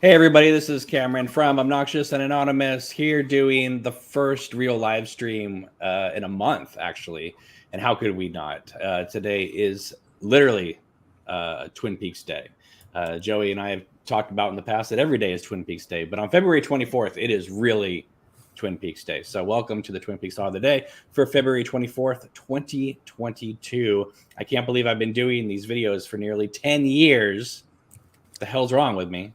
Hey everybody, this is Cameron from Obnoxious and Anonymous here doing the first real live stream in a month, actually. And how could we not? Today is literally Twin Peaks Day. Joey and I have talked about in the past that every day is Twin Peaks Day, but on February 24th, it is really Twin Peaks Day. So welcome to the Twin Peaks Thought of the Day for February 24th, 2022. I can't believe I've been doing these videos for nearly 10 years. What the hell's wrong with me?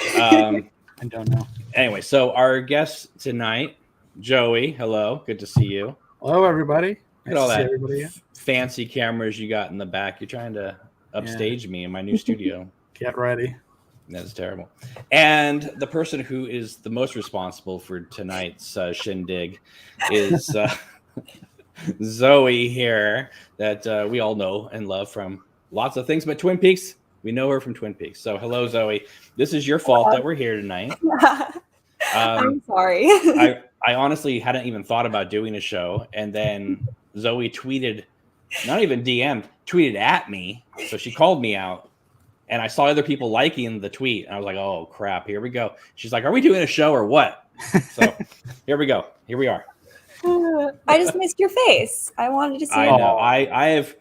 I don't know. Anyway, so our guest tonight, Joey. Hello, good to see you. Hello, everybody. Look at all that fancy cameras you got in the back. You're trying to upstage me in my new studio. Get ready. That's terrible. And the person who is the most responsible for tonight's shindig is Zoe here, that we all know and love from lots of things, but Twin Peaks. We know her from Twin Peaks. So hello, Zoe. This is your fault that we're here tonight. I'm sorry. I honestly hadn't even thought about doing a show. And then Zoe tweeted, not even DM'd, tweeted at me. So she called me out. And I saw other people liking the tweet. And I was like, oh, crap, here we go. She's like, are we doing a show or what? So here we go. Here we are. I just missed your face. I wanted to see I know. I have...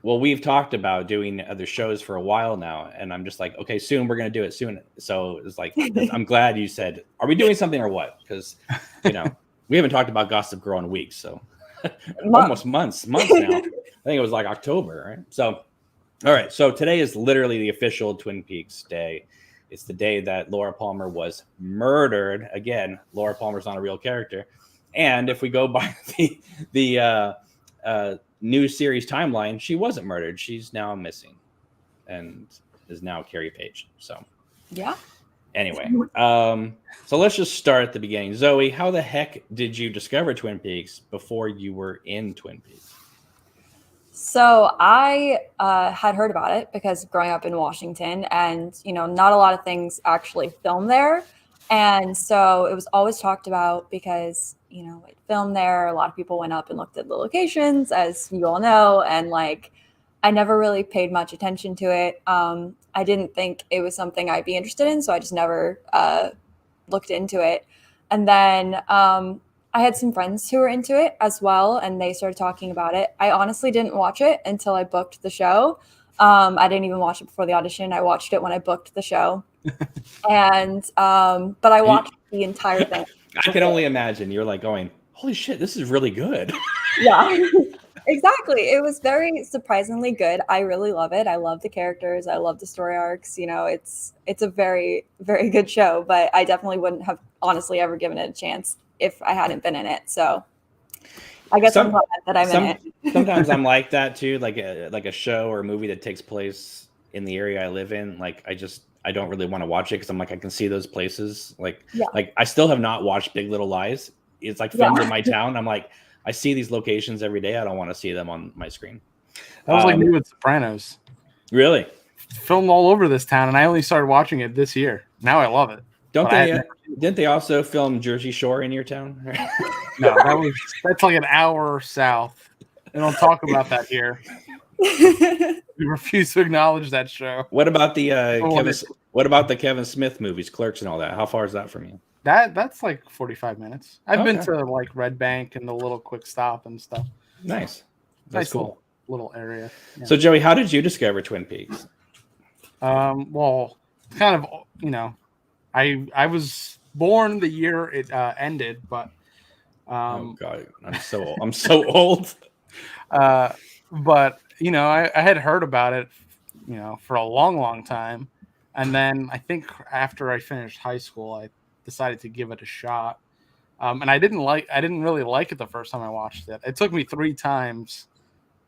Well, we've talked about doing other shows for a while now, and I'm just like, okay, soon we're going to do it soon. So it's like, I'm glad you said, are we doing something or what? Because, we haven't talked about Gossip Girl in weeks, so almost months now. I think it was like October, right? So, all right. So today is literally the official Twin Peaks Day. It's the day that Laura Palmer was murdered. Again, Laura Palmer's not a real character. And if we go by the new series timeline, she wasn't murdered. She's now missing and is now Carrie Page. So yeah. Anyway, so let's just start at the beginning. Zoe, how the heck did you discover Twin Peaks before you were in Twin Peaks? So I had heard about it because growing up in Washington, and not a lot of things actually filmed there. And so it was always talked about because, it filmed there. A lot of people went up and looked at the locations, as you all know. And I never really paid much attention to it. I didn't think it was something I'd be interested in. So I just never looked into it. And then I had some friends who were into it as well. And they started talking about it. I honestly didn't watch it until I booked the show. I didn't even watch it before the audition. I watched it when I booked the show. And but I watched the entire thing. I can only imagine you're like going, holy shit, this is really good. Yeah, exactly. It was very surprisingly good. I really love it. I love the characters. I love the story arcs. It's a very, very good show, but I definitely wouldn't have honestly ever given it a chance if I hadn't been in it. So I guess I'm glad that I'm in it. Sometimes I'm like that too, like a show or a movie that takes place in the area I live in. Like I don't really want to watch it because I'm like, I can see those places. Like I still have not watched Big Little Lies. It's like filmed in my town. I'm like, I see these locations every day. I don't want to see them on my screen. That was like me with Sopranos. Really? Filmed all over this town, and I only started watching it this year. Now I love it. Didn't they also film Jersey Shore in your town? No, that's like an hour south. They don't talk about that here. We refuse to acknowledge that show. What about the Kevin Smith movies, Clerks and all that? How far is that from you? That's like 45 minutes. I've been to like Red Bank and the little quick stop and stuff. Nice. That's nice cool. Little area. Yeah. So Joey, how did you discover Twin Peaks? Well, kind of, I was born the year it ended, but oh god, I'm so old. But I had heard about it, for a long, long time. And then I think after I finished high school, I decided to give it a shot. And I didn't really like it the first time I watched it. It took me 3 times.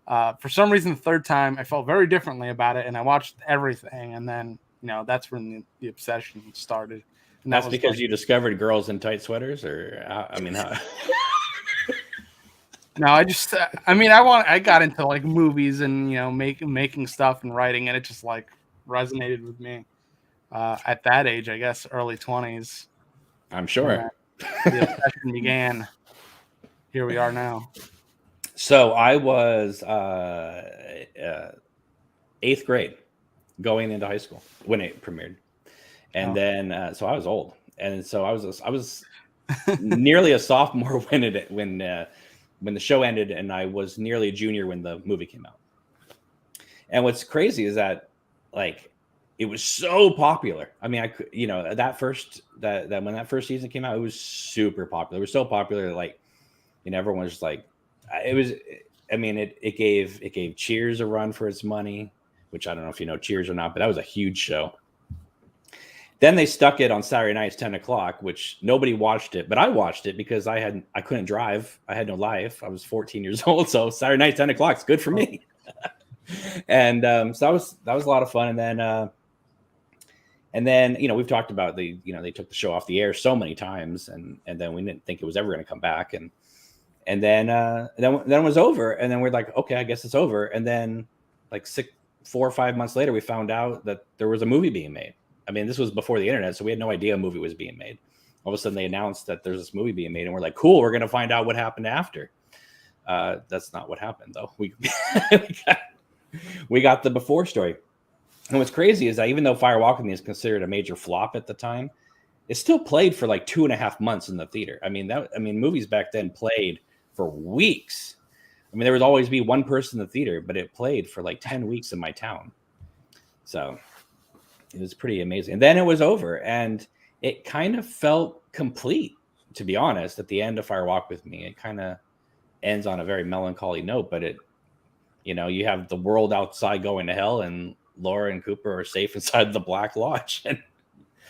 For some reason, the third time I felt very differently about it, and I watched everything. And then, that's when the obsession started. And that's because you discovered girls in tight sweaters, or how? No, I got into like movies and making stuff and writing, and it just like resonated with me at that age, I guess, early 20s. I'm sure. The obsession began. Here we are now. So I was 8th grade, going into high school when it premiered, And then so I was old, and so I was nearly a sophomore when the show ended, and I was nearly a junior when the movie came out. And what's crazy is that, like, it was so popular. I mean, that when that first season came out, it was super popular. It was so popular that, like, everyone was just like, it was. I mean, it gave Cheers a run for its money, which I don't know if you know Cheers or not, but that was a huge show. Then they stuck it on Saturday nights, 10 o'clock, which nobody watched it, but I watched it because I couldn't drive. I had no life. I was 14 years old. So Saturday night, 10 o'clock is good for me. And so that was a lot of fun. And then, we've talked about they took the show off the air so many times, and then we didn't think it was ever going to come back. And then it was over. And then we're like, okay, I guess it's over. And then, like 4 or 5 months later, we found out that there was a movie being made. I mean, this was before the internet, so we had no idea a movie was being made. All of a sudden, they announced that there's this movie being made, and we're like, cool, we're going to find out what happened after. That's not what happened, though. We got the before story. And what's crazy is that even though Fire Walk with Me is considered a major flop at the time, it still played for like 2.5 months in the theater. I mean, movies back then played for weeks. I mean, there would always be one person in the theater, but it played for like 10 weeks in my town. So it was pretty amazing. And then it was over, and it kind of felt complete, to be honest, at the end of Fire Walk with Me. It kind of ends on a very melancholy note, but you have the world outside going to hell, and Laura and Cooper are safe inside the Black Lodge. And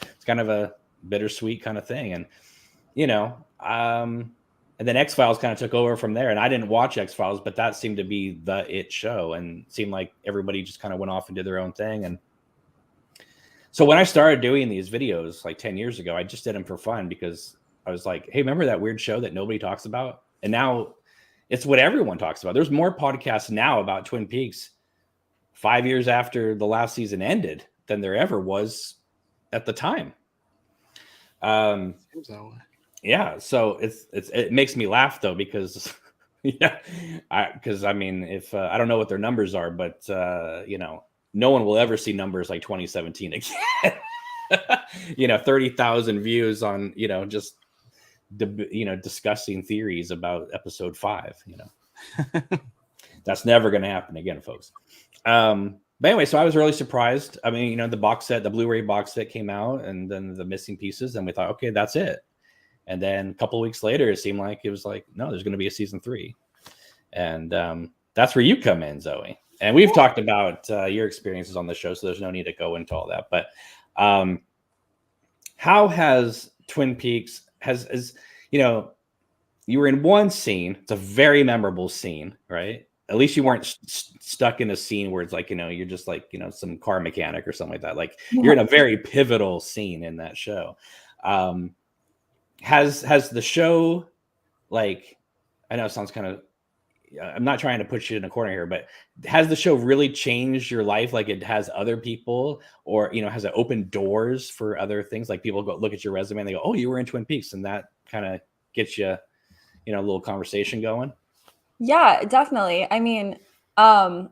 it's kind of a bittersweet kind of thing. And, and then X-Files kind of took over from there. And I didn't watch X-Files, but that seemed to be it show, and seemed like everybody just kind of went off and did their own thing. And so when I started doing these videos like 10 years ago, I just did them for fun because I was like, hey, remember that weird show that nobody talks about? And now it's what everyone talks about. There's more podcasts now about Twin Peaks 5 years after the last season ended than there ever was at the time. Seems that way. Yeah, so it makes me laugh though, because I mean, if I don't know what their numbers are, but no one will ever see numbers like 2017 again. 30,000 views on just discussing theories about episode 5. That's never going to happen again, folks. But anyway, so I was really surprised. I mean, the box set, the Blu-ray box set came out, and then the missing pieces, and we thought, okay, that's it. And then a couple of weeks later, it seemed like it was like, no, there's going to be a season 3. And that's where you come in, Zoe. And we've talked about your experiences on the show, so there's no need to go into all that. But how has Twin Peaks, you were in one scene. It's a very memorable scene, right? At least you weren't stuck in a scene where it's like, you're just like, some car mechanic or something like that. Like, you're in a very pivotal scene in that show. Has the show, like, I know it sounds kind of, I'm not trying to put you in a corner here, but has the show really changed your life? Like it has other people, or, has it opened doors for other things? Like people go look at your resume and they go, oh, you were in Twin Peaks. And that kind of gets you, a little conversation going. Yeah, definitely. I mean, no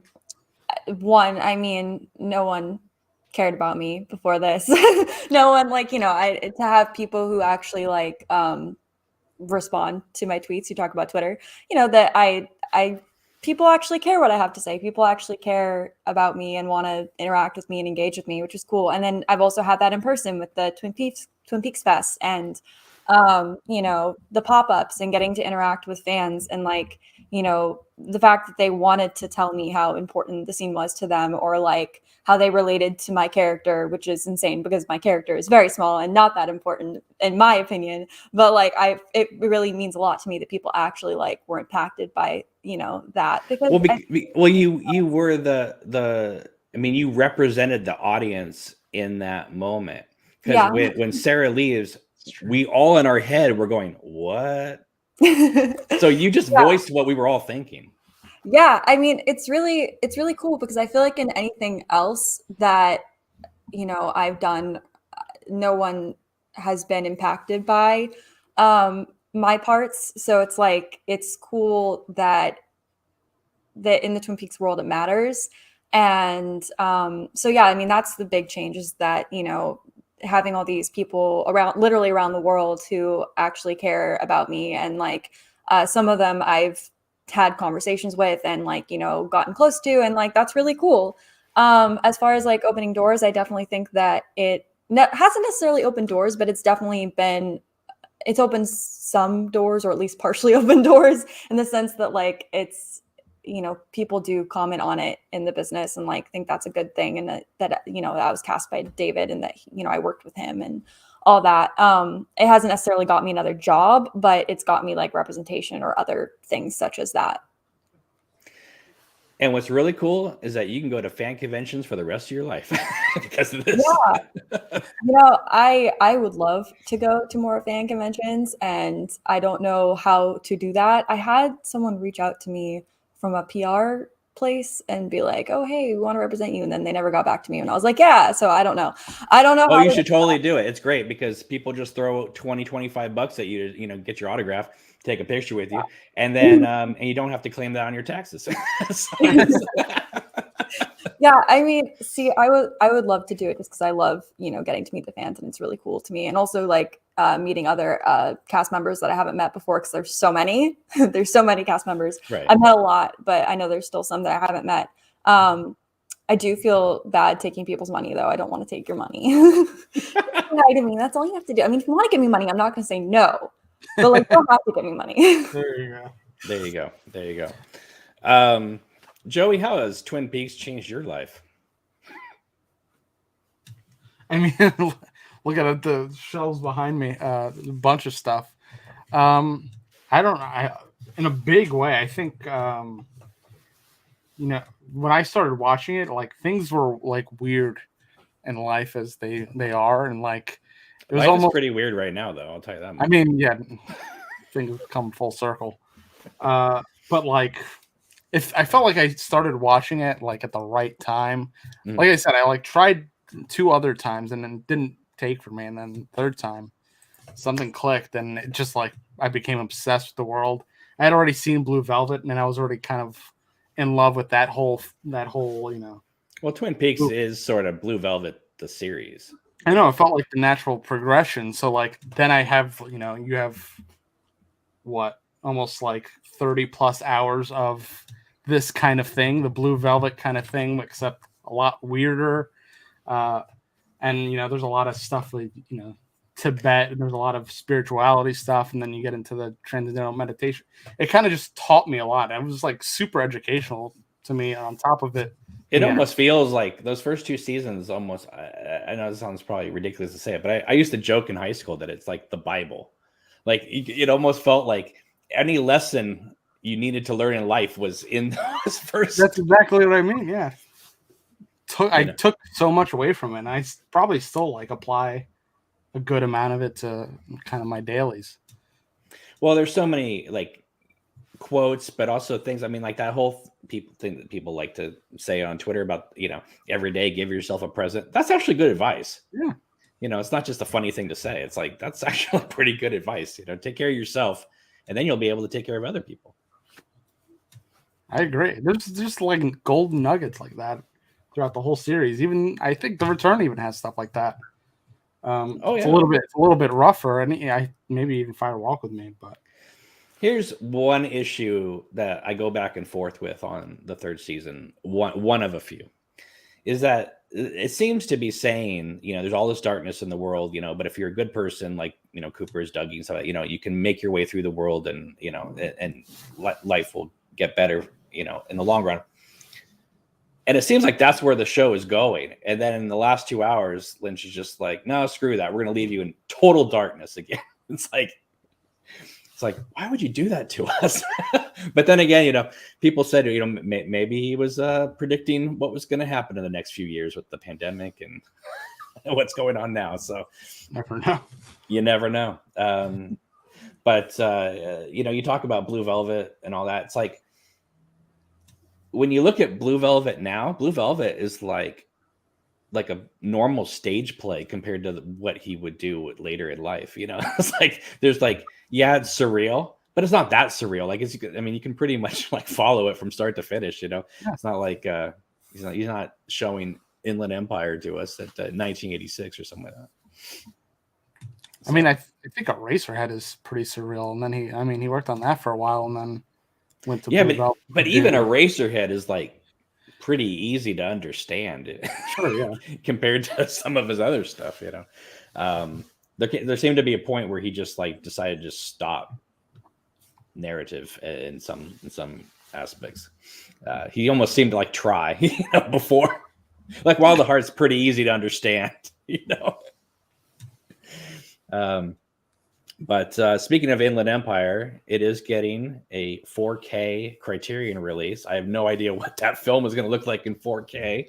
one cared about me before this. No one, to have people who actually respond to my tweets, who talk about Twitter, that people actually care what I have to say. People actually care about me and want to interact with me and engage with me, which is cool. And then I've also had that in person with the Twin Peaks Fest, and the pop-ups, and getting to interact with fans, and the fact that they wanted to tell me how important the scene was to them, or how they related to my character, which is insane because my character is very small and not that important in my opinion. But it really means a lot to me that people actually were impacted by that, because you were you represented the audience in that moment, because when Sarah leaves, we all in our head were going, what? So you just voiced what we were all thinking. Yeah, I mean, it's really cool, because I feel like in anything else that I've done, no one has been impacted by my parts. So it's cool that in the Twin Peaks world it matters. And so yeah, I mean, that's the big change, is that having all these people literally around the world who actually care about me, and like some of them I've had conversations with and like, you know, gotten close to, and like that's really cool. As far as like opening doors, I definitely think that it hasn't necessarily opened doors, but it's opened some doors, or at least partially opened doors, in the sense that like it's, you know, people do comment on it in the business and like think that's a good thing, and that you know, I was cast by David, and that, you know, I worked with him and all that. It hasn't necessarily got me another job, but it's got me like representation or other things such as that. And what's really cool is that you can go to fan conventions for the rest of your life because of this. Yeah. You know, I would love to go to more fan conventions, and I don't know how to do that. I had someone reach out to me from a PR place and be like, "Oh, hey, we want to represent you," and then they never got back to me, and I was like, "Yeah." So I don't know. Oh, you should totally do it. It's great because people just throw 20, 25 bucks at you to, you know, get your autograph, take a picture with you, and then and you don't have to claim that on your taxes. Yeah, I mean, see, I would love to do it just because I love, you know, getting to meet the fans, and it's really cool to me, and also like meeting other cast members that I haven't met before, because there's so many. There's so many cast members. Right. I've met a lot, but I know there's still some that I haven't met. I do feel bad taking people's money, though. I don't want to take your money. I mean, that's all you have to do. I mean, if you want to give me money, I'm not going to say no, but like, you don't have to give me money. There you go. There you go. There you go. Joey, how has Twin Peaks changed your life? I mean, look at the shelves behind me. A bunch of stuff. I don't know. In a big way, I think, you know, when I started watching it, like things were like weird in life as they are, and like it was almost pretty weird right now, though. I'll tell you that much. I mean, yeah, things come full circle. But like, if I felt like I started watching it like at the right time, like I said, I like tried 2 other times and then didn't take for me, and then the third time something clicked, and it just like I became obsessed with the world. I had already seen Blue Velvet, and I was already kind of in love with that whole, you know. Well, Twin Peaks is sort of Blue Velvet, the series. I know, it felt like the natural progression. So like then I have, you know, you have what, almost like 30 plus hours of this kind of thing, the Blue Velvet kind of thing, except a lot weirder. And you know, there's a lot of stuff like, you know, Tibet, and there's a lot of spirituality stuff, and then you get into the transcendental meditation. It kind of just taught me a lot. It was like super educational to me. On top of it, it almost feels like those first 2 seasons almost, I know this sounds probably ridiculous to say it, but I used to joke in high school that it's like the Bible. Like it almost felt like any lesson you needed to learn in life was in those first. That's exactly what I mean. Yeah. I took so much away from it, and I probably still like apply a good amount of it to kind of my dailies. Well, there's so many like quotes, but also things. I mean, like that whole thing that people like to say on Twitter about, you know, every day give yourself a present. That's actually good advice. Yeah. You know, it's not just a funny thing to say. It's like, that's actually pretty good advice. You know, take care of yourself, and then you'll be able to take care of other people. I agree. There's just like golden nuggets like that throughout the whole series. Even I think The Return even has stuff like that. It's a little bit rougher, and maybe even Fire Walk with Me. But here's one issue that I go back and forth with on the 3rd season. One of a few is that it seems to be saying, you know, there's all this darkness in the world, you know, but if you're a good person, like, you know, Cooper's Dougie and stuff, you know, you can make your way through the world, and, you know, and life will get better, you know, in the long run. And it seems like that's where the show is going. And then in the last 2 hours, Lynch is just like, no, screw that. We're going to leave you in total darkness again. It's like, why would you do that to us? But then again, you know, people said, you know, maybe he was predicting what was going to happen in the next few years with the pandemic and what's going on now. So never know. You never know. But you know, you talk about Blue Velvet and all that. It's like, when you look at Blue Velvet now, Blue Velvet is like a normal stage play compared to what he would do later in life. You know, it's like, there's like, yeah, it's surreal, but it's not that surreal. Like I mean, you can pretty much like follow it from start to finish. You know, It's not like he's not showing Inland Empire to us at 1986 or something like that. I mean, I think Eraserhead is pretty surreal, and then he worked on that for a while, and then went to Blue Velvet. But even Eraserhead is like pretty easy to understand. Sure, yeah. Compared to some of his other stuff, there seemed to be a point where he just like decided to stop narrative in some aspects. He almost seemed to like try, before. Like Wild at Heart's pretty easy to understand, But speaking of Inland Empire, it is getting a 4K Criterion release. I have no idea what that film is going to look like in 4K,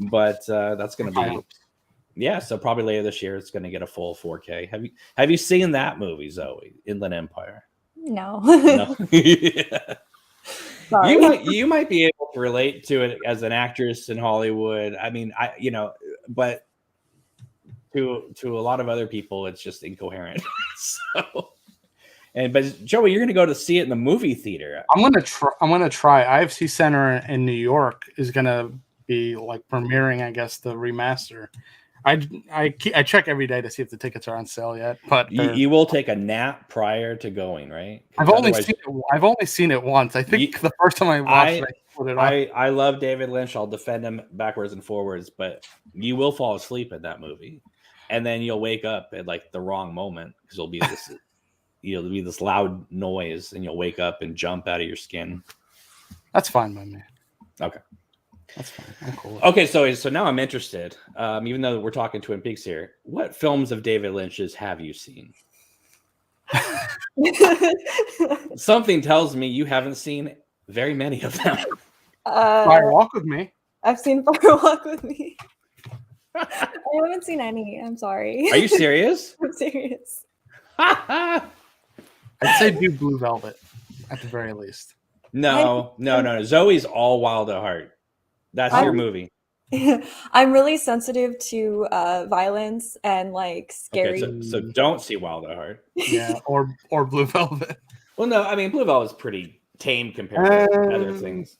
but that's going to be so probably later this year it's going to get a full 4K. Have you seen that movie, Zoe? Inland Empire? No. No. Sorry. You might be able to relate to it as an actress in Hollywood. I mean, but to a lot of other people, it's just incoherent. But Joey, you're going to go to see it in the movie theater. I'm going to try. IFC Center in New York is going to be like premiering, I guess, the remaster. I check every day to see if the tickets are on sale yet. But you will take a nap prior to going, right? I've only seen it once. I think the first time I watched it, I love David Lynch. I'll defend him backwards and forwards, but you will fall asleep in that movie, and then you'll wake up at like the wrong moment because it'll be this loud noise, and you'll wake up and jump out of your skin. That's fine by me. Okay. That's fine. I'm cool. Okay, so now I'm interested. Even though we're talking Twin Peaks here, what films of David Lynch's have you seen? Something tells me you haven't seen very many of them. Fire Walk with Me. I've seen Fire Walk with Me. I haven't seen any. I'm sorry. Are you serious? I'm serious. I'd say do Blue Velvet at the very least. No. Zoe's all Wild at Heart. That's your movie. I'm really sensitive to violence and like scary. Okay, so don't see Wild at Heart. Yeah, or Blue Velvet. Well, no, I mean Blue Velvet is pretty tame compared to other things.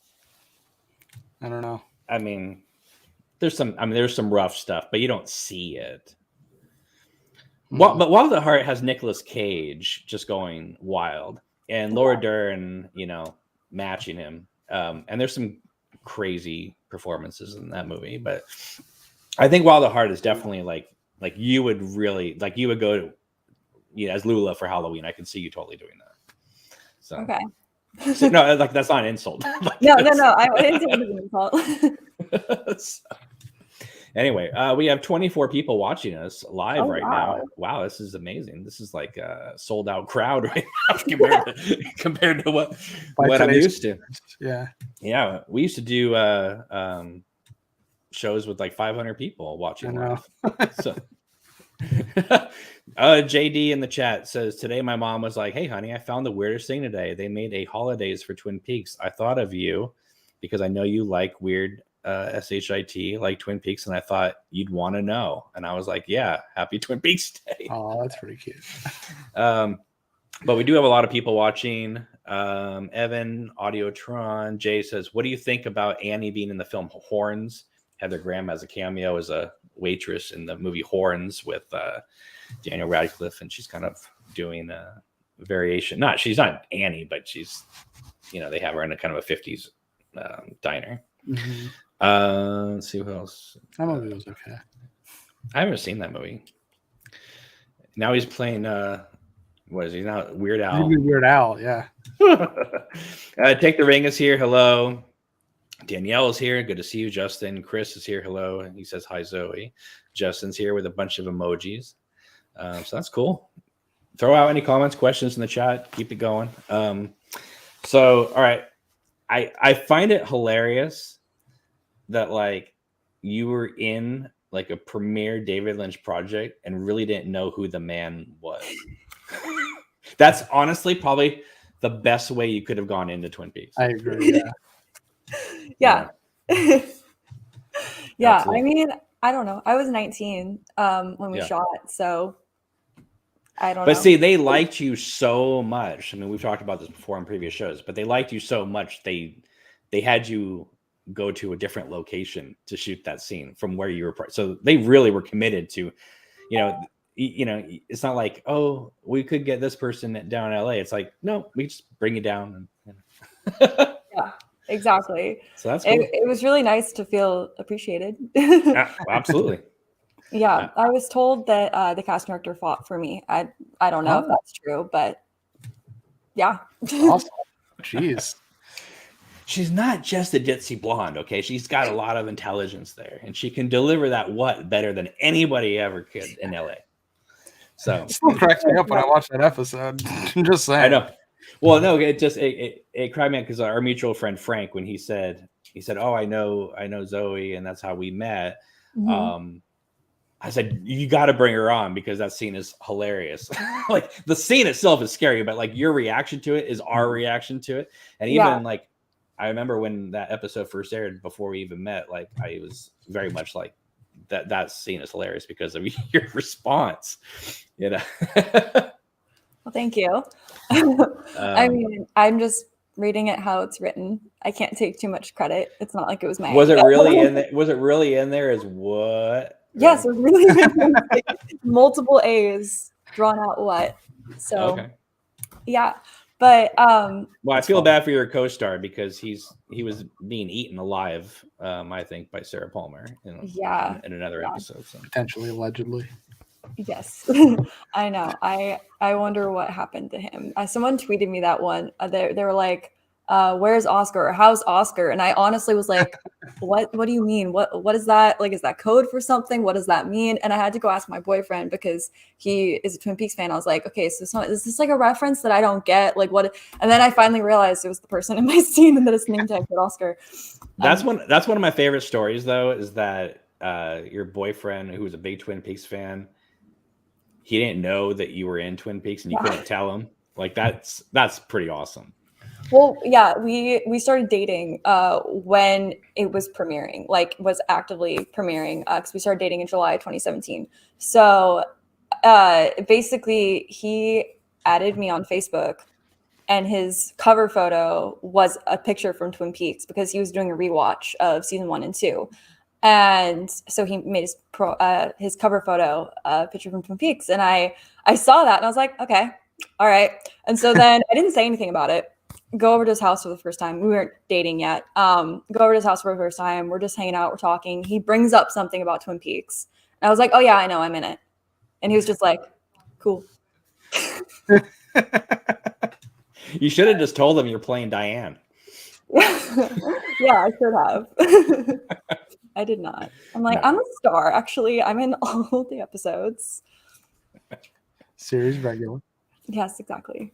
I don't know. I mean, there's some rough stuff, but you don't see it. But Wild at Heart has Nicolas Cage just going wild, and Laura Dern, matching him. And there's some crazy performances in that movie, but I think Wild at Heart is definitely like you would go to, as Lula for Halloween. I can see you totally doing that. So Okay. So, no, like that's not an insult. No. I didn't say it was an insult. Anyway, we have 24 people watching us live right wow. now. Wow, this is amazing. This is like a sold out crowd right now compared to what I'm used to. Yeah. We used to do shows with like 500 people watching live. So, JD in the chat says, today my mom was like, hey, honey, I found the weirdest thing today. They made a holidays for Twin Peaks. I thought of you because I know you like weird SHIT, like Twin Peaks, and I thought you'd want to know. And I was like, yeah, happy Twin Peaks Day. Oh, that's pretty cute. But we do have a lot of people watching. Evan, Audiotron, Jay says, what do you think about Annie being in the film Horns? Heather Graham has a cameo as a waitress in the movie Horns with Daniel Radcliffe, and she's kind of doing a variation. She's not Annie, but she's, they have her in a kind of a 50s diner. Mm-hmm. Let's see what else. That movie was okay. I haven't seen that movie. Now he's playing what is he now? Weird Al. Weird Al, yeah. Take the Ring is here. Hello. Danielle is here. Good to see you. Justin. Chris is here. Hello. And he says hi, Zoe. Justin's here with a bunch of emojis. So that's cool. Throw out any comments, questions in the chat. Keep it going. So all right. I find it hilarious that like you were in like a premiere David Lynch project and really didn't know who the man was. That's honestly probably the best way you could have gone into Twin Peaks. I agree. Yeah. Yeah. Absolutely. I mean, I don't know. I was 19 when we shot, so I don't know. But see, they liked you so much. I mean, we've talked about this before on previous shows, but they liked you so much they had you go to a different location to shoot that scene from where you were. So they really were committed to, it's not like, oh, we could get this person down in LA. It's like, no, we just bring you down. Yeah, exactly. So that's cool. It was really nice to feel appreciated. Absolutely. Yeah, I was told that the casting director fought for me. I don't know if that's true, but yeah. Awesome. Jeez. She's not just a ditzy blonde, okay? She's got a lot of intelligence there, and she can deliver that what better than anybody ever could in LA. So it still cracks me up when I watch that episode. I'm just saying. I know. Well, no, it cried me out because our mutual friend Frank, when he said, "Oh, I know Zoe, and that's how we met." Mhm. I said, "You got to bring her on because that scene is hilarious." Like the scene itself is scary, but like your reaction to it is our reaction to it, and even like. I remember when that episode first aired before we even met, like I was very much like that scene is hilarious because of your response, Well, thank you. I mean, I'm just reading it how it's written. I can't take too much credit. It's not like it was my Was it really in there? Was it really in there as what? Yes, it was really like multiple A's drawn out what. So okay. Yeah. But well, I feel bad for your co-star because he was being eaten alive, I think, by Sarah Palmer in another episode. So. Potentially, allegedly. Yes, I know. I wonder what happened to him. Someone tweeted me that one. They were like, "Where's Oscar? Or how's Oscar?" And I honestly was like, "What? What do you mean? What is that? Like, is that code for something? What does that mean?" And I had to go ask my boyfriend because he is a Twin Peaks fan. I was like, "Okay, so is this like a reference that I don't get? Like, what?" And then I finally realized it was the person in my scene and that his name tag said Oscar. That's one of my favorite stories, though, is that your boyfriend, who was a big Twin Peaks fan, he didn't know that you were in Twin Peaks and you couldn't tell him. Like that's pretty awesome. Well, yeah, we started dating when it was premiering, like was actively premiering because we started dating in July 2017. So basically he added me on Facebook and his cover photo was a picture from Twin Peaks because he was doing a rewatch of season 1 and 2. And so he made his cover photo a picture from Twin Peaks. And I saw that and I was like, okay, all right. And so then I didn't say anything about it. Go over to his house for the first time. We weren't dating yet. Go over to his house for the first time. We're just hanging out. We're talking. He brings up something about Twin Peaks. And I was like, oh, yeah, I know. I'm in it. And he was just like, cool. You should have just told him you're playing Diane. Yeah, I should have. I did not. I'm like, I'm a star. Actually, I'm in all the episodes. Series regular. Yes, exactly.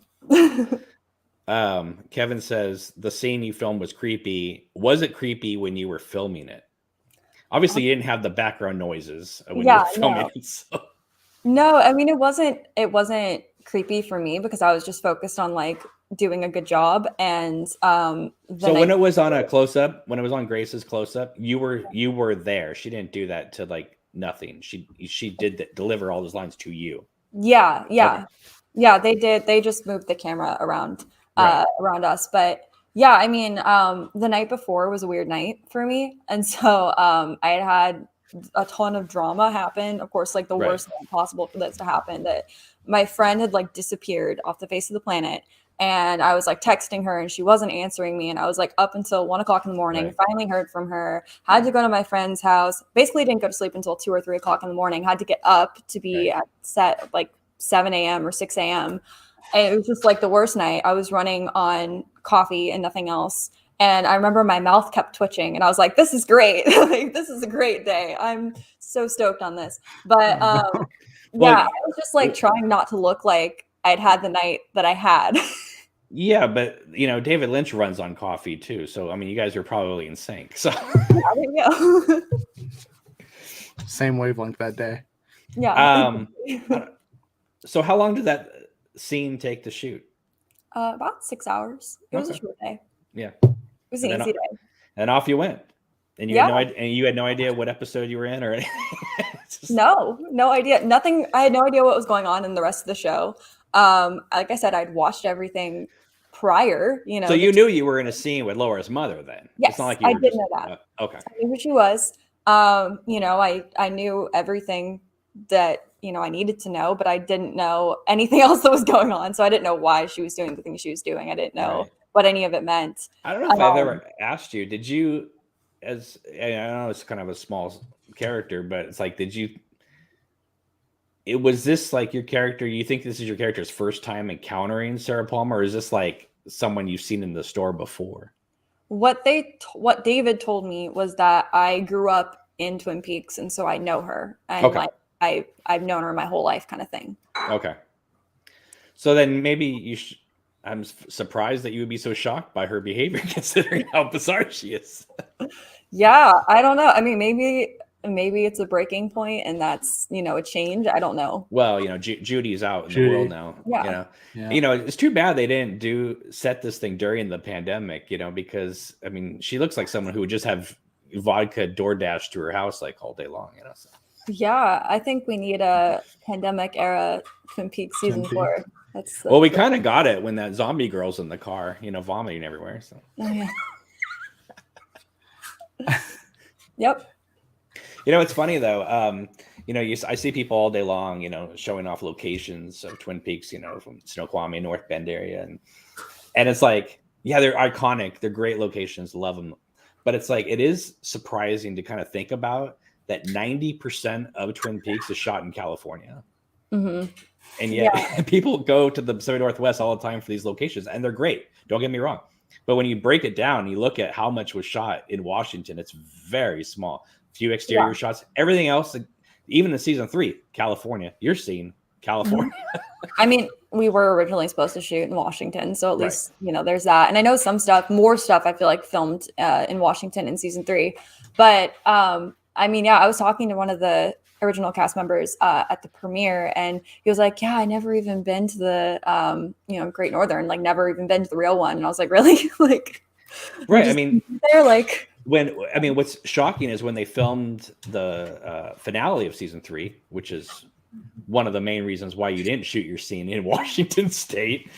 Kevin says the scene you filmed was creepy. Was it creepy when you were filming it? Obviously, you didn't have the background noises when you were filming it. So. No, I mean it wasn't creepy for me because I was just focused on like doing a good job. And so when it was on a close up, when it was on Grace's close up, you were there. She didn't do that to like nothing. She did deliver all those lines to you. Yeah. Yeah, they did. They just moved the camera around around us. But yeah, I mean, the night before was a weird night for me. And so I had a ton of drama happen. Of course, like the worst thing possible for this to happen, that my friend had like disappeared off the face of the planet. And I was like texting her and she wasn't answering me. And I was like up until 1 o'clock in the morning, finally heard from her, had to go to my friend's house, basically didn't go to sleep until 2 or 3 o'clock in the morning, had to get up to be at set like 7 a.m. or 6 a.m. And it was just like the worst night. I was running on coffee and nothing else. And I remember my mouth kept twitching and I was like, this is great. Like, this is a great day. I'm so stoked on this. But I was just like trying not to look like I'd had the night that I had. Yeah, but you know, David Lynch runs on coffee too. So I mean, you guys are probably in sync. So there you go. Same wavelength that day. Yeah. So how long did that scene take to shoot? About 6 hours. It was a short day. Yeah. It was an easy day. And off you went. And you had no idea what episode you were in or anything. No idea. Nothing. I had no idea what was going on in the rest of the show. Like I said, I'd watched everything prior, you know. So you knew you were in a scene with Laura's mother then? Yes, it's not like I did know that. Okay. I knew who she was. You know, I knew everything that, you know, I needed to know, but I didn't know anything else that was going on. So I didn't know why she was doing the things she was doing. I didn't know what any of it meant. I don't know if I've ever asked you, did you, as I know it's kind of a small character, but it's like, was this like your character? You think this is your character's first time encountering Sarah Palmer, or is this like someone you've seen in the store before? What David told me was that I grew up in Twin Peaks, and so I know her, and like I've known her my whole life, kind of thing. Okay. So then maybe I'm surprised that you would be so shocked by her behavior, considering how bizarre she is. Yeah, I don't know. I mean, maybe it's a breaking point, and that's, you know, a change. I don't know. Well, you know, Judy's out in the world now. Yeah. You know, it's too bad they didn't set this thing during the pandemic. You know, because I mean, she looks like someone who would just have vodka DoorDash to her house like all day long. You know. So. Yeah, I think we need a pandemic era Twin Peaks season 4. Well, we kind of got it when that zombie girl's in the car, you know, vomiting everywhere. So. Yeah. Yep. You know, it's funny though. You know, I see people all day long, you know, showing off locations of Twin Peaks, you know, from Snoqualmie, North Bend area, and it's like, yeah, they're iconic, they're great locations, love them, but it's like it is surprising to kind of think about that 90% of Twin Peaks is shot in California. Mm-hmm. And yet people go to the Pacific Northwest all the time for these locations, and they're great. Don't get me wrong. But when you break it down, you look at how much was shot in Washington, it's very small. Few exterior shots. Everything else, even in season 3, California. You're seeing California. I mean, we were originally supposed to shoot in Washington, so at least, you know, there's that. And I know more stuff I feel like filmed in Washington in season 3. But I mean, yeah, I was talking to one of the original cast members at the premiere, and he was like, yeah, I never even been to the you know, Great Northern, like never even been to the real one. And I was like, really? Like, right. I mean, they're like, what's shocking is when they filmed the finale of season 3, which is one of the main reasons why you didn't shoot your scene in Washington State.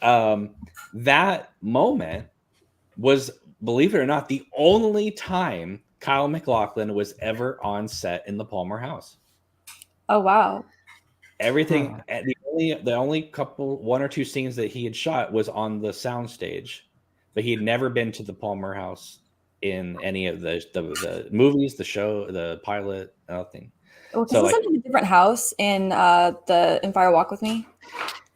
That moment was, believe it or not, the only time Kyle MacLachlan was ever on set in the Palmer house. Oh, wow. Everything, the only couple, 1 or 2 scenes that he had shot was on the soundstage, but he had never been to the Palmer house in any of the movies, the show, the pilot, nothing. Well, so isn't it a different house in Fire Walk with Me?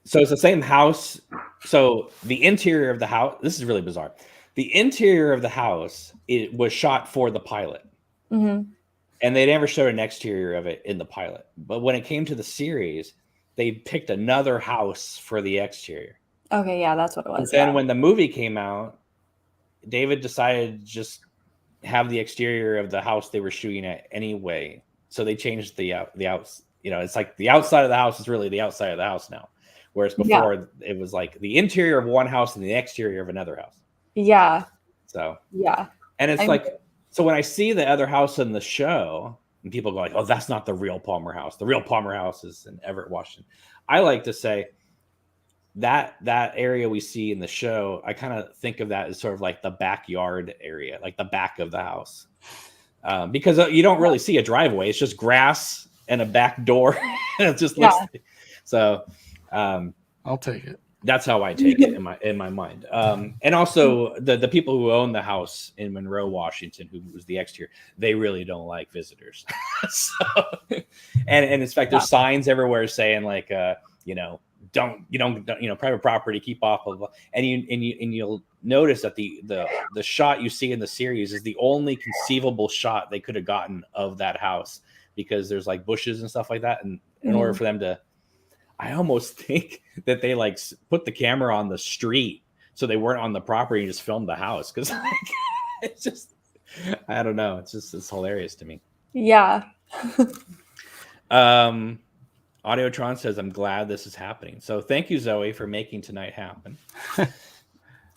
So it's the same house. So the interior of the house, this is really bizarre. The interior of the house, it was shot for the pilot. Mm-hmm. And they never showed an exterior of it in the pilot. But when it came to the series, they picked another house for the exterior. Okay, yeah, that's what it was. And then when the movie came out, David decided to just have the exterior of the house they were shooting at anyway. So they changed the outs. You know, it's like the outside of the house is really the outside of the house now. Whereas before it was like the interior of one house and the exterior of another house. Yeah. So yeah. And it's so when I see the other house in the show and people go like, oh, that's not the real Palmer house. The real Palmer house is in Everett, Washington. I like to say that area we see in the show, I kind of think of that as sort of like the backyard area, like the back of the house. Because you don't really see a driveway. It's just grass and a back door. It just looks so I'll take it. That's how I take it in my mind. And also the people who own the house in Monroe, Washington, who was the exterior, they really don't like visitors. And in fact, there's signs everywhere saying like, you know, don't private property, keep off, blah, blah, blah. And you'll notice that the shot you see in the series is the only conceivable shot they could have gotten of that house, because there's like bushes and stuff like that. And in order for them to, I almost think that they like put the camera on the street so they weren't on the property and just filmed the house. Cause like, it's just, I don't know. It's hilarious to me. Yeah. Audiotron says, I'm glad this is happening. So thank you, Zoe, for making tonight happen.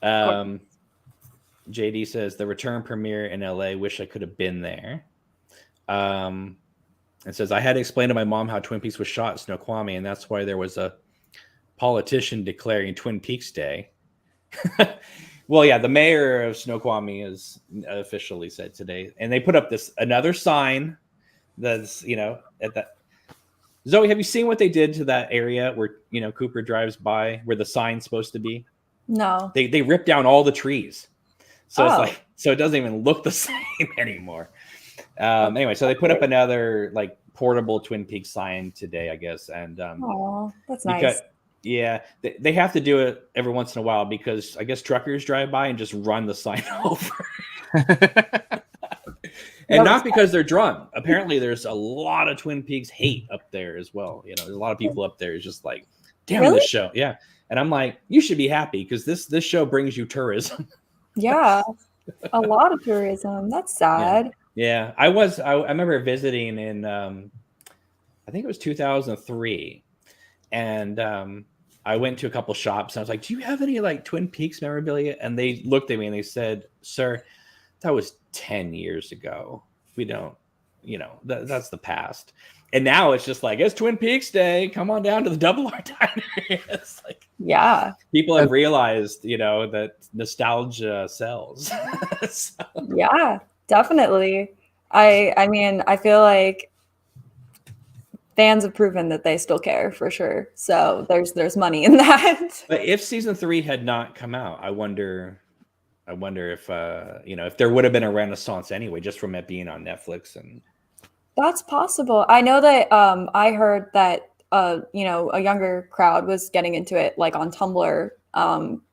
JD says, the return premiere in LA. Wish I could have been there. It says, I had to explain to my mom how Twin Peaks was shot in Snoqualmie, and that's why there was a politician declaring Twin Peaks Day. Well, yeah, the mayor of Snoqualmie is officially said today, and they put up another sign that's, you know, at that. Zoe, have you seen what they did to that area where Cooper drives by, where the sign's supposed to be? No. They ripped down all the trees, so it's Oh. like it doesn't even look the same anymore. Anyway, so they put up another like portable Twin Peaks sign today, I guess, and oh, that's because nice. yeah, they have to do it every once in a while because I guess truckers drive by and just run the sign over. And not because they're drunk. Apparently, there's a lot of Twin Peaks hate up there as well. There's a lot of people up there is just like, damn Really? this show. Yeah. And I'm like, you should be happy because this show brings you tourism. Yeah. A lot of tourism. That's sad. Yeah. I remember visiting in, I think it was 2003. And I went to a couple shops and I was like, do you have any like Twin Peaks memorabilia? And they looked at me and they said, sir, that was 10 years ago. We don't, that's the past. And now it's just like, it's Twin Peaks Day. Come on down to the Double R Diner. It's like, yeah, people have realized, that nostalgia sells. So. Yeah, definitely. I mean, I feel like fans have proven that they still care for sure. So there's money in that. But if season 3 had not come out, I wonder if if there would have been a renaissance anyway, just from it being on Netflix. And that's possible. I know that I heard that a younger crowd was getting into it like on Tumblr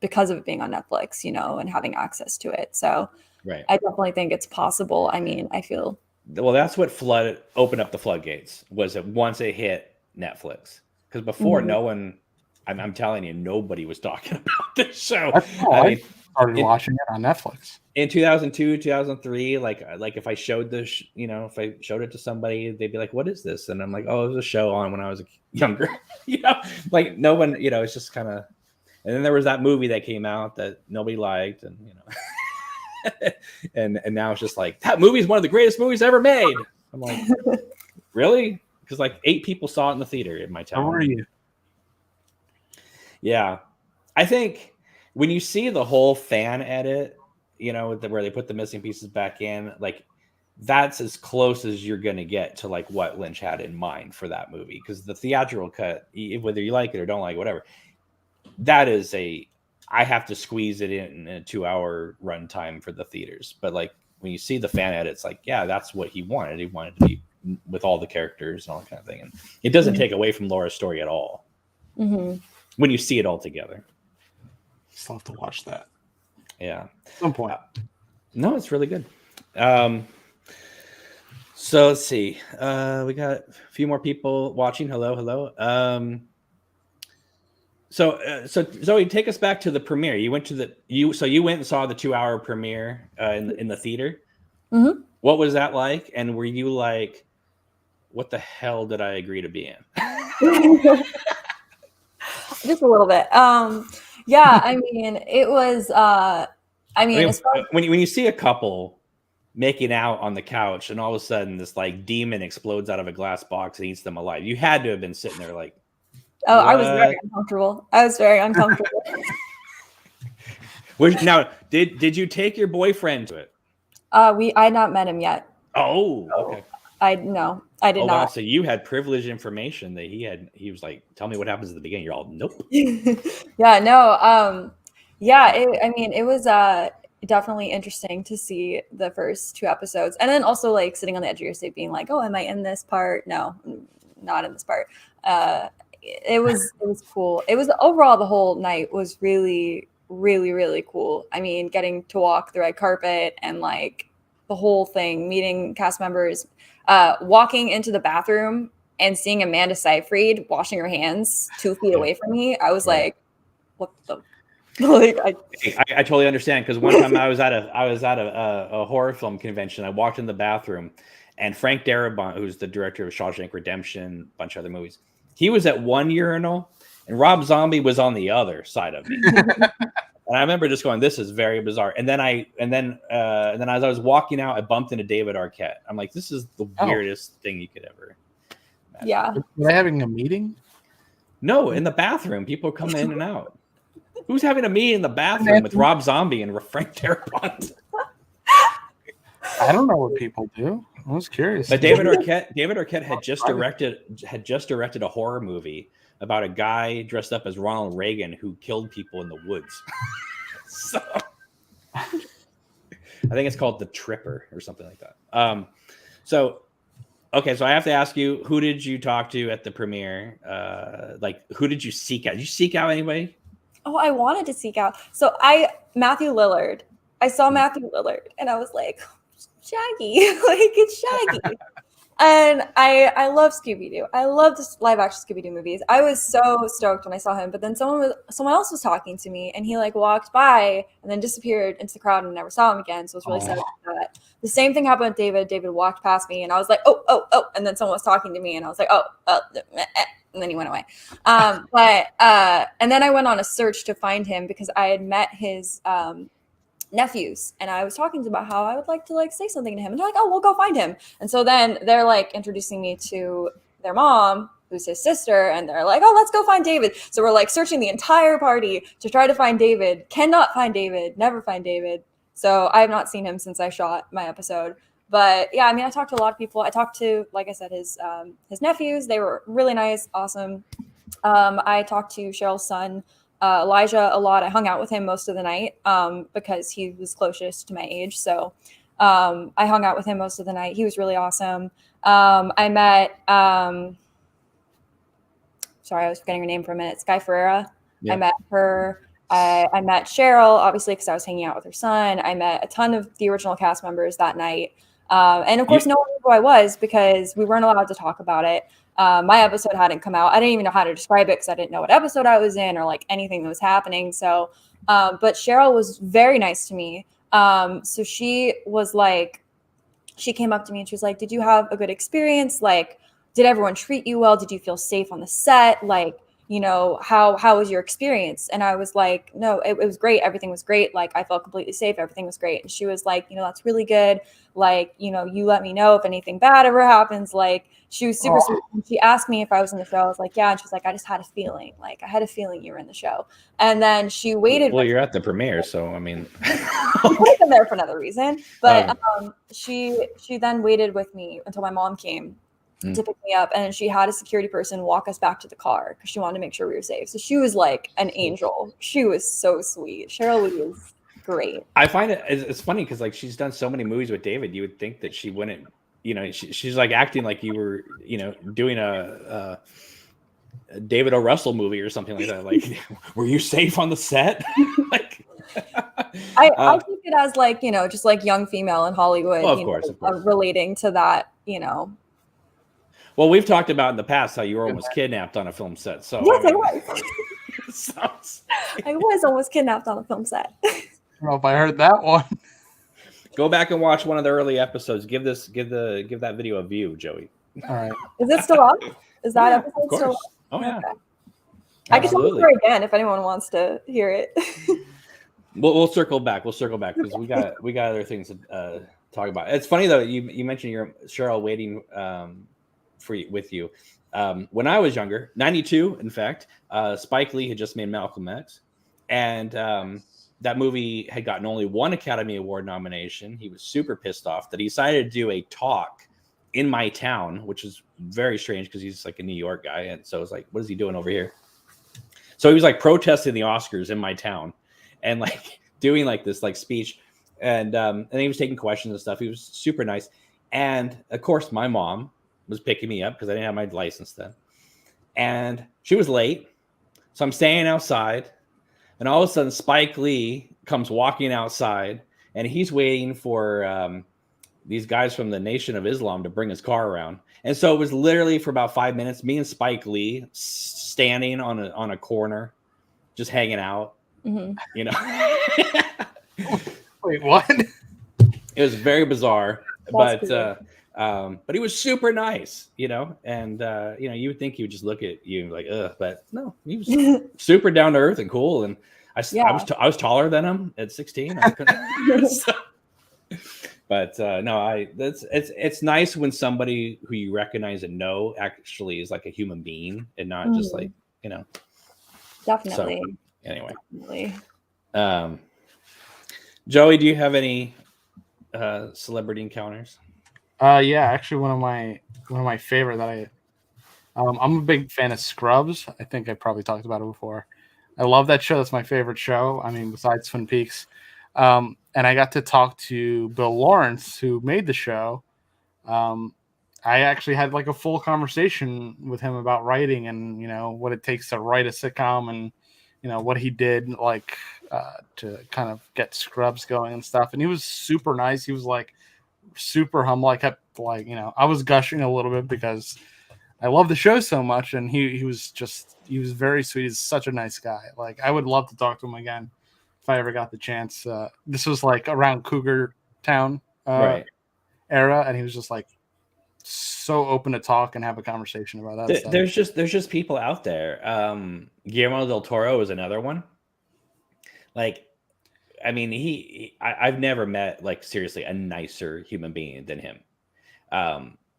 because of it being on Netflix, and having access to it. So right. I definitely think it's possible. I mean, I feel that's what opened up the floodgates, was it once it hit Netflix, because before no one, I'm telling you, nobody was talking about this show. I started watching it on Netflix in 2002, 2003. Like if I showed this, if I showed it to somebody, they'd be like, "What is this?" And I'm like, "Oh, it was a show on when I was younger." Like no one, it's just kind of. And then there was that movie that came out that nobody liked, and and now it's just like, that movie is one of the greatest movies ever made. I'm like, really? Because like 8 people saw it in the theater in my town. How are you? Yeah, I think when you see the whole fan edit, where they put the missing pieces back in, like that's as close as you're gonna get to like what Lynch had in mind for that movie. Because the theatrical cut, whether you like it or don't like it, whatever, that is I have to squeeze it in a 2-hour runtime for the theaters. But like when you see the fan edit, it's like, yeah, that's what he wanted. He wanted to be with all the characters and all that kind of thing. And it doesn't take away from Laura's story at all. Mm-hmm. When you see it all together. Still have to watch that. Yeah. At some point. No, it's really good. So let's see. We got a few more people watching. Hello. So Zoe, take us back to the premiere. You went to you went and saw the 2-hour premiere in the theater. Mm-hmm. What was that like? And were you like, what the hell did I agree to be in? Just a little bit. Yeah, I mean, it was. When you see a couple making out on the couch, and all of a sudden this like demon explodes out of a glass box and eats them alive, you had to have been sitting there like. Oh, what? I was very uncomfortable. Now, did you take your boyfriend to it? I had not met him yet. Oh, okay. I did not. Wow, so you had privileged information that he was like, tell me what happens at the beginning. You're all, nope. Yeah, no. Yeah, it was definitely interesting to see the first 2 episodes, and then also like sitting on the edge of your seat being like, oh, am I in this part? No, not in this part. It was cool. It was overall, the whole night was really, really, really cool. I mean, getting to walk the red carpet and like the whole thing, meeting cast members, walking into the bathroom and seeing Amanda Seyfried washing her hands 2 feet away from me. I was like, what the like I totally understand, because one time I was at a horror film convention. I walked in the bathroom and Frank Darabont, who's the director of Shawshank Redemption, a bunch of other movies, he was at one urinal and Rob Zombie was on the other side of me. And I remember just going, this is very bizarre. And then as I was walking out, I bumped into David Arquette. I'm like, this is the weirdest thing you could ever imagine. Yeah. Were they having a meeting? No, in the bathroom. People come in and out. Who's having a meeting in the bathroom with Rob Zombie and Frank Darabont? I don't know what people do. I was curious. But David Arquette had just directed a horror movie about a guy dressed up as Ronald Reagan who killed people in the woods. So I think it's called The Tripper or something like that. So I have to ask you, who did you talk to at the premiere? Who did you seek out? Did you seek out anybody? Oh, I wanted to seek out. So Matthew Lillard. I saw Matthew Lillard and I was like, Shaggy, like it's Shaggy. And I love Scooby-Doo. I love the live action Scooby-Doo movies. I was so stoked when I saw him, but then someone else was talking to me and he like walked by and then disappeared into the crowd and never saw him again. So I was really sad about that. The same thing happened with David. David walked past me and I was like, oh, and then someone was talking to me and I was like, and then he went away. And then I went on a search to find him because I had met his nephews and I was talking about how I would like to like say something to him and they're like, oh, we'll go find him. And so then they're like introducing me to their mom, who's his sister, and they're like, oh, let's go find David. So we're like searching the entire party to try to find David. Cannot find David, never find David. So I have not seen him since I shot my episode. But yeah, I mean, I talked to a lot of people. I talked to, like I said, his nephews. They were really nice, awesome. I talked to Cheryl's son, Elijah, a lot. I hung out with him most of the night because he was closest to my age. So I hung out with him most of the night. He was really awesome. I met, sorry, I was forgetting her name for a minute, Sky Ferreira. Yeah. I met her. I met Cheryl, obviously, because I was hanging out with her son. I met a ton of the original cast members that night. And of course, no one knew who I was because we weren't allowed to talk about it. My episode hadn't come out. I didn't even know how to describe it because I didn't know what episode I was in or like anything that was happening. So, but Cheryl was very nice to me. So she was like, she came up to me and she was like, did you have a good experience? Like, did everyone treat you well? Did you feel safe on the set? Like, you know, how was your experience? And I was like, no, it was great. Everything was great. Like, I felt completely safe. Everything was great. And she was like, you know, that's really good. Like, you know, you let me know if anything bad ever happens. Like, she was super sweet. And she asked me if I was in the show. I was like, yeah. And she's like, I just had a feeling. Like, I had a feeling you were in the show. And then she waited. Well, you're at the premiere, so I mean, I could have been there for another reason. But she then waited with me until my mom came to pick me up, and she had a security person walk us back to the car because she wanted to make sure we were safe. So she was like an angel. She was so sweet. Cheryl was great. I find it's funny because like she's done so many movies with David. You would think that she wouldn't, you know, she's like acting like you were, you know, doing a David O. Russell movie or something like that. Like, were you safe on the set? Like, I think it as like, you know, just like young female in Hollywood, well, of course. Relating to that, you know. Well, we've talked about in the past how you were almost kidnapped on a film set. So yes, I was. I was almost kidnapped on a film set. I don't know if I heard that one. Go back and watch one of the early episodes. Give that video a view, Joey. All right. Is it still up? Is that episode still up? Oh yeah. Okay. I can tell you again if anyone wants to hear it. We'll circle back. We'll circle back because we got other things to talk about. It's funny though. You mentioned your Cheryl waiting with you. When I was younger, 92, in fact, Spike Lee had just made Malcolm X, and that movie had gotten only one Academy Award nomination. He was super pissed off that he decided to do a talk in my town, which is very strange because he's like a New York guy, and so it's like, what is he doing over here? So he was like protesting the Oscars in my town, and like doing like this like speech, and he was taking questions and stuff. He was super nice, and of course my mom was picking me up because I didn't have my license then. And she was late. So I'm standing outside. And all of a sudden, Spike Lee comes walking outside. And he's waiting for these guys from the Nation of Islam to bring his car around. And so it was literally for about 5 minutes, me and Spike Lee standing on a corner, just hanging out. Mm-hmm. You know? Wait, what? It was very bizarre. That's but he was super nice, you know, and you know, you would think he would just look at you like, ugh, but no, he was super down to earth and cool. And I was taller than him at 16. I couldn't, but no, it's nice when somebody who you recognize and know actually is like a human being and not just like, you know. Definitely. So, anyway. Definitely. Joey, do you have any celebrity encounters? Yeah, actually one of my favorite that I'm a big fan of Scrubs. I think I probably talked about it before. I love that show. That's my favorite show. I mean, besides Twin Peaks. And I got to talk to Bill Lawrence, who made the show. Um, I actually had like a full conversation with him about writing and, what it takes to write a sitcom and, what he did like to kind of get Scrubs going and stuff. And he was super nice. He was like super humble. I kept like, I was gushing a little bit because I love the show so much. And he was very sweet. He's such a nice guy. Like I would love to talk to him again if I ever got the chance. This was like around Cougar Town Right. era. And he was just like, so open to talk and have a conversation about that stuff. There's just people out there. Guillermo Del Toro is another one. Like, I mean, I've never met like seriously a nicer human being than him.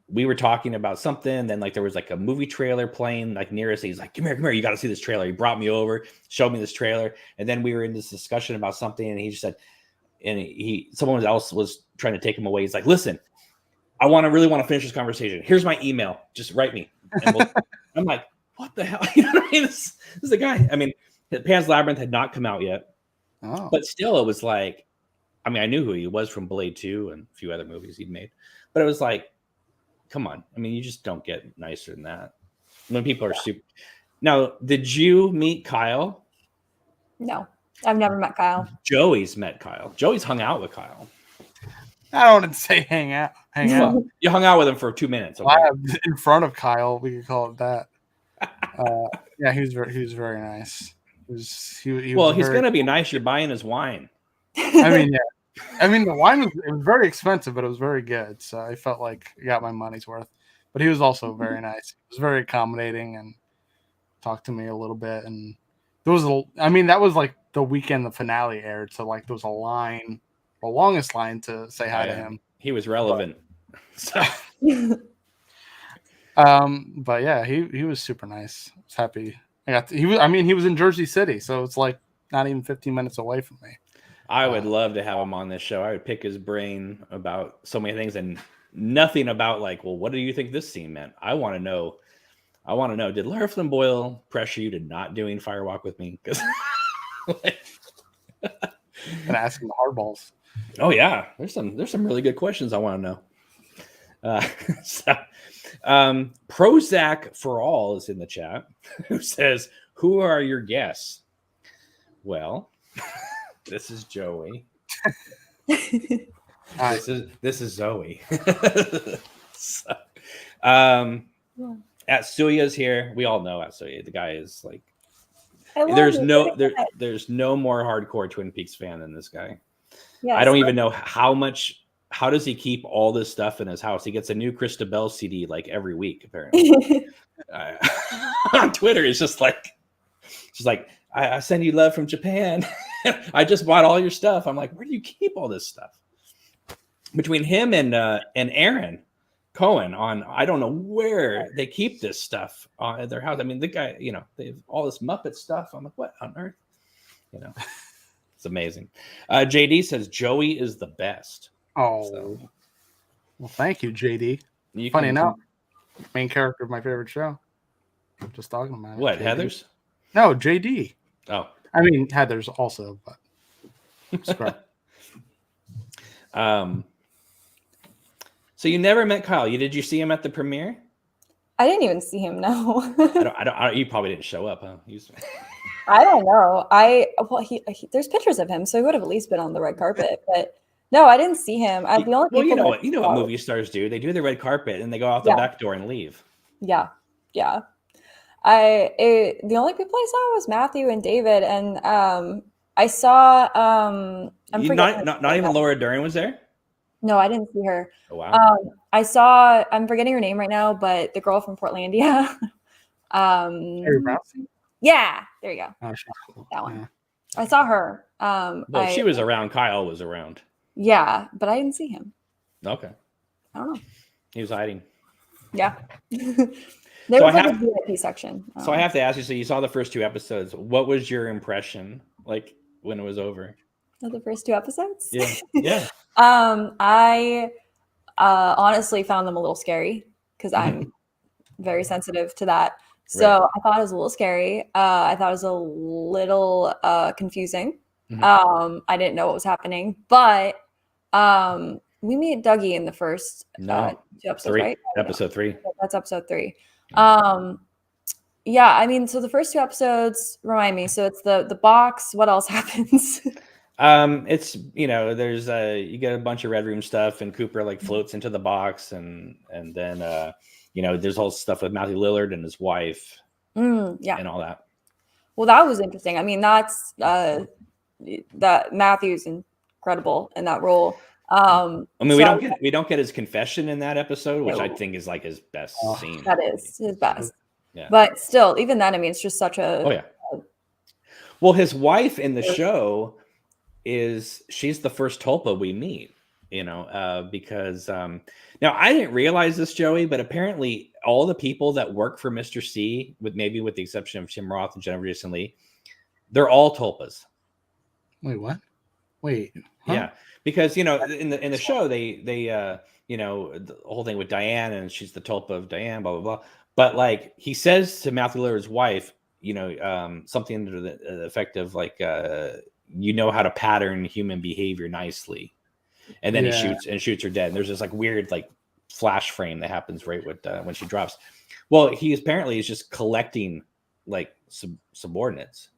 We were talking about something, and then like there was like a movie trailer playing like near us. He's like, come here, you got to see this trailer. He brought me over, showed me this trailer, and then we were in this discussion about something, and he just said, and someone else was trying to take him away. He's like, listen, I really want to finish this conversation. Here's my email. Just write me. And I'm like, what the hell? You know what I mean? This is the guy. I mean, Pan's Labyrinth had not come out yet. Oh. But still, it was like, I mean, I knew who he was from Blade 2 and a few other movies he'd made. But it was like, come on. I mean, you just don't get nicer than that. When people are super. Now, did you meet Kyle? No, I've never met Kyle. Joey's met Kyle. Joey's hung out with Kyle. I don't want to say hang out. You hung out with him for 2 minutes. Okay? In front of Kyle, we could call it that. Yeah, he was very nice. He's going to be nice. You're buying his wine. I mean, yeah. I mean, the wine was very expensive, but it was very good. So I felt like I got my money's worth. But he was also very nice. He was very accommodating and talked to me a little bit. And that was like the weekend the finale aired. So like there was a line. The longest line to say hi to him. He was relevant. But yeah, he was super nice. I was happy. He was in Jersey City, so it's like not even 15 minutes away from me. I would love to have him on this show. I would pick his brain about so many things and nothing about like, well, what do you think this scene meant? I want to know. Did Lara Flynn Boyle pressure you to not doing Firewalk with me? Because and ask him the hardballs. Oh yeah, there's some really good questions I want to know. Prozac for all is in the chat, who says, "Who are your guests?" Well, this is Joey. This is Zoe. Atsuya's here. We all know Atsuya. The guy is like, there's no more hardcore Twin Peaks fan than this guy. Yes. I don't even know how does he keep all this stuff in his house? He gets a new Christabel CD like every week, apparently. On Twitter, it's just like, she's like, I send you love from Japan. I just bought all your stuff. I'm like, where do you keep all this stuff? Between him and Aaron Cohen I don't know where they keep this stuff at their house. I mean, the guy, they have all this Muppet stuff. I'm like, what on earth? It's amazing. JD says Joey is the best. Oh, so. Well, thank you, JD. Funny enough, main character of my favorite show. I'm just talking about what, JD. Heathers? No, JD. Oh, I mean Heathers also, but So you never met Kyle? Did you see him at the premiere? I didn't even see him. No. I don't. You probably didn't show up, huh? I don't know. There's pictures of him, so he would have at least been on the red carpet. But no, I didn't see him. You know what movie stars do? They do the red carpet and they go out the back door and leave. Yeah. The only people I saw was Matthew and David, and I saw. Not even Laura Dern was there. No, I didn't see her. Oh, wow. I saw. I'm forgetting her name right now, but the girl from Portlandia. Yeah, there you go. Oh, she's cool. That one. Yeah. I saw her. She was around. Kyle was around. Yeah, but I didn't see him. Okay. I don't know. He was hiding. Yeah. There was a VIP section. So I have to ask you, so you saw the first 2 episodes. What was your impression like when it was over? Of the first 2 episodes? Yeah. Yeah. I honestly found them a little scary because I'm very sensitive to that. So I thought it was a little scary. I thought it was a little confusing. I didn't know what was happening, but we meet Dougie in the first 2 episodes, right? Episode 3. That's episode 3. Yeah, I mean, so the first 2 episodes remind me. So it's the box. What else happens? It's there's you get a bunch of Red Room stuff, and Cooper like floats into the box, and then there's all stuff with Matthew Lillard and his wife, and all that. Well, that was interesting. I mean, that's that Matthew's incredible in that role. I mean, we don't get his confession in that episode, which I think is like his best scene. That is his best. Yeah. But still, even then, I mean, it's just such a. Oh yeah. Well, his wife in the show she's the first Tulpa we meet, because now I didn't realize this, Joey, but apparently all the people that work for Mr. C, with the exception of Tim Roth and Jennifer Jason Leigh, they're all Tulpas. Wait, what? Wait. Huh? Yeah, because in the show they the whole thing with Diane, and she's the Tulpa of Diane, blah blah blah. But like he says to Matthew Lillard's wife, something to the effect of like, how to pattern human behavior nicely, and then he shoots her dead. And there's this like weird like flash frame that happens right with when she drops. Well, he apparently is just collecting like subordinates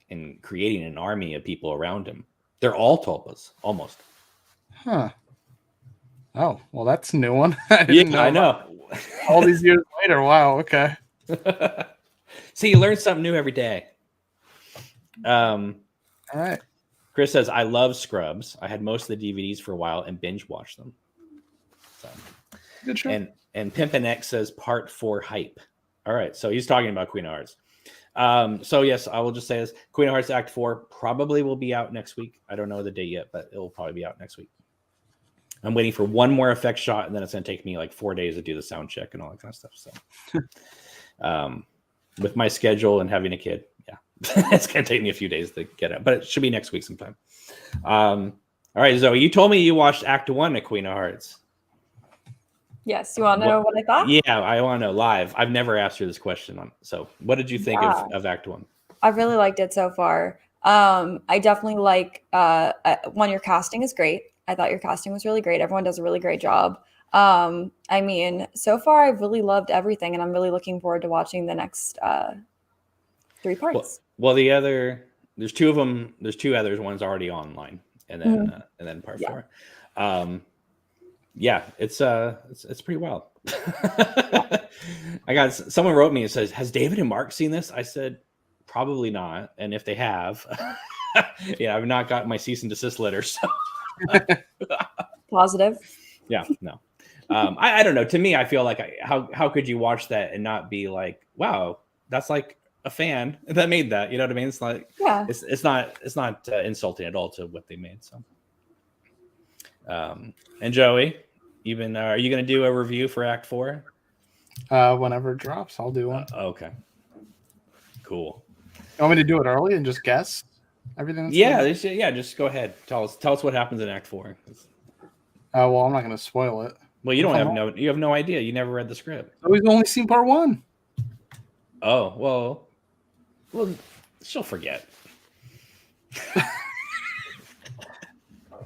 and creating an army of people around him. They're all Tulpas, almost. Huh. Oh, well, that's a new one. I know. All these years later. Wow. Okay. See, you learn something new every day. All right. Chris says, I love Scrubs. I had most of the DVDs for a while and binge watched them. So. Good show. And Pimpin' X says part 4 hype. All right. So he's talking about Queen of Hearts. So yes, I will just say this. Queen of Hearts Act 4 probably will be out next week. I don't know the date yet, but it will probably be out next week. I'm waiting for one more effect shot, and then it's going to take me like 4 days to do the sound check and all that kind of stuff. So, with my schedule and having a kid, it's going to take me a few days to get it, but it should be next week sometime. All right, Zoe, you told me you watched Act 1 of Queen of Hearts. Yes, you want to know what I thought? Yeah, I want to know live. I've never asked you this question. So what did you think of Act 1? I really liked it so far. I definitely like, your casting is great. I thought your casting was really great. Everyone does a really great job. I mean, so far I've really loved everything, and I'm really looking forward to watching the next 3 parts. Well, there's 2 of them. There's 2 others. One's already online, and then part 4. Yeah, it's pretty wild. Someone wrote me and says, has David and Mark seen this? I said, probably not. And if they have, I've not gotten my cease and desist letter. So positive. Yeah, no. I don't know. To me, I feel like how could you watch that and not be like, wow, that's like a fan that made that. You know what I mean? It's like, it's not insulting at all to what they made. So. And Joey, are you going to do a review for Act 4? Whenever it drops, I'll do one. Okay. Cool. You want me to do it early and just guess everything? Just go ahead. Tell us what happens in Act 4. Well, I'm not going to spoil it. Well, you have no idea. You never read the script. Oh, we've only seen part 1. Oh, well, she'll forget.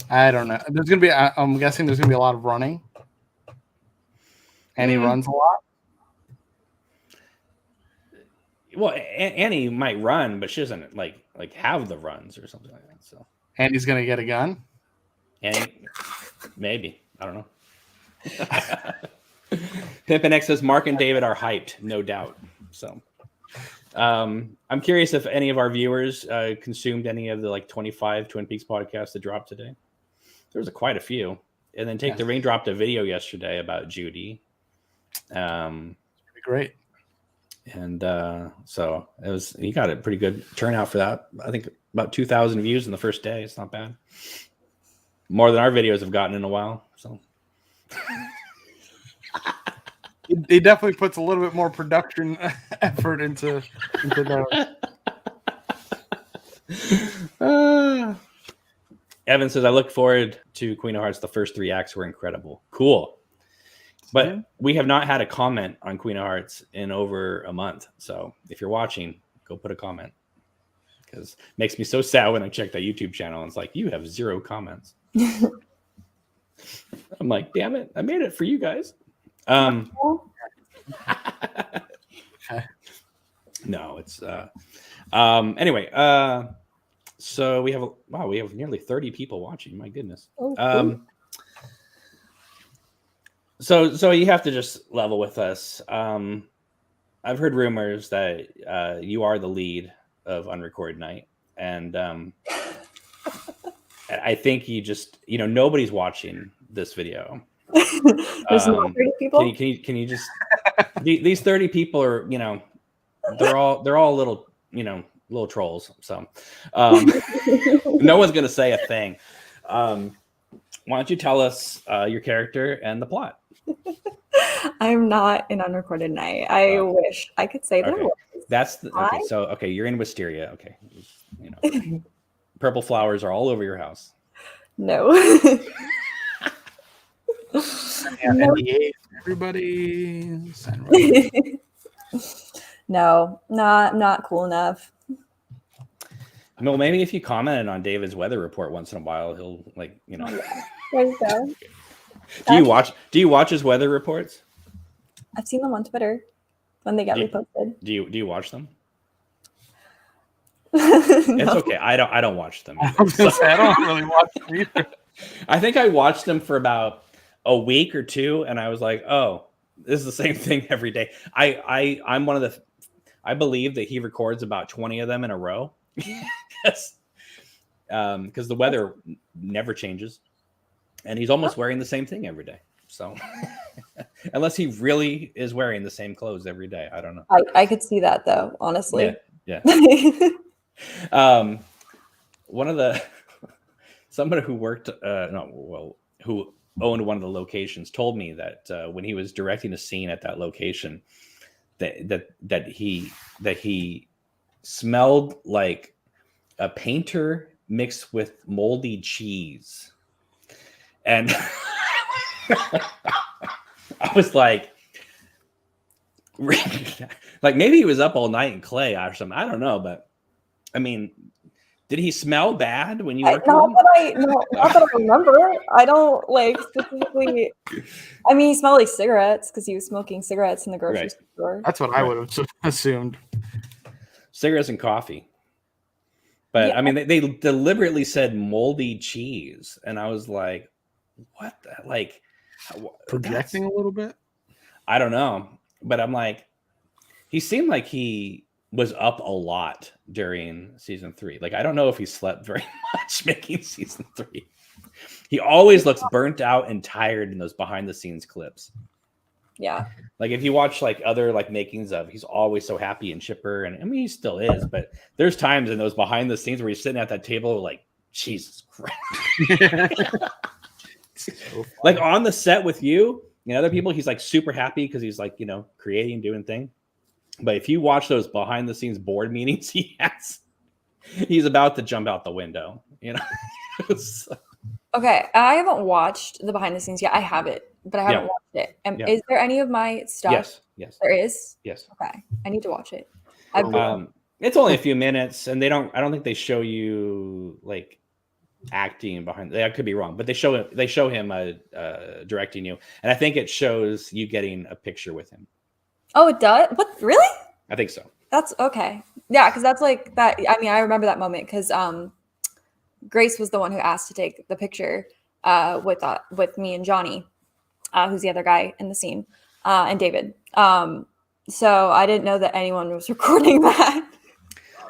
I don't know. There's going to be, I'm guessing there's going to be a lot of running. And he runs a lot. Well, Annie might run, but she doesn't like have the runs or something like that. So Andy's going to get a gun. Annie, maybe, I don't know. Pimpin' X says Mark and David are hyped, no doubt. So, I'm curious if any of our viewers consumed any of the like 25 Twin Peaks podcasts that dropped today. There was quite a few, and then Take the Rain dropped a video yesterday about Judy. Pretty great. And so he got a pretty good turnout for that. I think about 2,000 views in the first day. It's not bad. More than our videos have gotten in a while. So he definitely puts a little bit more production effort into those. Evan says, I look forward to Queen of Hearts. The first 3 acts were incredible. Cool. But we have not had a comment on Queen of Hearts in over a month. So if you're watching, go put a comment. Because it makes me so sad when I check that YouTube channel and it's like, you have 0 comments. I'm like, damn it, I made it for you guys. No, it's anyway, so we have nearly 30 people watching. My goodness. So you have to just level with us. I've heard rumors that you are the lead of Unrecorded Night, and I think you just, nobody's watching this video. There's not 30 people. Can you just these 30 people are, they're all little, little trolls. So no one's gonna say a thing. Why don't you tell us your character and the plot? I'm not in Unrecorded Night. I wish I could say that. Okay. Okay, you're in Wisteria. Okay, purple flowers are all over your house. No. NDA, everybody. No, not cool enough. Well, maybe if you commented on David's weather report once in a while, he'll There you go. Do you watch his weather reports? I've seen them on Twitter when they get reposted. Do you watch them? No. It's okay. I don't watch them. I don't really watch them either. I think I watched them for about a week or 2, and I was like, oh, this is the same thing every day. I'm one of the. I believe that he records about 20 of them in a row. Because the weather never changes, and he's almost wearing the same thing every day. So unless he really is wearing the same clothes every day, I don't know. I could see that though, honestly. Yeah. One of the somebody who worked who owned one of the locations told me that when he was directing a scene at that location, that he smelled like a painter mixed with moldy cheese. And I was like maybe he was up all night in clay or something. I don't know, but I mean, did he smell bad when you worked not that I remember. I don't specifically. I mean, he smelled like cigarettes because he was smoking cigarettes in the grocery store. That's what I would have assumed. Cigarettes and coffee. But I mean, they deliberately said moldy cheese, and I was like, "What? Projecting a little bit? I don't know." But I'm like, he seemed like he was up a lot during season 3. I don't know if he slept very much making season 3. He always looks burnt out and tired in those behind the scenes clips. Yeah. If you watch other makings of, he's always so happy and chipper, and I mean he still is, but there's times in those behind the scenes where he's sitting at that table Jesus Christ. So on the set with you and other people, he's super happy because he's creating, doing thing. But if you watch those behind the scenes board meetings he's about to jump out the window, So. Okay, I haven't watched the behind the scenes yet. I have it, but I haven't watched it. Is there any of my stuff? Yes. There is? Yes. Okay. I need to watch it. It's only a few minutes, and I don't think they show you acting behind. I could be wrong, but they show him directing you, and I think it shows you getting a picture with him. Oh, it does? What? Really? I think so. That's okay. Yeah, because that's that. I mean, I remember that moment because Grace was the one who asked to take the picture with me and Johnny, who's the other guy in the scene, and David. So I didn't know that anyone was recording that.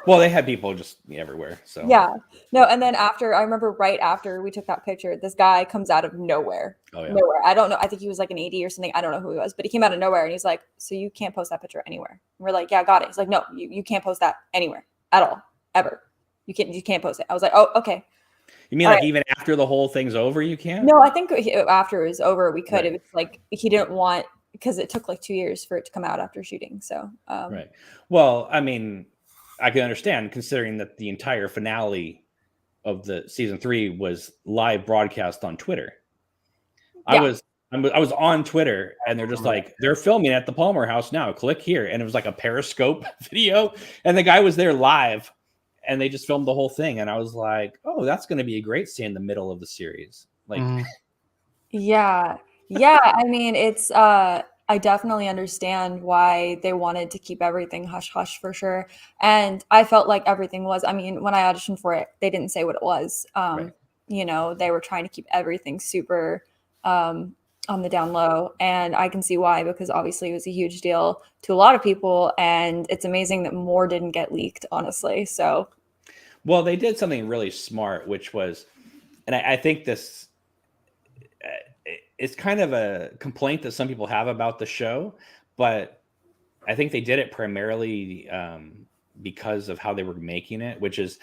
Well, they had people just everywhere. So yeah, no. And then I remember right after we took that picture, this guy comes out of nowhere. Oh, yeah. Nowhere. I don't know. I think he was an AD or something. I don't know who he was, but he came out of nowhere and he's like, "So you can't post that picture anywhere?" And we're like, "Yeah, got it." He's like, "No, you can't post that anywhere at all, ever. You can't post it." I was like, "Oh, okay." You mean even after the whole thing's over, you can't? No, I think after it was over, we could. Right. It was he didn't want, because it took 2 years for it to come out after shooting. So right. Well, I mean, I can understand considering that the entire finale of the season 3 was live broadcast on Twitter. Yeah. I was on Twitter, and they're just like, they're filming at the Palmer House now. Click here, and it was like a Periscope video, and the guy was there live, and they just filmed the whole thing. And I was like, oh, that's going to be a great scene in the middle of the series. Like, yeah. I mean, it's I definitely understand why they wanted to keep everything hush hush for sure. And I felt like everything was. I mean, when I auditioned for it, they didn't say what it was. Right. You know, they were trying to keep everything super on the down low, and I can see why, because obviously it was a huge deal to a lot of people, and it's amazing that more didn't get leaked, honestly. So, well, they did something really smart, which was, and I think this it's kind of a complaint that some people have about the show, but I think they did it primarily because of how they were making it, which is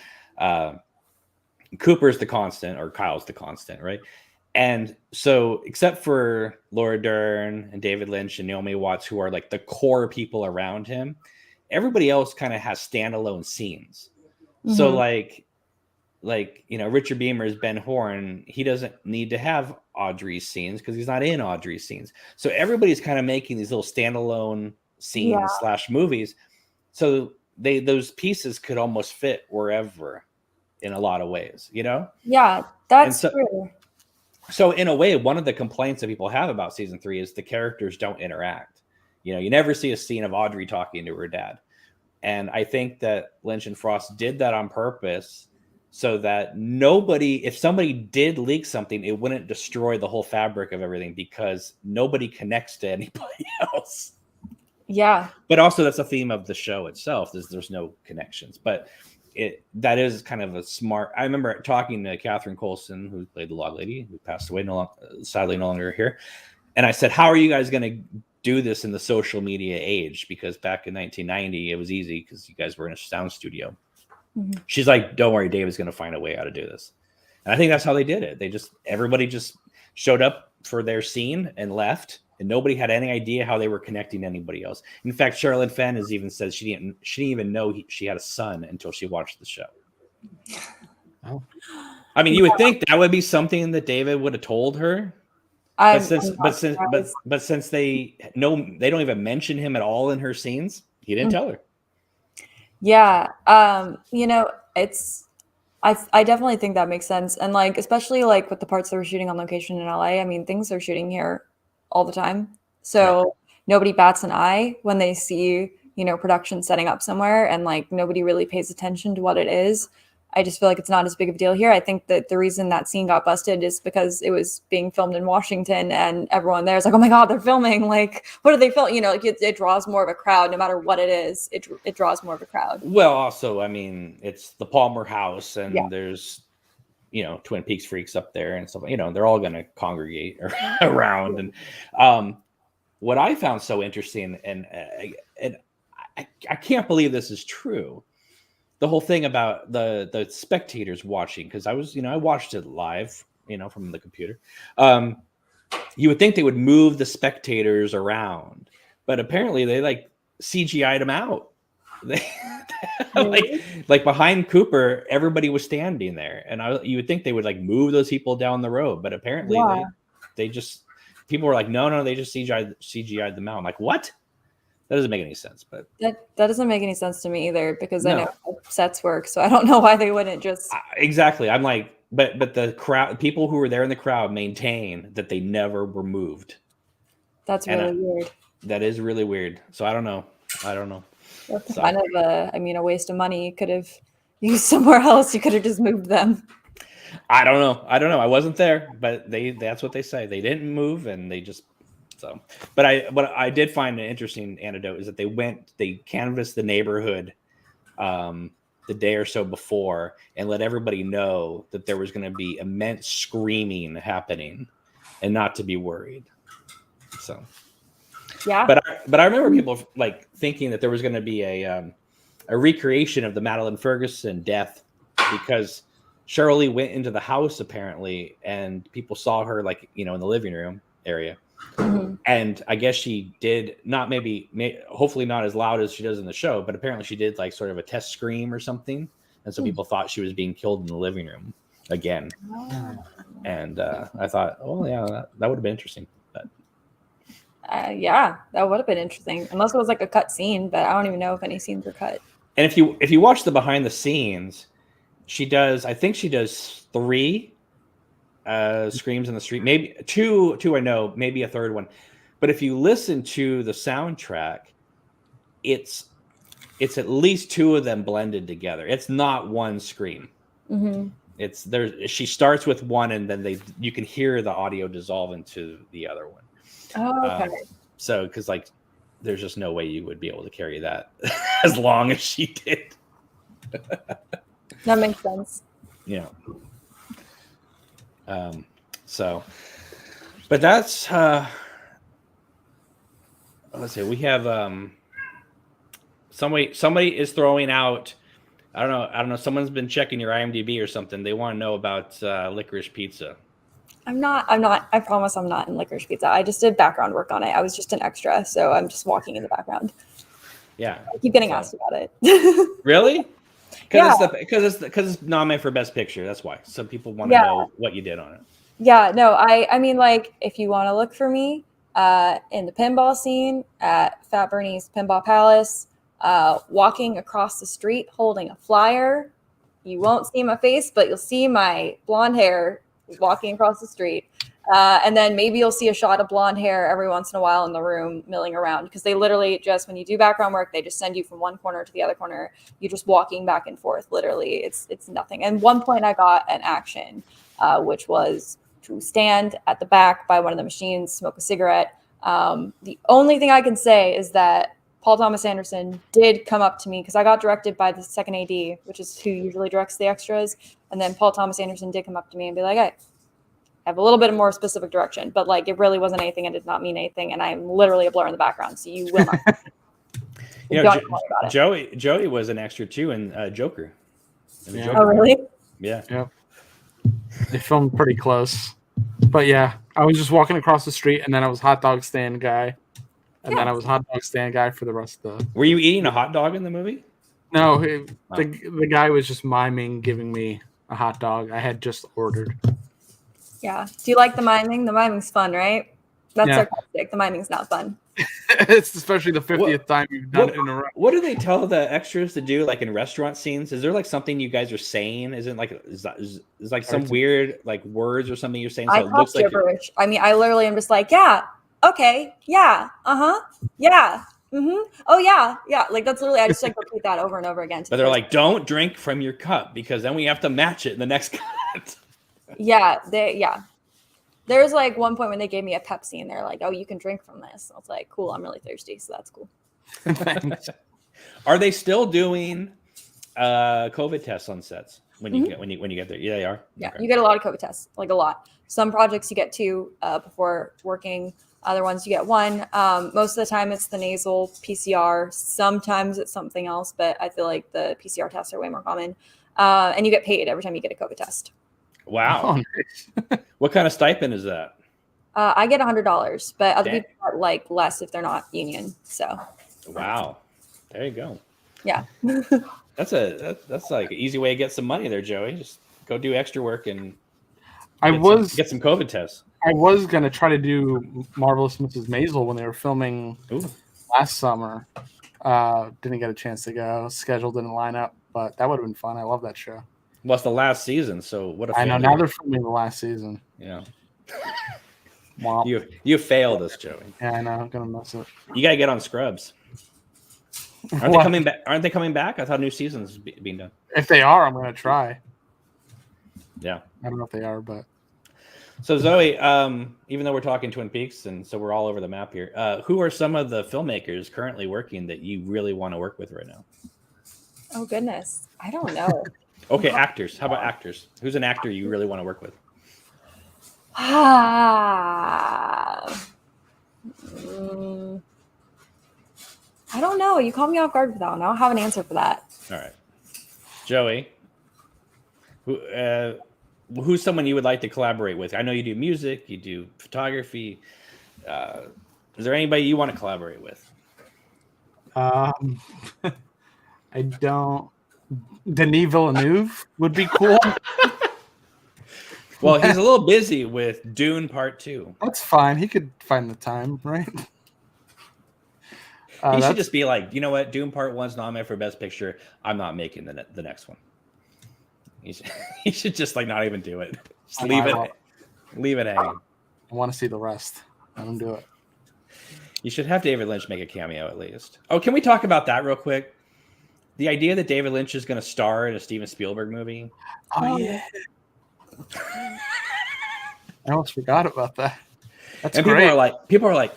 Cooper's the constant, or Kyle's the constant, right? And so, except for Laura Dern and David Lynch and Naomi Watts, who are like the core people around him, everybody else kind of has standalone scenes. So, like Richard Beamer's Ben Horn, he doesn't need to have Audrey's scenes because he's not in Audrey's scenes. So everybody's kind of making these little standalone scenes / movies. So those pieces could almost fit wherever in a lot of ways, you know? Yeah, that's true. So in a way, one of the complaints that people have about season 3 is the characters don't interact. You know, you never see a scene of Audrey talking to her dad. And I think that Lynch and Frost did that on purpose so that if somebody did leak something, it wouldn't destroy the whole fabric of everything, because nobody connects to anybody else. Yeah. But also that's a theme of the show itself, is there's no connections. But that is kind of a smart. I remember talking to Catherine Coulson, who played the log lady, who passed away, sadly no longer here. And I said, how are you guys going to do this in the social media age? Because back in 1990, it was easy because you guys were in a sound studio. She's like, don't worry, Dave is going to find a way how to do this. And I think that's how they did it. Everybody just showed up for their scene and left, and nobody had any idea how they were connecting to anybody else. In fact, Sherilyn Fenn has even said she didn't even know she had a son until she watched the show. Oh. I mean, you would think that would be something that David would have told her. But since they don't even mention him at all in her scenes, he didn't tell her. Yeah. You know, I definitely think that makes sense. And like, especially like with the parts that we're shooting on location in LA, I mean, things are shooting here all the time. So nobody bats an eye when they see, production setting up somewhere, and like nobody really pays attention to what it is. I just feel like it's not as big of a deal here. I think that the reason that scene got busted is because it was being filmed in Washington, and everyone there is like, oh my God, they're filming. Like, what are they filming? Like it draws more of a crowd, no matter what it is. It draws more of a crowd. Well, also, I mean, it's the Palmer House, and there's, Twin Peaks freaks up there and stuff. They're all going to congregate around. And what I found so interesting, and I can't believe this is true, the whole thing about the spectators watching, because I watched it live, from the computer. You would think they would move the spectators around, but apparently they like CGI'd them out. They like behind Cooper, everybody was standing there, and you would think they would like move those people down the road, but apparently they just, people were like, no, they just CGI'd them out. I'm like, what? That doesn't make any sense. But that doesn't make any sense to me either, because I know how sets work, so I don't know why they wouldn't just exactly. I'm like, but the crowd, people who were there in the crowd, maintain that they never were moved. That's really weird. That is really weird. So I don't know. That's kind of a waste of money. You could have used somewhere else. You could have just moved them. I don't know. I wasn't there, but that's what they say. They didn't move, and they just. So, but what I did find an interesting anecdote is that they canvassed the neighborhood the day or so before and let everybody know that there was going to be immense screaming happening and not to be worried. So, yeah. But I remember people like thinking that there was going to be a recreation of the Madeline Ferguson death, because Cheryl Lee went into the house apparently, and people saw her like in the living room area. Mm-hmm. And I guess she did not hopefully not as loud as she does in the show, but apparently she did like sort of a test scream or something and so people thought she was being killed in the living room again. And I thought, oh yeah, that would have been interesting. But yeah, that would have been interesting, unless it was like a cut scene. But I don't even know if any scenes were cut. and if you watch the behind the scenes, I think she does 3 screams in the street, maybe two I know, maybe a third one. But if you listen to the soundtrack, it's at least 2 of them blended together. It's not one scream. Mm-hmm. It's there. She starts with one, and then you can hear the audio dissolve into the other one. Oh, okay. So, because like, there's just no way you would be able to carry that as long as she did. That makes sense. Yeah. So, but that's let's see. We have somebody is throwing out. I don't know. Someone's been checking your IMDb or something. They want to know about Licorice Pizza. I'm not. I promise I'm not in Licorice Pizza. I just did background work on it. I was just an extra, so I'm just walking in the background. Yeah. I keep getting asked about it. Really? Yeah. Because it's nominated for Best Picture. That's why. Some people want to know what you did on it. Yeah. No. I mean, like, if you want to look for me in the pinball scene at Fat Bernie's Pinball Palace, walking across the street holding a flyer, you won't see my face, but you'll see my blonde hair walking across the street. And then maybe you'll see a shot of blonde hair every once in a while in the room milling around, because they literally just, when you do background work, they just send you from one corner to the other corner. You're just walking back and forth. Literally, it's nothing. And one point I got an action, which was to stand at the back by one of the machines, smoke a cigarette. The only thing I can say is that Paul Thomas Anderson did come up to me, because I got directed by the second AD, which is who usually directs the extras. And then Paul Thomas Anderson did come up to me and be like, hey, I have a little bit of more specific direction, but like, it really wasn't anything. It did not mean anything. And I'm literally a blur in the background. So you will not. You know, Joey was an extra too in Joker. Oh, really? Yeah. Yep. They filmed pretty close. But yeah, I was just walking across the street, and then I was hot dog stand guy. And then I was hot dog stand guy for the rest of the... Were you eating a hot dog in the movie? No, the guy was just miming, giving me a hot dog. I had just ordered. Yeah. Do you like the miming? The miming's fun, right? That's sarcastic. The miming's not fun. It's especially the 50th time you've done it in a row. What do they tell the extras to do, like in restaurant scenes? Is there like something you guys are saying? Isn't like is like some weird like words or something you're saying? So I it looks like gibberish. I mean, I literally am just like, yeah, okay, yeah, yeah, oh yeah, yeah. Like that's literally, I just like repeat that over and over again. But they're like, don't drink from your cup, because then we have to match it in the next cut. Yeah, there's like one point when they gave me a Pepsi and they're like, oh, you can drink from this. I was like, cool, I'm really thirsty, so that's cool. Are they still doing COVID tests on sets when you get there? Yeah, they are. Yeah, okay. You get a lot of COVID tests, like a lot. Some projects you get 2 before working. Other ones you get 1. Most of the time it's the nasal PCR. Sometimes it's something else, but I feel like the PCR tests are way more common. And you get paid every time you get a COVID test. Wow. Oh, nice. What kind of stipend is that? I get $100, but other people get like less if they're not union. So. Wow. There you go. Yeah. That's like an easy way to get some money there, Joey. Just go do extra work and get some COVID tests. I was gonna try to do Marvelous Mrs. Maisel when they were filming last summer. Didn't get a chance to go. Schedule didn't line up, but that would have been fun. I love that show. Well, it's the last season, so what a I know, now they're filming the last season. Yeah. Wow. You failed us, Joey. Yeah, I know. I'm gonna miss it. You gotta get on Scrubs. Aren't they coming back? Aren't they coming back? I thought new seasons being done. If they are, I'm gonna try. Yeah. I don't know if they are, but so Zoe, even though we're talking Twin Peaks, and so we're all over the map here, who are some of the filmmakers currently working that you really want to work with right now? Oh goodness, I don't know. Okay, actors. How about actors? Who's an actor you really want to work with? I don't know. You caught me off guard with that one. I don't have an answer for that. All right, Joey. Who's someone you would like to collaborate with? I know you do music, you do photography. Is there anybody you want to collaborate with? I don't. Denis Villeneuve would be cool. Well, he's a little busy with Dune Part 2. That's fine. He could find the time, right? He should just be like, you know what? Dune Part 1's nominated for Best Picture. I'm not making the next one. He should just like not even do it. Just leave it hanging. I want to see the rest. Let him do it. You should have David Lynch make a cameo at least. Oh, can we talk about that real quick? The idea that David Lynch is going to star in a Steven Spielberg movie. Oh yeah. I almost forgot about that. That's and great. People are like,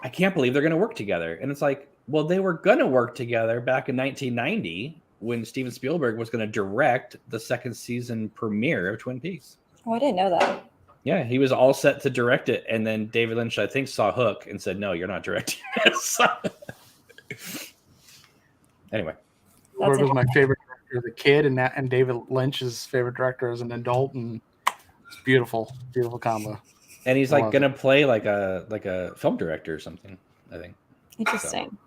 I can't believe they're going to work together. And it's like, well, they were going to work together back in 1990 when Steven Spielberg was going to direct the second season premiere of Twin Peaks. Oh, I didn't know that. Yeah, he was all set to direct it, and then David Lynch, I think, saw Hook and said, "No, you're not directing this." Anyway, Spielberg was my favorite director as a kid, and David Lynch's favorite director as an adult, and it's beautiful combo. And he's like gonna play like a film director or something, I think. Interesting. So,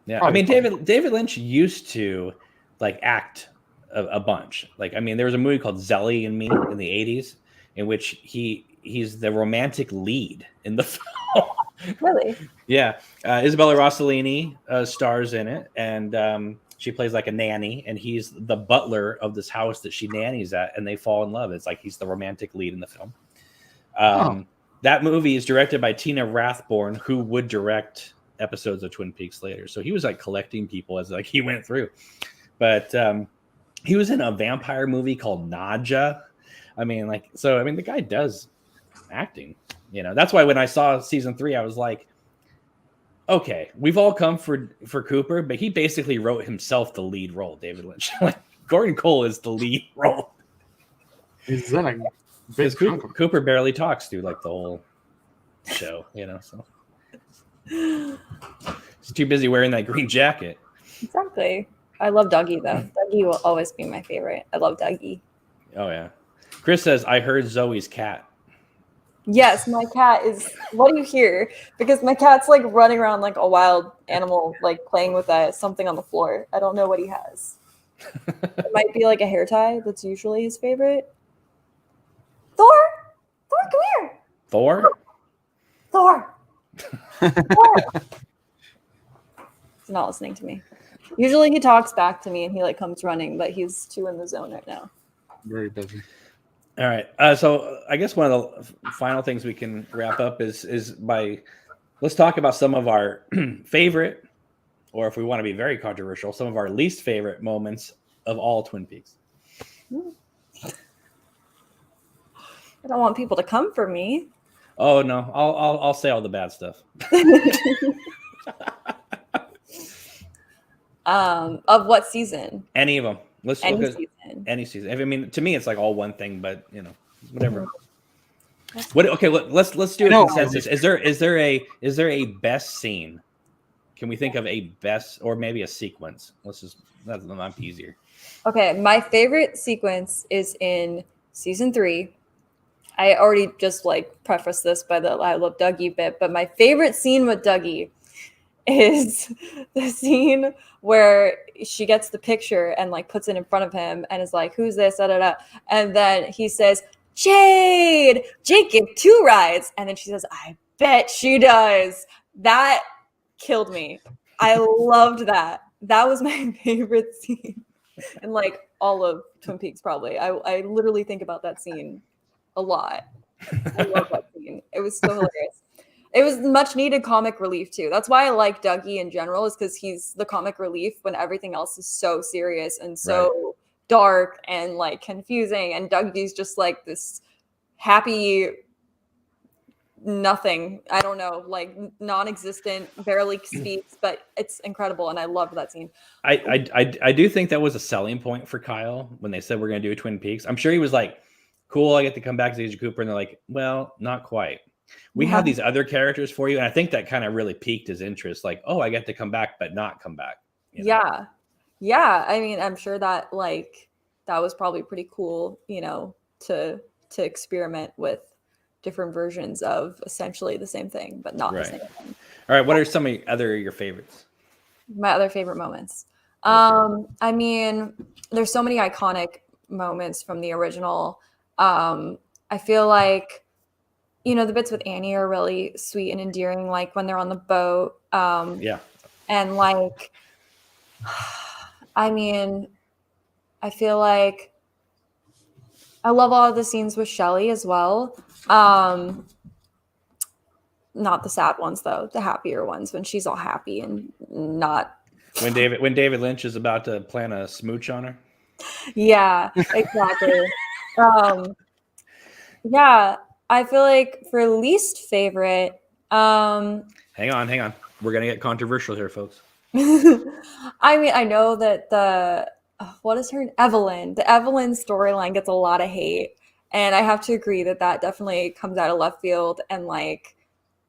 yeah, I mean, David Lynch used to like act a bunch. Like, I mean, there was a movie called Zelly and Me in the 80s in which he's the romantic lead in the film. Really? Yeah. Isabella Rossellini stars in it, and she plays like a nanny, and he's the butler of this house that she nannies at, and they fall in love. It's like he's the romantic lead in the film. That movie is directed by Tina Rathborn, who would direct episodes of Twin Peaks later. So he was like collecting people as like he went through. But he was in a vampire movie called Nadja. I mean, the guy does acting. You know, that's why when I saw season 3, I was like, okay, we've all come for Cooper, but he basically wrote himself the lead role, David Lynch. Like, Gordon Cole is the lead role. He's in a because Cooper barely talks through like the whole show, you know. So he's too busy wearing that green jacket. Exactly. I love Dougie though. Dougie will always be my favorite. I love Dougie. Oh yeah. Chris says, I heard Zoe's cat. Yes, my cat is. What do you hear? Because my cat's like running around like a wild animal, like playing with something on the floor. I don't know what he has. It might be like a hair tie. That's usually his favorite. Thor, come here. Thor. He's not listening to me. Usually he talks back to me and he like comes running, but he's too in the zone right now. Very busy. All right. So I guess one of the final things we can wrap up is let's talk about some of our favorite, or if we want to be very controversial, some of our least favorite moments of all Twin Peaks. I don't want people to come for me. Oh no, I'll say all the bad stuff. Of what season? Any of them. Let's any look at season. Any season. I mean, to me, it's like all one thing, but you know, whatever. What? Okay, let's do a consensus. Is there a best scene? Can we think of a best, or maybe a sequence? That might be easier. Okay, my favorite sequence is in season 3. I already just like prefaced this by the I love Dougie bit, but my favorite scene with Dougie is the scene where she gets the picture and like puts it in front of him and is like, who's this? Da, da, da. And then he says, Jade give 2 rides. And then she says, I bet she does. That killed me. I loved that. That was my favorite scene. And like all of Twin Peaks, probably. I literally think about that scene a lot. I love that scene. It was so hilarious. It was much needed comic relief too. That's why I like Dougie in general, is because he's the comic relief when everything else is so serious and so dark and like confusing. And Dougie's just like this happy nothing. I don't know, like non-existent, barely speaks, but it's incredible. And I loved that scene. I do think that was a selling point for Kyle when they said we're going to do Twin Peaks. I'm sure he was like, cool, I get to come back to Agent Cooper. And they're like, well, not quite. We have these other characters for you. And I think that kind of really piqued his interest. Like, oh, I get to come back, but not come back. You know? Yeah. Yeah. I mean, I'm sure that like, that was probably pretty cool, you know, to experiment with different versions of essentially the same thing, but not the same thing. All right. What are some of your favorites? My other favorite moments. I mean, there's so many iconic moments from the original. I feel like, the bits with Annie are really sweet and endearing, like when they're on the boat. Yeah. And like, I mean, I feel like I love all of the scenes with Shelley as well. Not the sad ones though, the happier ones when she's all happy and not. When David Lynch is about to plant a smooch on her. Yeah, exactly. Yeah, I feel like for least favorite, Hang on. We're gonna get controversial here, folks. I mean, I know that what is her Evelyn? The Evelyn storyline gets a lot of hate, and I have to agree that definitely comes out of left field. And like,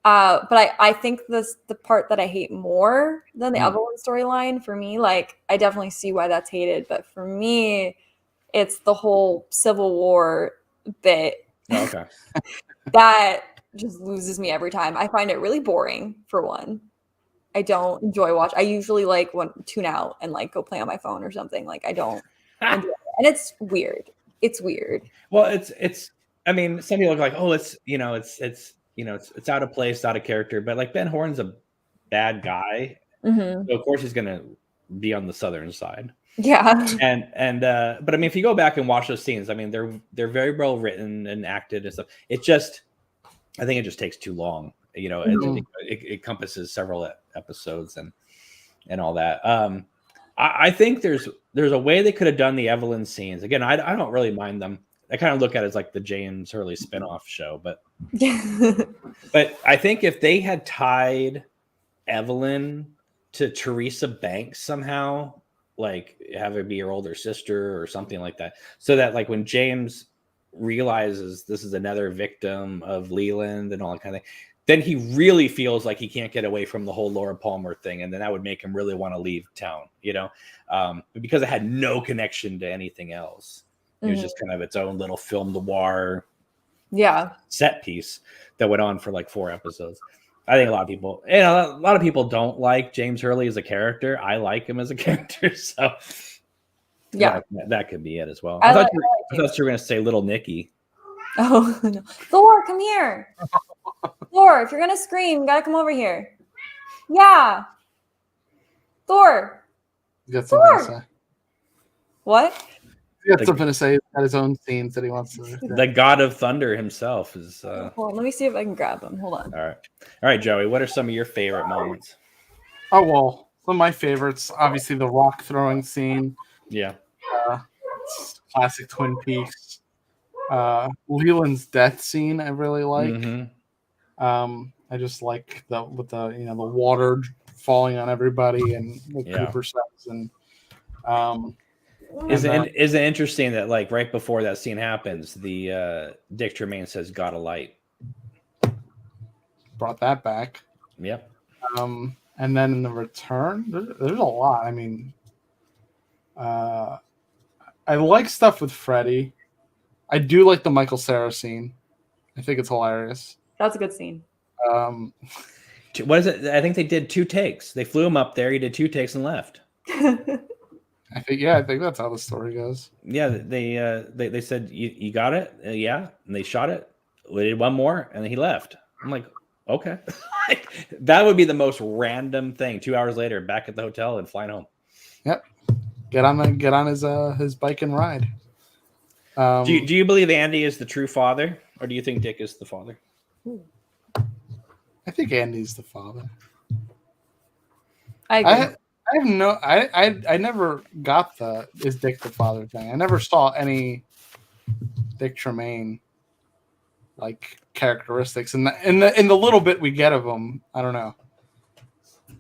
but I think the part that I hate more than the Evelyn storyline for me, like, I definitely see why that's hated, but for me, it's the whole Civil War bit. Oh, okay. That just loses me every time. I find it really boring, for one. I don't enjoy watch. I usually like tune out and like go play on my phone or something. Like, I don't enjoy it. And it's weird. It's weird. Well, it's. I mean, some people are like, oh, it's out of place, out of character. But like Ben Horn's a bad guy, Mm-hmm. so of course he's gonna be on the southern side. Yeah. But I mean, if you go back and watch those scenes, I mean, they're very well written and acted and stuff. It just, I think it just takes too long. It encompasses several episodes and all that. I think there's a way they could have done the Evelyn scenes. Again, I don't really mind them. I kind of look at it as like the James Hurley spinoff show, but I think if they had tied Evelyn to Teresa Banks somehow, like have her be your older sister or something like that, so that like when James realizes this is another victim of Leland and all that kind of thing, then he really feels like he can't get away from the whole Laura Palmer thing, and then that would make him really want to leave town, but because it had no connection to anything else. It was just kind of its own little film noir set piece that went on for like 4 episodes. I think a lot of people don't like James Hurley as a character. I like him as a character, so yeah, that could be it as well. I thought you were going to say Little Nicky. Oh no, Thor, come here! Thor, if you're gonna scream, you gotta come over here. Yeah, Thor. You got something to say? What? He got something to say. He's got his own scenes that he wants to. The God of Thunder himself is. Hold on, let me see if I can grab him. Hold on. All right, Joey. What are some of your favorite moments? Oh well, some of my favorites, obviously the rock throwing scene. Yeah. Classic Twin Peaks. Leland's death scene, I really like. Mm-hmm. I just like the water falling on everybody and what Cooper says and. Is it interesting that like right before that scene happens, the Dick Tremaine says "Got a light." Brought that back. Yep. And then in the return, there's a lot. I mean, I like stuff with Freddy. I do like the Michael Cera scene. I think it's hilarious. That's a good scene. What is it? I think they did 2 takes. They flew him up there. He did 2 takes and left. I think that's how the story goes. Yeah, they said you got it, yeah, and they shot it. We did 1 more, and then he left. I'm like, okay, that would be the most random thing. 2 hours later, back at the hotel and flying home. Yep, get on his bike and ride. Do you believe Andy is the true father, or do you think Dick is the father? I think Andy's the father. I agree. I never got the is Dick the father thing. I never saw any Dick Tremaine like characteristics in the little bit we get of him. I don't know.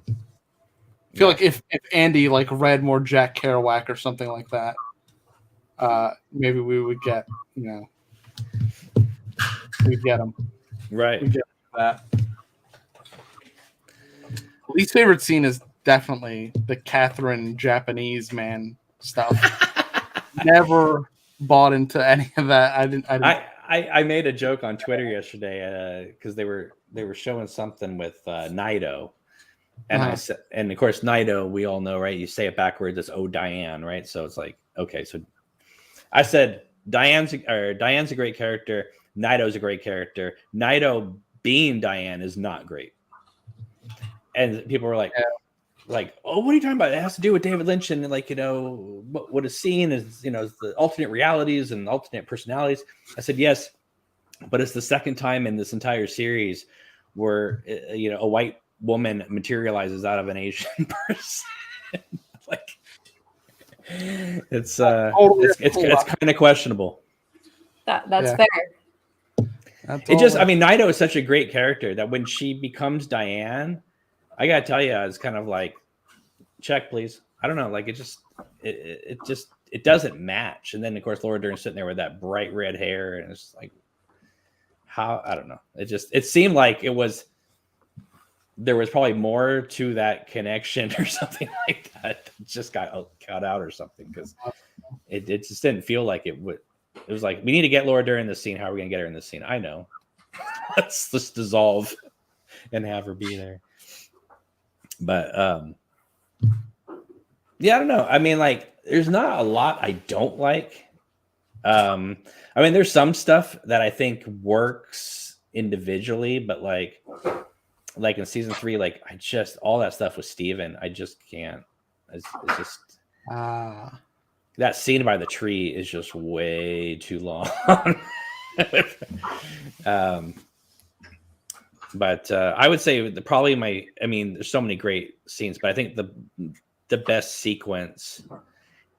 I feel like if Andy like read more Jack Kerouac or something like that, maybe we would get we'd get him right. We get that. Least favorite scene is definitely the Catherine Japanese man stuff. Never bought into any of that. I made a joke on Twitter yesterday because they were showing something with Naito, And I said, and of course, Naito, we all know, right? You say it backwards, it's "Oh Diane," right? So it's like, okay, so I said Diane's a great character. Naito's a great character. Naito being Diane is not great. And people were like, oh, what are you talking about? It has to do with David Lynch and like, what is seen is, the alternate realities and alternate personalities. I said, yes, but it's the second time in this entire series where, a white woman materializes out of an Asian person. Like, it's kind of questionable. That's fair. Naito is such a great character that when she becomes Diane, I gotta tell you, it's kind of like, check, please. I don't know, like it doesn't match. And then of course Laura Dern's sitting there with that bright red hair, and it's like, how, I don't know. It seemed like there was probably more to that connection or something like that. It just got cut out or something, because it just didn't feel like it would. It was like, we need to get Laura Dern in this scene. How are we gonna get her in this scene? I know. Let's just dissolve and have her be there. But yeah, I don't know. I mean, like, there's not a lot I don't like. There's some stuff that I think works individually, but like in season 3, like all that stuff with Steven, I just can't. It's just that scene by the tree is just way too long. But I would say probably there's so many great scenes, but I think the best sequence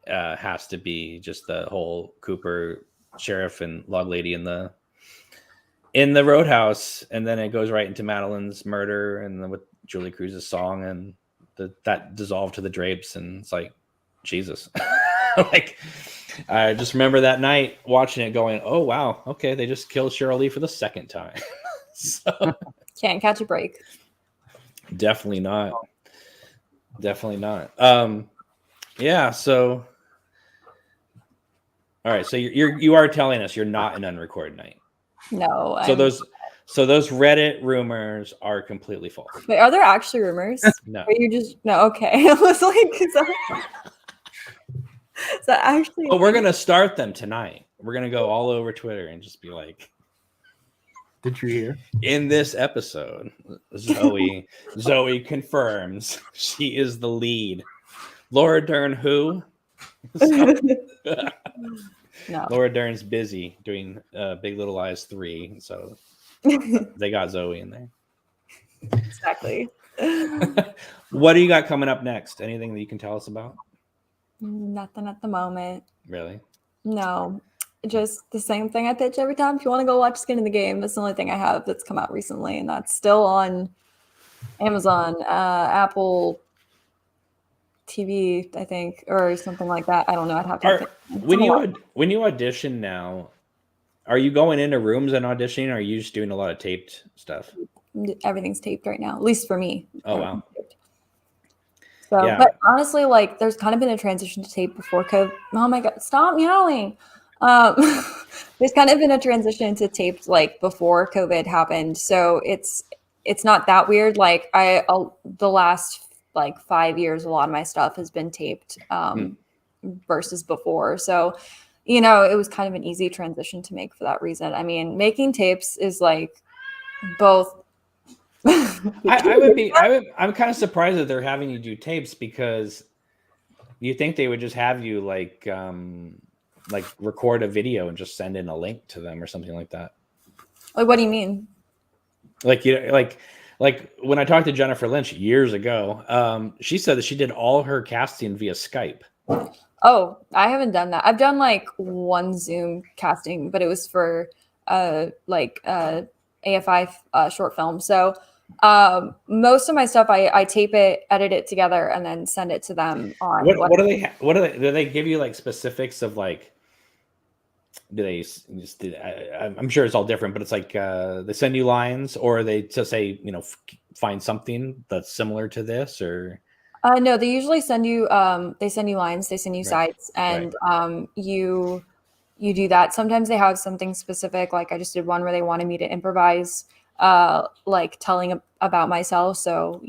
has to be just the whole Cooper sheriff and log lady in the roadhouse, and then it goes right into Madeline's murder, and then with Julie Cruz's song, and that dissolved to the drapes, and it's like, Jesus. Like, I just remember that night watching it going, oh wow, okay, they just killed Cheryl Lee for the second time. So can't catch a break. Definitely not. Yeah, so all right, so you are telling us you're not an unrecorded night. No. So those Reddit rumors are completely false. Wait, are there actually rumors? No. Or you just no? Okay, I was like, is that actually? But we're gonna start them tonight. We're gonna go all over Twitter and just be like, "Did you hear?" In this episode, Zoe confirms she is the lead. Laura Dern, who? No. Laura Dern's busy doing Big Little Lies 3, so they got Zoe in there. Exactly. What do you got coming up next? Anything that you can tell us about? Nothing at the moment. Really? No. Just the same thing I pitch every time. If you want to go watch Skin in the Game, that's the only thing I have that's come out recently, and that's still on Amazon, Apple TV, I think, or something like that. I don't know. I'd have to. When you audition now, are you going into rooms and auditioning, or are you just doing a lot of taped stuff? Everything's taped right now, at least for me. Oh wow. So, yeah. But honestly, like, there's kind of been a transition to tape before COVID. Oh my God, stop meowing. There's kind of been a transition to taped like before COVID happened. So it's not that weird. Like the last like 5 years, a lot of my stuff has been taped versus before. So, it was kind of an easy transition to make for that reason. I mean, making tapes is like both. I'm kind of surprised that they're having you do tapes, because you think they would just have you like record a video and just send in a link to them or something like that. Like, what do you mean? Like, like when I talked to Jennifer Lynch years ago, she said that she did all her casting via Skype. Oh, I haven't done that. I've done like one Zoom casting, but it was for AFI short film. So most of my stuff I tape it, edit it together, and then send it to them on what do they give you like specifics of like, I'm sure it's all different, but it's like they send you lines, or they just say, find something that's similar to this, or no, they usually send you lines, they send you sites, and you do that. Sometimes they have something specific, like I just did one where they wanted me to improvise like telling about myself. So,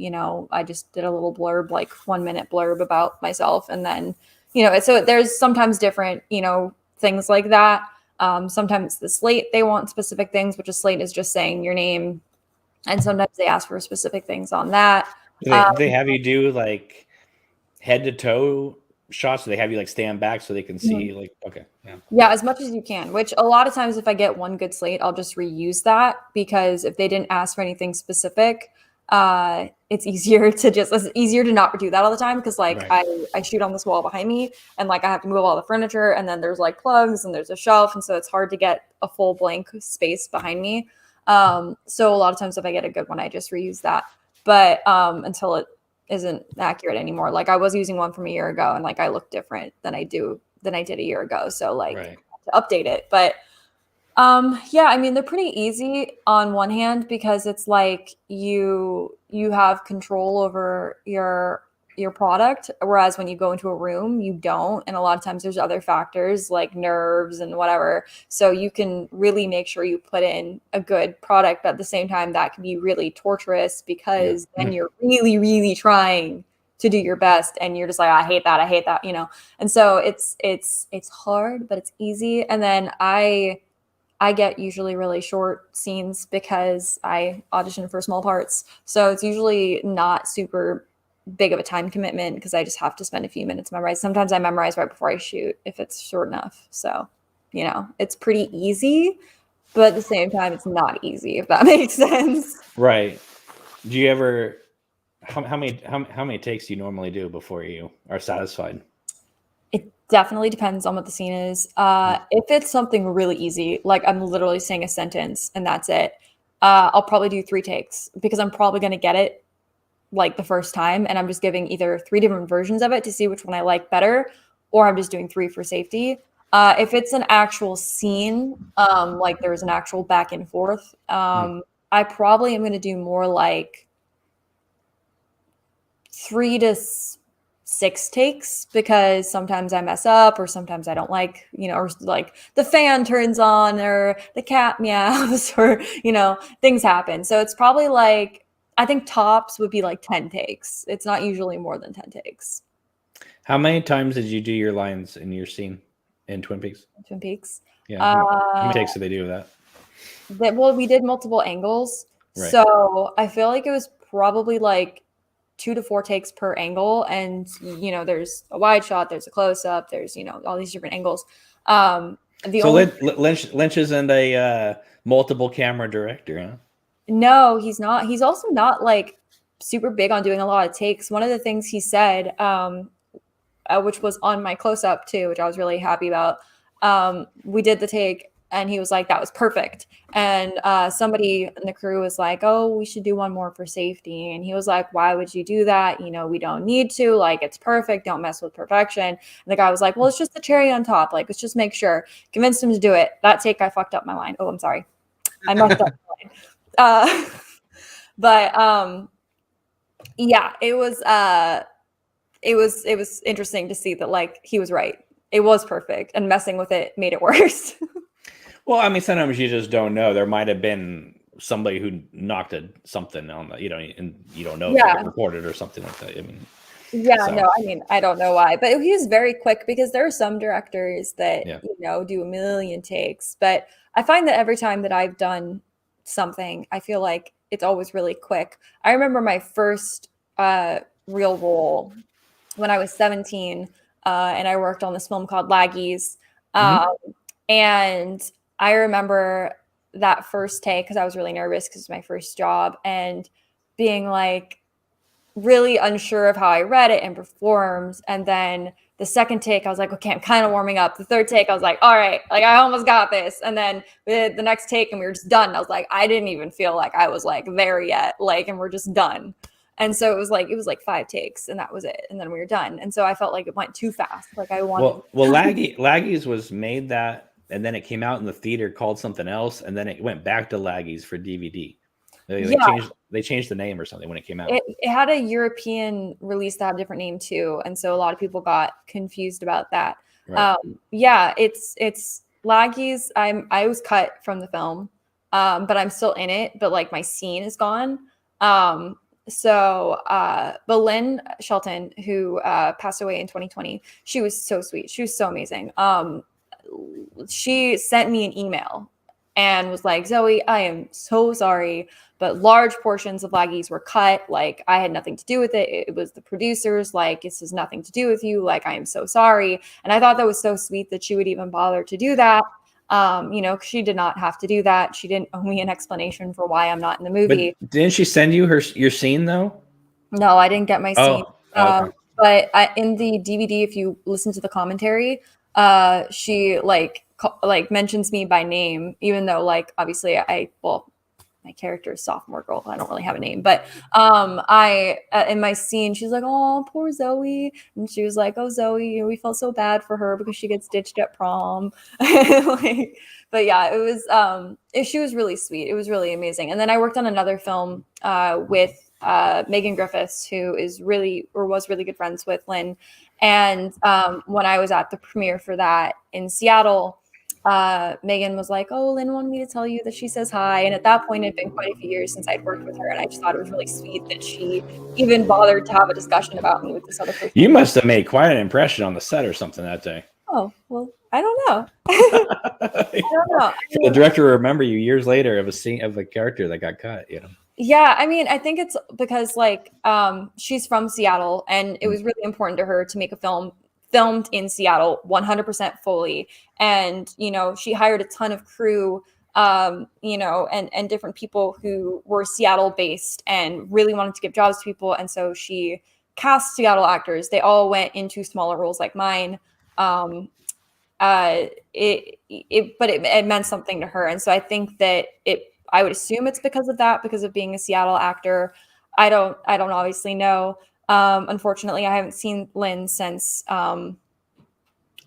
I just did a little blurb, like 1 minute blurb about myself. And then, so there's sometimes different, things like that. Sometimes the slate, they want specific things, which a slate is just saying your name. And sometimes they ask for specific things on that. They have you do like head to toe shots. So they have you like stand back so they can see like, okay. Yeah, as much as you can, which a lot of times if I get one good slate, I'll just reuse that, because if they didn't ask for anything specific, it's easier to not do that all the time, because like Right. I shoot on this wall behind me, and like I have to move all the furniture, and then there's like plugs and there's a shelf, and so it's hard to get a full blank space behind me. So a lot of times if I get a good one, I just reuse that. But until it isn't accurate anymore. Like I was using one from a year ago, and like I look different than I did a year ago. So like Right. to update it. But yeah, I mean, they're pretty easy on one hand, because it's like you have control over your product, whereas when you go into a room, you don't. And a lot of times there's other factors like nerves and whatever. So you can really make sure you put in a good product, but at the same time that can be really torturous, because then you're really, really trying to do your best, and you're just like, I hate that, And so it's hard, but it's easy. And then I get usually really short scenes because I audition for small parts. So it's usually not super big of a time commitment, because I just have to spend a few minutes memorizing. Sometimes I memorize right before I shoot if it's short enough. So, it's pretty easy, but at the same time, it's not easy, if that makes sense. Right. Do you ever, how many takes do you normally do before you are satisfied? It definitely depends on what the scene is. If it's something really easy, like I'm literally saying a sentence and that's it, I'll probably do 3 takes, because I'm probably going to get it like the first time, and I'm just giving either 3 different versions of it to see which one I like better, or I'm just doing 3 for safety. If it's an actual scene, like there's an actual back and forth, I probably am going to do more like 3 to 6 takes, because sometimes I mess up, or sometimes I don't like, or like the fan turns on, or the cat meows, or, things happen. So it's probably like, I think tops would be like 10 takes. It's not usually more than 10 takes. How many times did you do your lines in your scene in Twin Peaks? Twin Peaks. Yeah. How many takes did they do that? Well, we did multiple angles. Right. So I feel like it was probably like 2 to 4 takes per angle. And, there's a wide shot, there's a close up, there's, all these different angles. Lynch isn't a multiple camera director, huh? No, he's not. He's also not like super big on doing a lot of takes. One of the things he said, which was on my close up too, which I was really happy about. We did the take, and he was like, that was perfect. And somebody in the crew was like, oh, we should do one more for safety. And he was like, why would you do that? We don't need to. Like, it's perfect. Don't mess with perfection. And the guy was like, well, it's just the cherry on top. Like, let's just make sure. Convinced him to do it. That take, I fucked up my line. Oh, I'm sorry. I messed up my line. But yeah, it was interesting to see that like he was right. It was perfect, and messing with it made it worse. Well, I mean, sometimes you just don't know. There might have been somebody who knocked something on the, and you don't know if it recorded or something like that. I mean, no, I mean, I don't know why, but he was very quick, because there are some directors that do a million takes. But I find that every time that I've done something, I feel like it's always really quick. I remember my first real role when I was 17, and I worked on this film called Laggies. And I remember that first take, because I was really nervous because it was my first job, and being like really unsure of how I read it and performed. And then the second take, I was like, okay, I'm kind of warming up. The third take, I was like, all right, like I almost got this. And then the next take, and we were just done. I was like, I didn't even feel like I was like there yet, like, and we're just done. And so it was like 5 takes, and that was it. And then we were done. And so I felt like it went too fast. Like I wanted. Well, Laggies was made that, and then it came out in the theater called something else, and then it went back to Laggies for DVD. They changed the name or something when it came out. It had a European release that had a different name too, and so a lot of people got confused about that. Right. It's Laggies. I was cut from the film, but I'm still in it, but like my scene is gone. But Lynn Shelton, who passed away in 2020, she was so sweet. She was so amazing. She sent me an email and was like, Zoe, I am so sorry, but large portions of Laggies were cut. Like, I had nothing to do with it. It was the producers. Like, this has nothing to do with you. Like, I am so sorry. And I thought that was so sweet that she would even bother to do that. She did not have to do that. She didn't owe me an explanation for why I'm not in the movie. But didn't she send you your scene though? No, I didn't get my scene. Okay. But in the DVD, if you listen to the commentary, she like mentions me by name, even though like obviously my character is sophomore girl. I don't really have a name, but I in my scene, she's like, "Oh, poor Zoe," and she was like, "Oh, Zoe, we felt so bad for her because she gets ditched at prom." But yeah, it was she was really sweet. It was really amazing. And then I worked on another film with Megan Griffiths, who was really good friends with Lynn. And when I was at the premiere for that in Seattle, Megan was like, "Oh, Lynn wanted me to tell you that she says hi." And at that point, it had been quite a few years since I'd worked with her, and I just thought it was really sweet that she even bothered to have a discussion about me with this other person. You must have made quite an impression on the set or something that day. Oh, well, I don't know. I don't know. The director will remember you years later of a scene of a character that got cut, you know. Yeah, I mean, I think it's because like she's from Seattle, and it was really important to her to make a film filmed in Seattle 100% fully. And, she hired a ton of crew, and different people who were Seattle based and really wanted to give jobs to people. And so she cast Seattle actors. They all went into smaller roles like mine. It meant something to her. And so I think that I would assume it's because of that, because of being a Seattle actor. I don't obviously know. Unfortunately, I haven't seen Lynn since.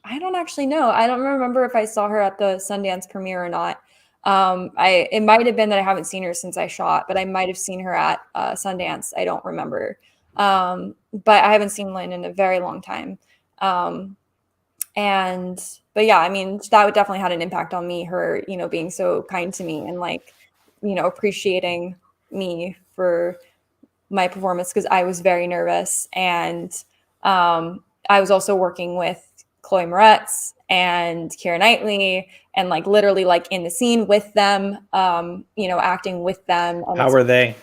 I don't actually know. I don't remember if I saw her at the Sundance premiere or not. It might have been that I haven't seen her since I shot, but I might have seen her at Sundance. I don't remember. But I haven't seen Lynn in a very long time. But yeah, I mean, that would definitely had an impact on me, her, being so kind to me and like, appreciating me for my performance, because I was very nervous. And I was also working with Chloe Moretz and Keira Knightley, and like literally like in the scene with them, acting with them. And How were they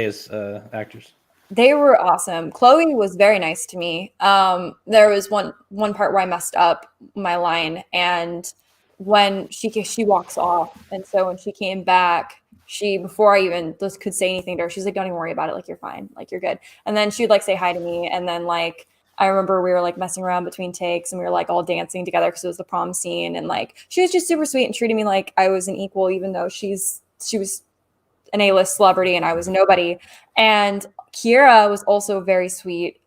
as actors? They were awesome. Chloe was very nice to me. There was one part where I messed up my line, and when she walks off, and so when she came back, before I even just could say anything to her, she's like, "Don't even worry about it. Like, you're fine. Like, you're good." And then she'd like say hi to me, and then like I remember we were like messing around between takes, and we were like all dancing together because it was the prom scene, and like she was just super sweet and treated me like I was an equal, even though she was an A-list celebrity and I was nobody. And Keira was also very sweet.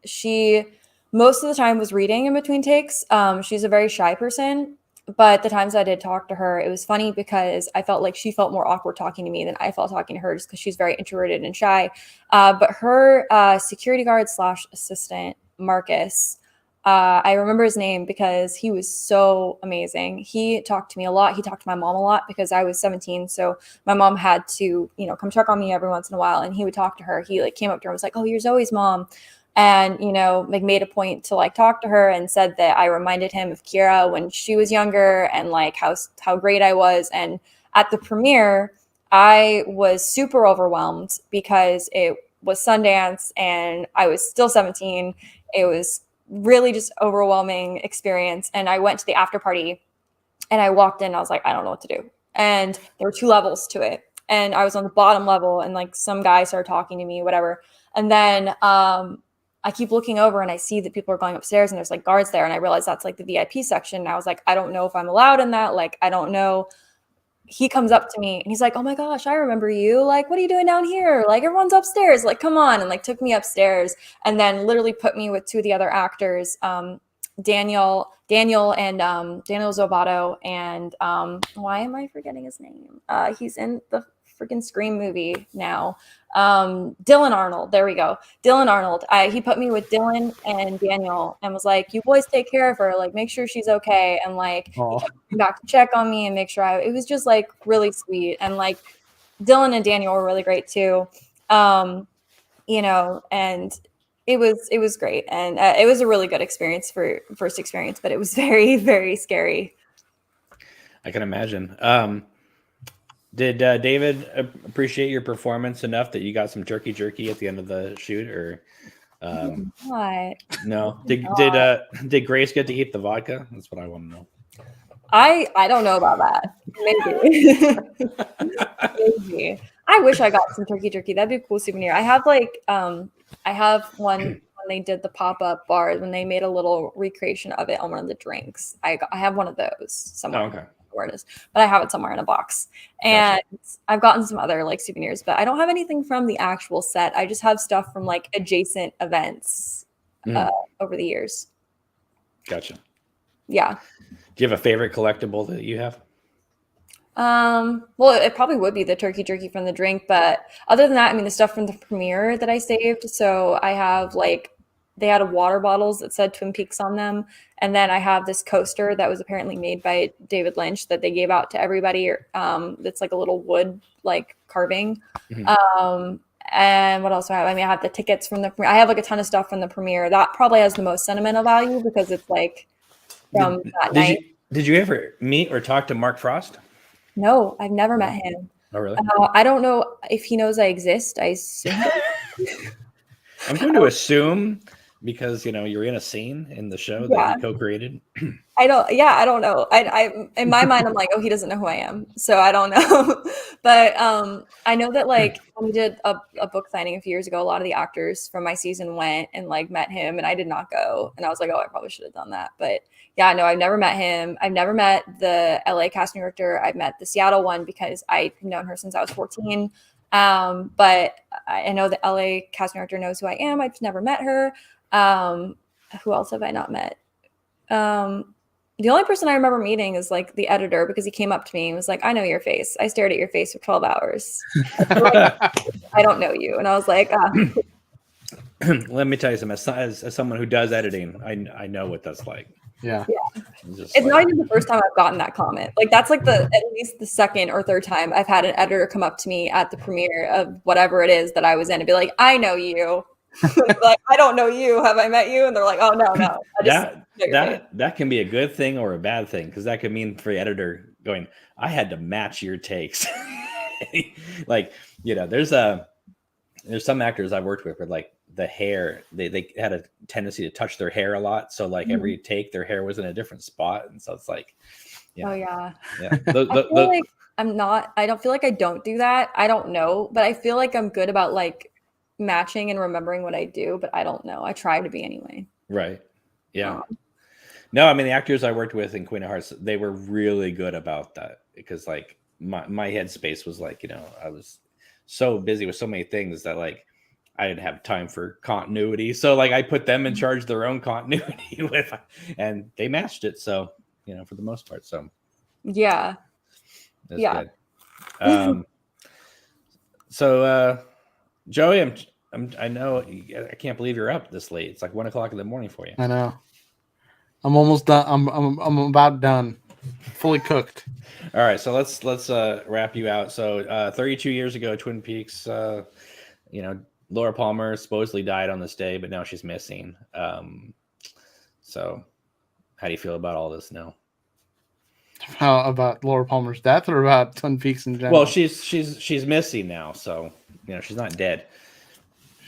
She most of the time was reading in between takes. She's a very shy person, but the times I did talk to her, it was funny because I felt like she felt more awkward talking to me than I felt talking to her, just because she's very introverted and shy. But her security guard / assistant, Marcus, I remember his name because he was so amazing. He talked to me a lot. He talked to my mom a lot because I was 17. So my mom had to, come check on me every once in a while. And he would talk to her. He like came up to her and was like, "Oh, you're Zoe's mom." And, like made a point to like talk to her and said that I reminded him of Keira when she was younger and like how great I was. And at the premiere, I was super overwhelmed because it was Sundance and I was still 17. It was really just overwhelming experience. And I went to the after party and I walked in and I was like, I don't know what to do. And there were 2 levels to it. And I was on the bottom level and like some guy started talking to me, whatever. And then I keep looking over and I see that people are going upstairs and there's like guards there. And I realized that's like the VIP section. And I was like, I don't know if I'm allowed in that. Like, I don't know. He comes up to me and he's like, "Oh my gosh, I remember you. Like, what are you doing down here? Like, everyone's upstairs. Like, come on." And like took me upstairs and then literally put me with 2 of the other actors, Daniel and Daniel Zobato. And why am I forgetting his name? He's in the freaking Scream movie now. Dylan Arnold. There we go. Dylan Arnold. He put me with Dylan and Daniel and was like, you boys take care of her. Like, make sure she's okay. And like, he kept coming back to check on me and make sure it was just like really sweet. And like Dylan and Daniel were really great too. And it was great. And it was a really good experience for first experience, but it was very, very scary. I can imagine. Did David appreciate your performance enough that you got some turkey jerky at the end of the shoot, or no? Did Grace get to eat the vodka? That's what I want to know. I don't know about that. Maybe. Maybe. I wish I got some turkey jerky. That'd be a cool souvenir. I have one when they did the pop-up bar when they made a little recreation of it on one of the drinks. I have one of those somewhere. Oh, okay. Where it is, but I have it somewhere in a box. And gotcha. I've gotten some other like souvenirs, but I don't have anything from the actual set. I just have stuff from like adjacent events over the years. Gotcha. Yeah. Do you have a favorite collectible that you have? Well, it probably would be the turkey jerky from the drink, but other than that, I mean, the stuff from the premiere that I saved. So I have like, they had water bottles that said Twin Peaks on them. And then I have this coaster that was apparently made by David Lynch that they gave out to everybody. That's like a little wood like carving. Mm-hmm. And what else do I have? I mean, I have the tickets from the premiere. I have like a ton of stuff from the premiere. That probably has the most sentimental value because it's like from that night. Did you ever meet or talk to Mark Frost? No, I've never met him. Oh, really? I don't know if he knows I exist. I assume. I'm going to assume because you're in a scene in the show that he co-created. I don't know. I in my mind I'm like, oh, he doesn't know who I am, so I don't know. But I know that like when we did a book signing a few years ago, a lot of the actors from my season went and like met him, and I did not go, and I was like, oh, I probably should have done that. But yeah, no, I've never met him. I've never met the LA casting director. I've met the Seattle one because I've known her since I was 14. But I know the LA casting director knows who I am. I've never met her. Who else have I not met? The only person I remember meeting is like the editor because he came up to me and was like, I know your face. I stared at your face for 12 hours. I don't know you. And I was like, Let me tell you something. As someone who does editing, I know what that's like. Yeah. It's not even the first time I've gotten that comment. Like that's like at least the second or third time I've had an editor come up to me at the premiere of whatever it is that I was in and be like, I know you. Like, I don't know you. Have I met you? And they're like, oh no. That can be a good thing or a bad thing because that could mean for the editor going, I had to match your takes. Like, there's some actors I've worked with where like the hair, they had a tendency to touch their hair a lot. So like every take, their hair was in a different spot. And so it's like, oh yeah. I don't feel like I don't do that. I don't know, but I feel like I'm good about like matching and remembering what I do, but I don't know. I try to be anyway. Right. Yeah. No, I mean, the actors I worked with in Queen of Hearts, they were really good about that because like my headspace was like, I was so busy with so many things that like I didn't have time for continuity. So like I put them in charge of their own continuity and they matched it. So, for the most part. So yeah. That's good. So Joey, I know I can't believe you're up this late. It's like 1:00 in the morning for you. I know. I'm almost done. I'm about done. Fully cooked. All right, so let's wrap you out. So 32 years ago, Twin Peaks. Laura Palmer supposedly died on this day, but now she's missing. So how do you feel about all this now? How about Laura Palmer's death, or about Twin Peaks in general? Well, she's missing now, so she's not dead.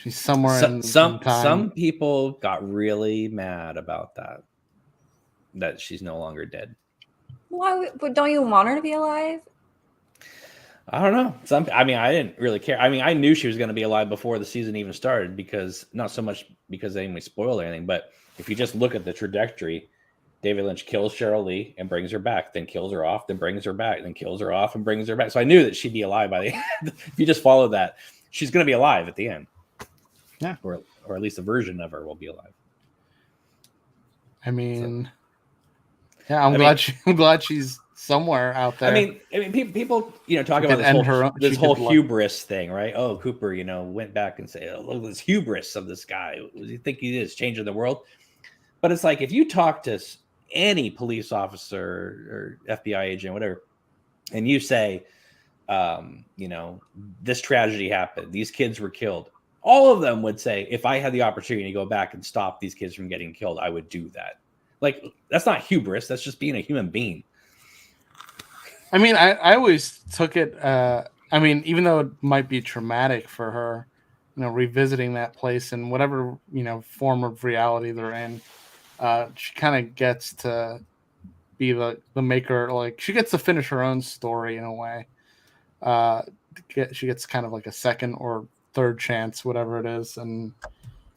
She's somewhere in time. Some people got really mad about that she's no longer dead. Why? But don't you want her to be alive? I don't know. I didn't really care. I mean, I knew she was going to be alive before the season even started because not so much because they didn't spoil anything, but if you just look at the trajectory, David Lynch kills Cheryl Lee and brings her back, then kills her off, then brings her back, then kills her off and brings her back. So I knew that she'd be alive by the end. If you just follow that, she's going to be alive at the end. Yeah. Or at least a version of her will be alive. I mean, yeah, I'm glad she's somewhere out there. I mean, people, talk She about could end her- this she whole could, like- hubris thing, right? Oh, Cooper, went back and say, oh, look at this hubris of this guy. What does he think he is, changing the world? But it's like, if you talk to any police officer or FBI agent, whatever, and you say, this tragedy happened, these kids were killed, all of them would say, if I had the opportunity to go back and stop these kids from getting killed, I would do that. Like, that's not hubris. That's just being a human being. I mean, I always took it. Even though it might be traumatic for her, revisiting that place and whatever form of reality they're in, she kind of gets to be the maker. Like, she gets to finish her own story in a way. She gets kind of like a second or third chance, whatever it is, and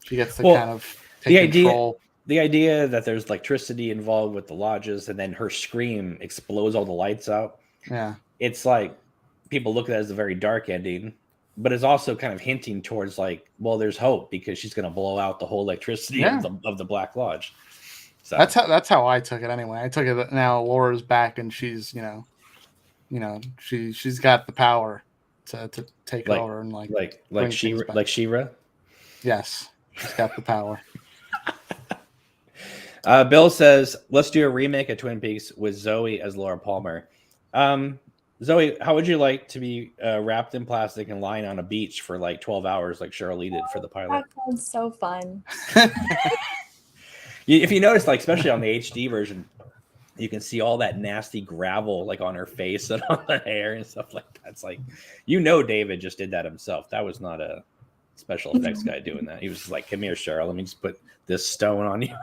she gets to kind of take control. The idea that there's electricity involved with the lodges, and then her scream explodes all the lights out. Yeah. It's like, people look at it as a very dark ending, but it's also kind of hinting towards there's hope, because she's going to blow out the whole electricity of the Black Lodge. So that's how I took it anyway. I took it that now Laura's back, and she's she's got the power to take over and like She-Ra. Yes, she's got the power. Bill says, let's do a remake of Twin Peaks with Zoe as Laura Palmer. Zoe, how would you like to be wrapped in plastic and lying on a beach for 12 hours like Shirley did for the pilot? That sounds so fun. If you notice, especially on the HD version, you can see all that nasty gravel on her face and on the hair and stuff like that. It's David just did that himself. That was not a special effects guy doing that. He was just come here, Cheryl, let me just put this stone on you.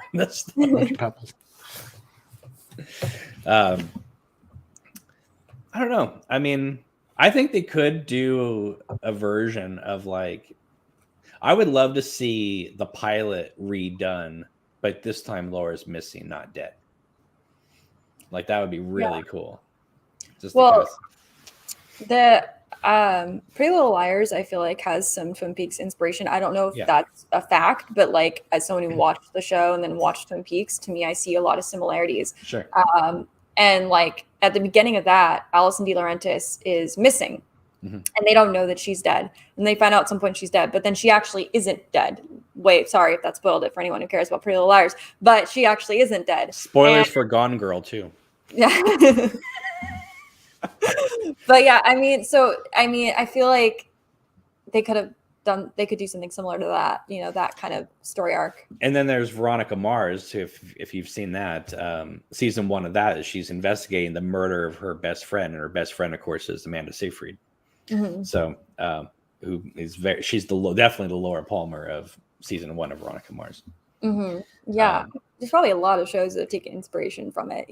I don't know. I mean, I think they could do a version of I would love to see the pilot redone, but this time Laura's missing, not dead. That would be really cool. The Pretty Little Liars, I feel has some Twin Peaks inspiration. I don't know if that's a fact, but as someone who watched the show and then watched Twin Peaks, to me, I see a lot of similarities. Sure. And at the beginning of that, Alison DeLaurentis is missing, and they don't know that she's dead. And they find out at some point she's dead, but then she actually isn't dead. Wait, sorry if that spoiled it for anyone who cares about Pretty Little Liars, but she actually isn't dead. Spoilers for Gone Girl too. Yeah. But yeah, I feel they could do something similar to that, that kind of story arc. And then there's Veronica Mars, if you've seen that, season 1 of that, is she's investigating the murder of her best friend, and her best friend, of course, is Amanda Seyfried. So, who is she's definitely the Laura Palmer of season 1 of Veronica Mars. Yeah, there's probably a lot of shows that have taken inspiration from it.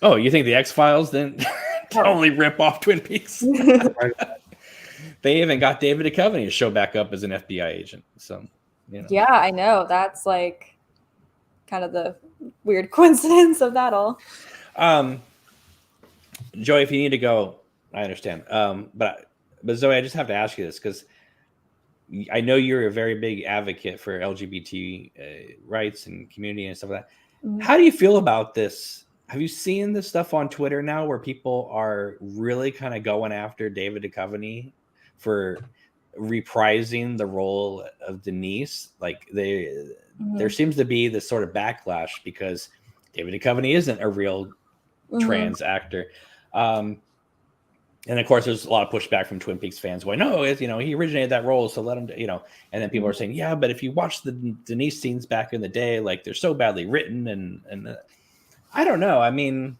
Oh, you think the X-Files didn't totally rip off Twin Peaks? They even got David Duchovny to show back up as an FBI agent. So, Yeah, I know. That's kind of the weird coincidence of that all. Joey, if you need to go, I understand. But Zoe, I just have to ask you this, because I know you're a very big advocate for LGBT rights and community and stuff like that. How do you feel about this? Have you seen this stuff on Twitter now, where people are really kind of going after David Duchovny for reprising the role of Denise? There seems to be this sort of backlash because David Duchovny isn't a real trans actor. And of course, there's a lot of pushback from Twin Peaks fans going, no, he originated that role, so let him, and then people are saying, yeah, but if you watch the Denise scenes back in the day, they're so badly written. And I don't know. I mean,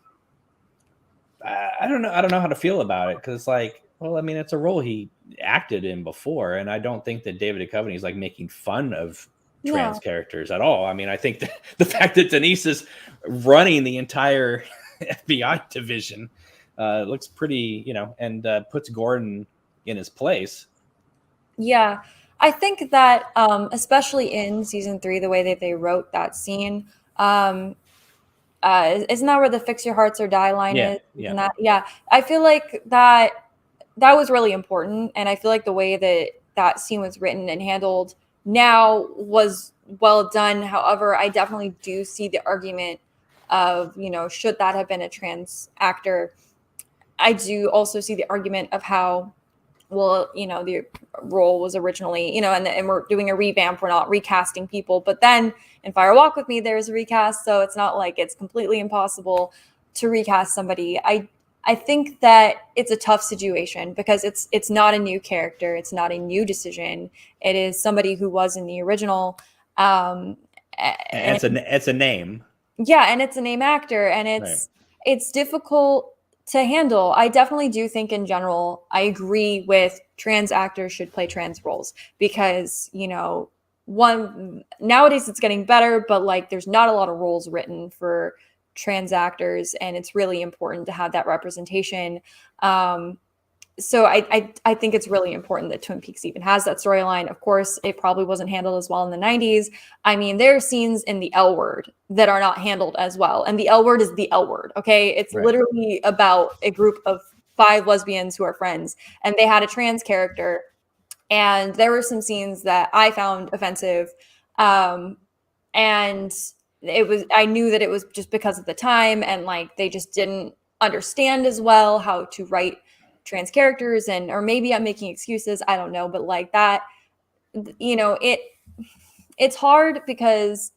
I don't know how to feel about it, because it's a role he acted in before. And I don't think that David Duchovny is making fun of trans characters at all. I mean, I think that the fact that Denise is running the entire FBI division looks pretty, and puts Gordon in his place. Yeah, I think that especially in season 3, the way that they wrote that scene, isn't that where the "fix your hearts or die" line is? Yeah. I feel that was really important, and I feel the way that scene was written and handled now was well done. However, I definitely do see the argument of, should that have been a trans actor? I do also see the argument of how, well, the role was originally, and we're doing a revamp. We're not recasting people. But then in Fire Walk With Me, there's a recast. So it's not like it's completely impossible to recast somebody. I think that it's a tough situation because it's not a new character. It's not a new decision. It is somebody who was in the original. And it's a name. Yeah, and it's a name actor, and it's difficult to handle. I definitely do think in general, I agree with trans actors should play trans roles because, one, nowadays it's getting better, but like there's not a lot of roles written for trans actors, and it's really important to have that representation. So I think it's really important that Twin Peaks even has that storyline. Of course, it probably wasn't handled as well in the 90s. I mean, there are scenes in the L Word that are not handled as well. And the L Word is the L Word, okay? It's literally about a group of 5 lesbians who are friends, and they had a trans character. And there were some scenes that I found offensive. And I knew that it was just because of the time, and like they just didn't understand as well how to write trans characters, or maybe I'm making excuses, I don't know, but like that, it's hard because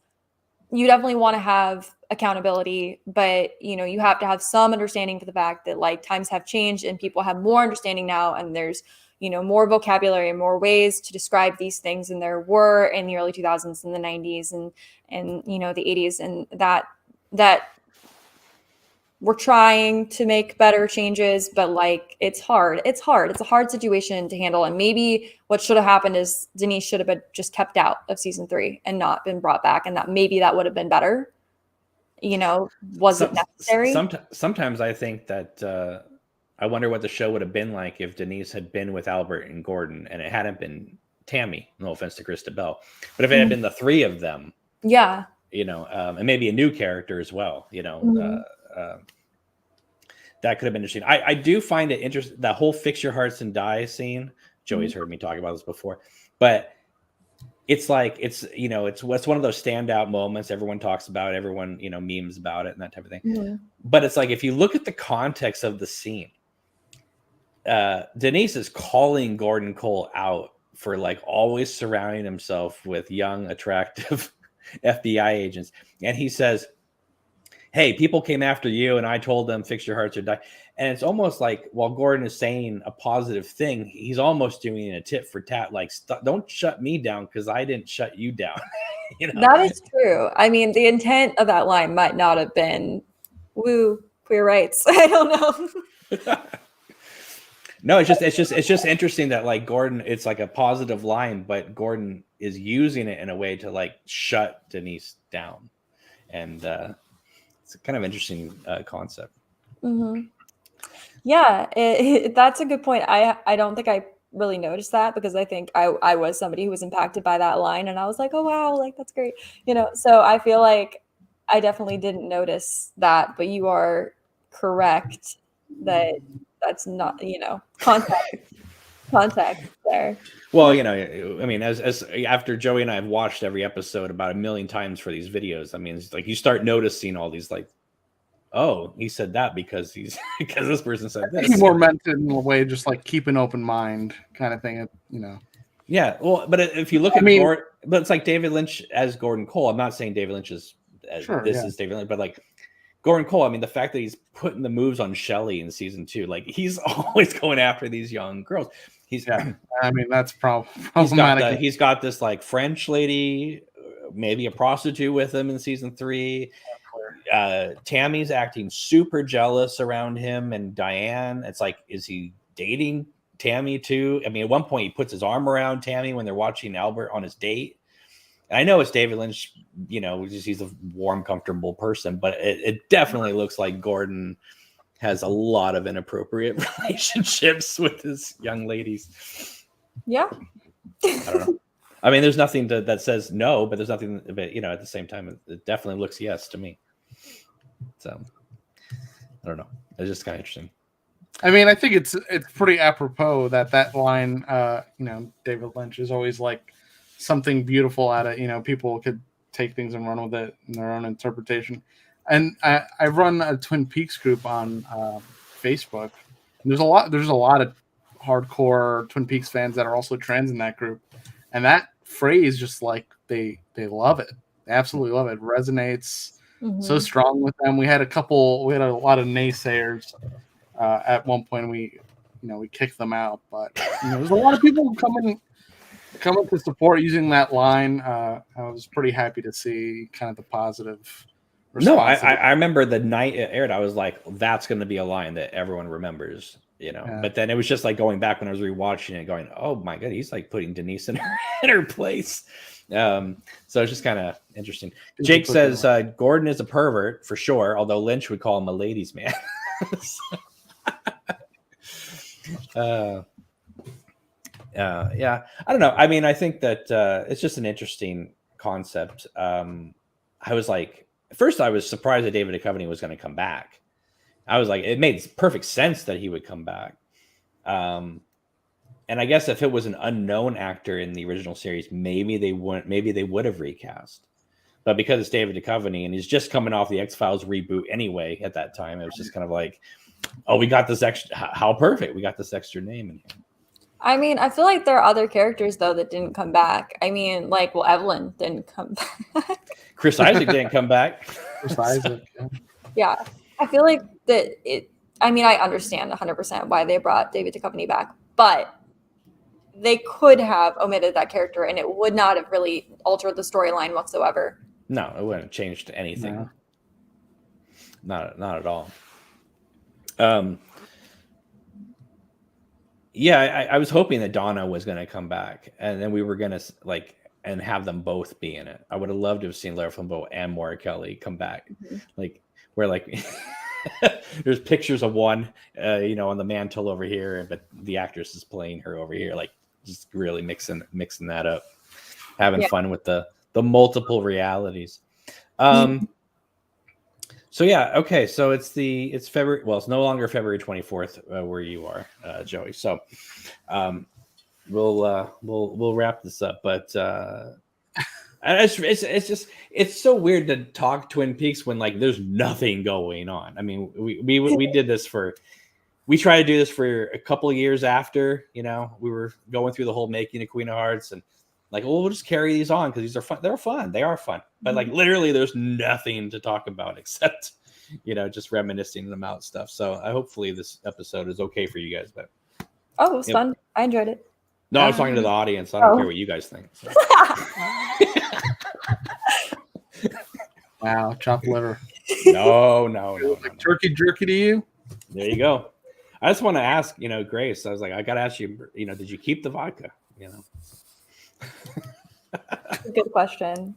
you definitely want to have accountability, but you have to have some understanding for the fact that like times have changed and people have more understanding now, and there's more vocabulary and more ways to describe these things than there were in the early 2000s and the 90s and the 80s, and that we're trying to make better changes, but like it's hard. It's a hard situation to handle. And maybe what should have happened is Denise should have been just kept out of season 3 and not been brought back, and that maybe that would have been better. Was it necessary? Sometimes I think that I wonder what the show would have been like if Denise had been with Albert and Gordon and it hadn't been Tammy. No offense to Krista Bell, but if it had been the 3 of them, yeah, and maybe a new character as well, that could have been interesting. I do find it interesting, that whole Fix Your Hearts and Die scene. Joey's heard me talk about this before, but it's like, it's one of those standout moments everyone talks about, everyone, memes about it and that type of thing. Mm-hmm. But it's like, if you look at the context of the scene, Denise is calling Gordon Cole out for like always surrounding himself with young, attractive FBI agents. And he says, hey, people came after you and I told them fix your hearts or die. And it's almost like while Gordon is saying a positive thing, he's almost doing a tit for tat, like, don't shut me down because I didn't shut you down. That is true. I mean, the intent of that line might not have been, woo, queer rights. I don't know. No, it's just interesting that like Gordon, it's like a positive line, but Gordon is using it in a way to like shut Denise down. And it's a kind of interesting concept. Mm-hmm. Yeah, that's a good point. I don't think I really noticed that because I think I was somebody who was impacted by that line, and I was like, oh wow, like that's great, So I feel like I definitely didn't notice that, but you are correct that that's not context there. Well, I mean, as after Joey and I have watched every episode about 1 million times for these videos, I mean, it's like you start noticing all these like, oh, he said that because because this person said this. More meant in a way, just like keep an open mind kind of thing, Yeah, well, but if you look at Gordon, but it's like David Lynch as Gordon Cole. I'm not saying David Lynch is is David Lynch, but like Gordon Cole, I mean, the fact that he's putting the moves on Shelley in season 2, like he's always going after these young girls. I mean, that's problematic. He's got this like French lady, maybe a prostitute with him in season 3. Tammy's acting super jealous around him, and Diane. It's like, is he dating Tammy too? I mean, at one point he puts his arm around Tammy when they're watching Albert on his date. And I know it's David Lynch, he's a warm, comfortable person, but it definitely looks like Gordon has a lot of inappropriate relationships with his young ladies. Yeah. I don't know. I mean, there's nothing that says no, but there's nothing, at the same time, it definitely looks yes to me. So, I don't know. It's just kind of interesting. I mean, I think it's pretty apropos that line, David Lynch is always like something beautiful at it. People could take things and run with it in their own interpretation. And I run a Twin Peaks group on Facebook. And there's a lot of hardcore Twin Peaks fans that are also trans in that group, and that phrase just like they love it. They absolutely love it. It resonates so strong with them. We had a lot of naysayers at one point. We kicked them out, but there's a lot of people coming to support using that line. I was pretty happy to see kind of the positive response. No, I remember the night it aired, I was like, that's going to be a line that everyone remembers, Yeah. But then it was just like going back when I was rewatching it, going, oh my god, he's like putting Denise in her place. So it's just kind of interesting. Jake says Gordon is a pervert for sure, although Lynch would call him a ladies' man. Yeah, I don't know. I mean, I think that it's just an interesting concept. I was like, at first I was surprised that David Duchovny was going to come back. I was like, it made perfect sense that he would come back. And I guess if it was an unknown actor in the original series, maybe they would have recast. But because it's David Duchovny and he's just coming off the X-Files reboot anyway at that time, it was just kind of like, oh, we got this extra, how perfect. We got this extra name in here. I mean, I feel like there are other characters, though, that didn't come back. I mean, like, well, Evelyn didn't come back. Chris Isaac didn't come back. Chris Isaac, yeah. I feel like that I understand 100% why they brought David Duchovny back, but they could have omitted that character and it would not have really altered the storyline whatsoever. No, it wouldn't have changed anything. No. Not at all. Yeah, I was hoping that Donna was going to come back, and then we were going to and have them both be in it. I would have loved to have seen Lara Flynn-Boyle and Maura Kelly come back, where there's pictures of one, on the mantle over here, but the actress is playing her over here, just really mixing that up, having fun with the multiple realities. So yeah, okay. So it's February. Well, it's no longer February 24th where you are, Joey. So we'll wrap this up. But it's so weird to talk Twin Peaks when there's nothing going on. I mean, we did this we tried to do this for a couple of years after we were going through the whole making of Queen of Hearts and. We'll just carry these on because these are fun. They're fun. They are fun. But literally, there's nothing to talk about except, just reminiscing about stuff. So hopefully this episode is okay for you guys. But it was fun. I enjoyed it. No, I was talking to the audience. I don't care what you guys think. So. Wow, chopped liver. No. Turkey jerky to you? There you go. I just want to ask, Grace. I was like, I got to ask you, did you keep the vodka? Good question.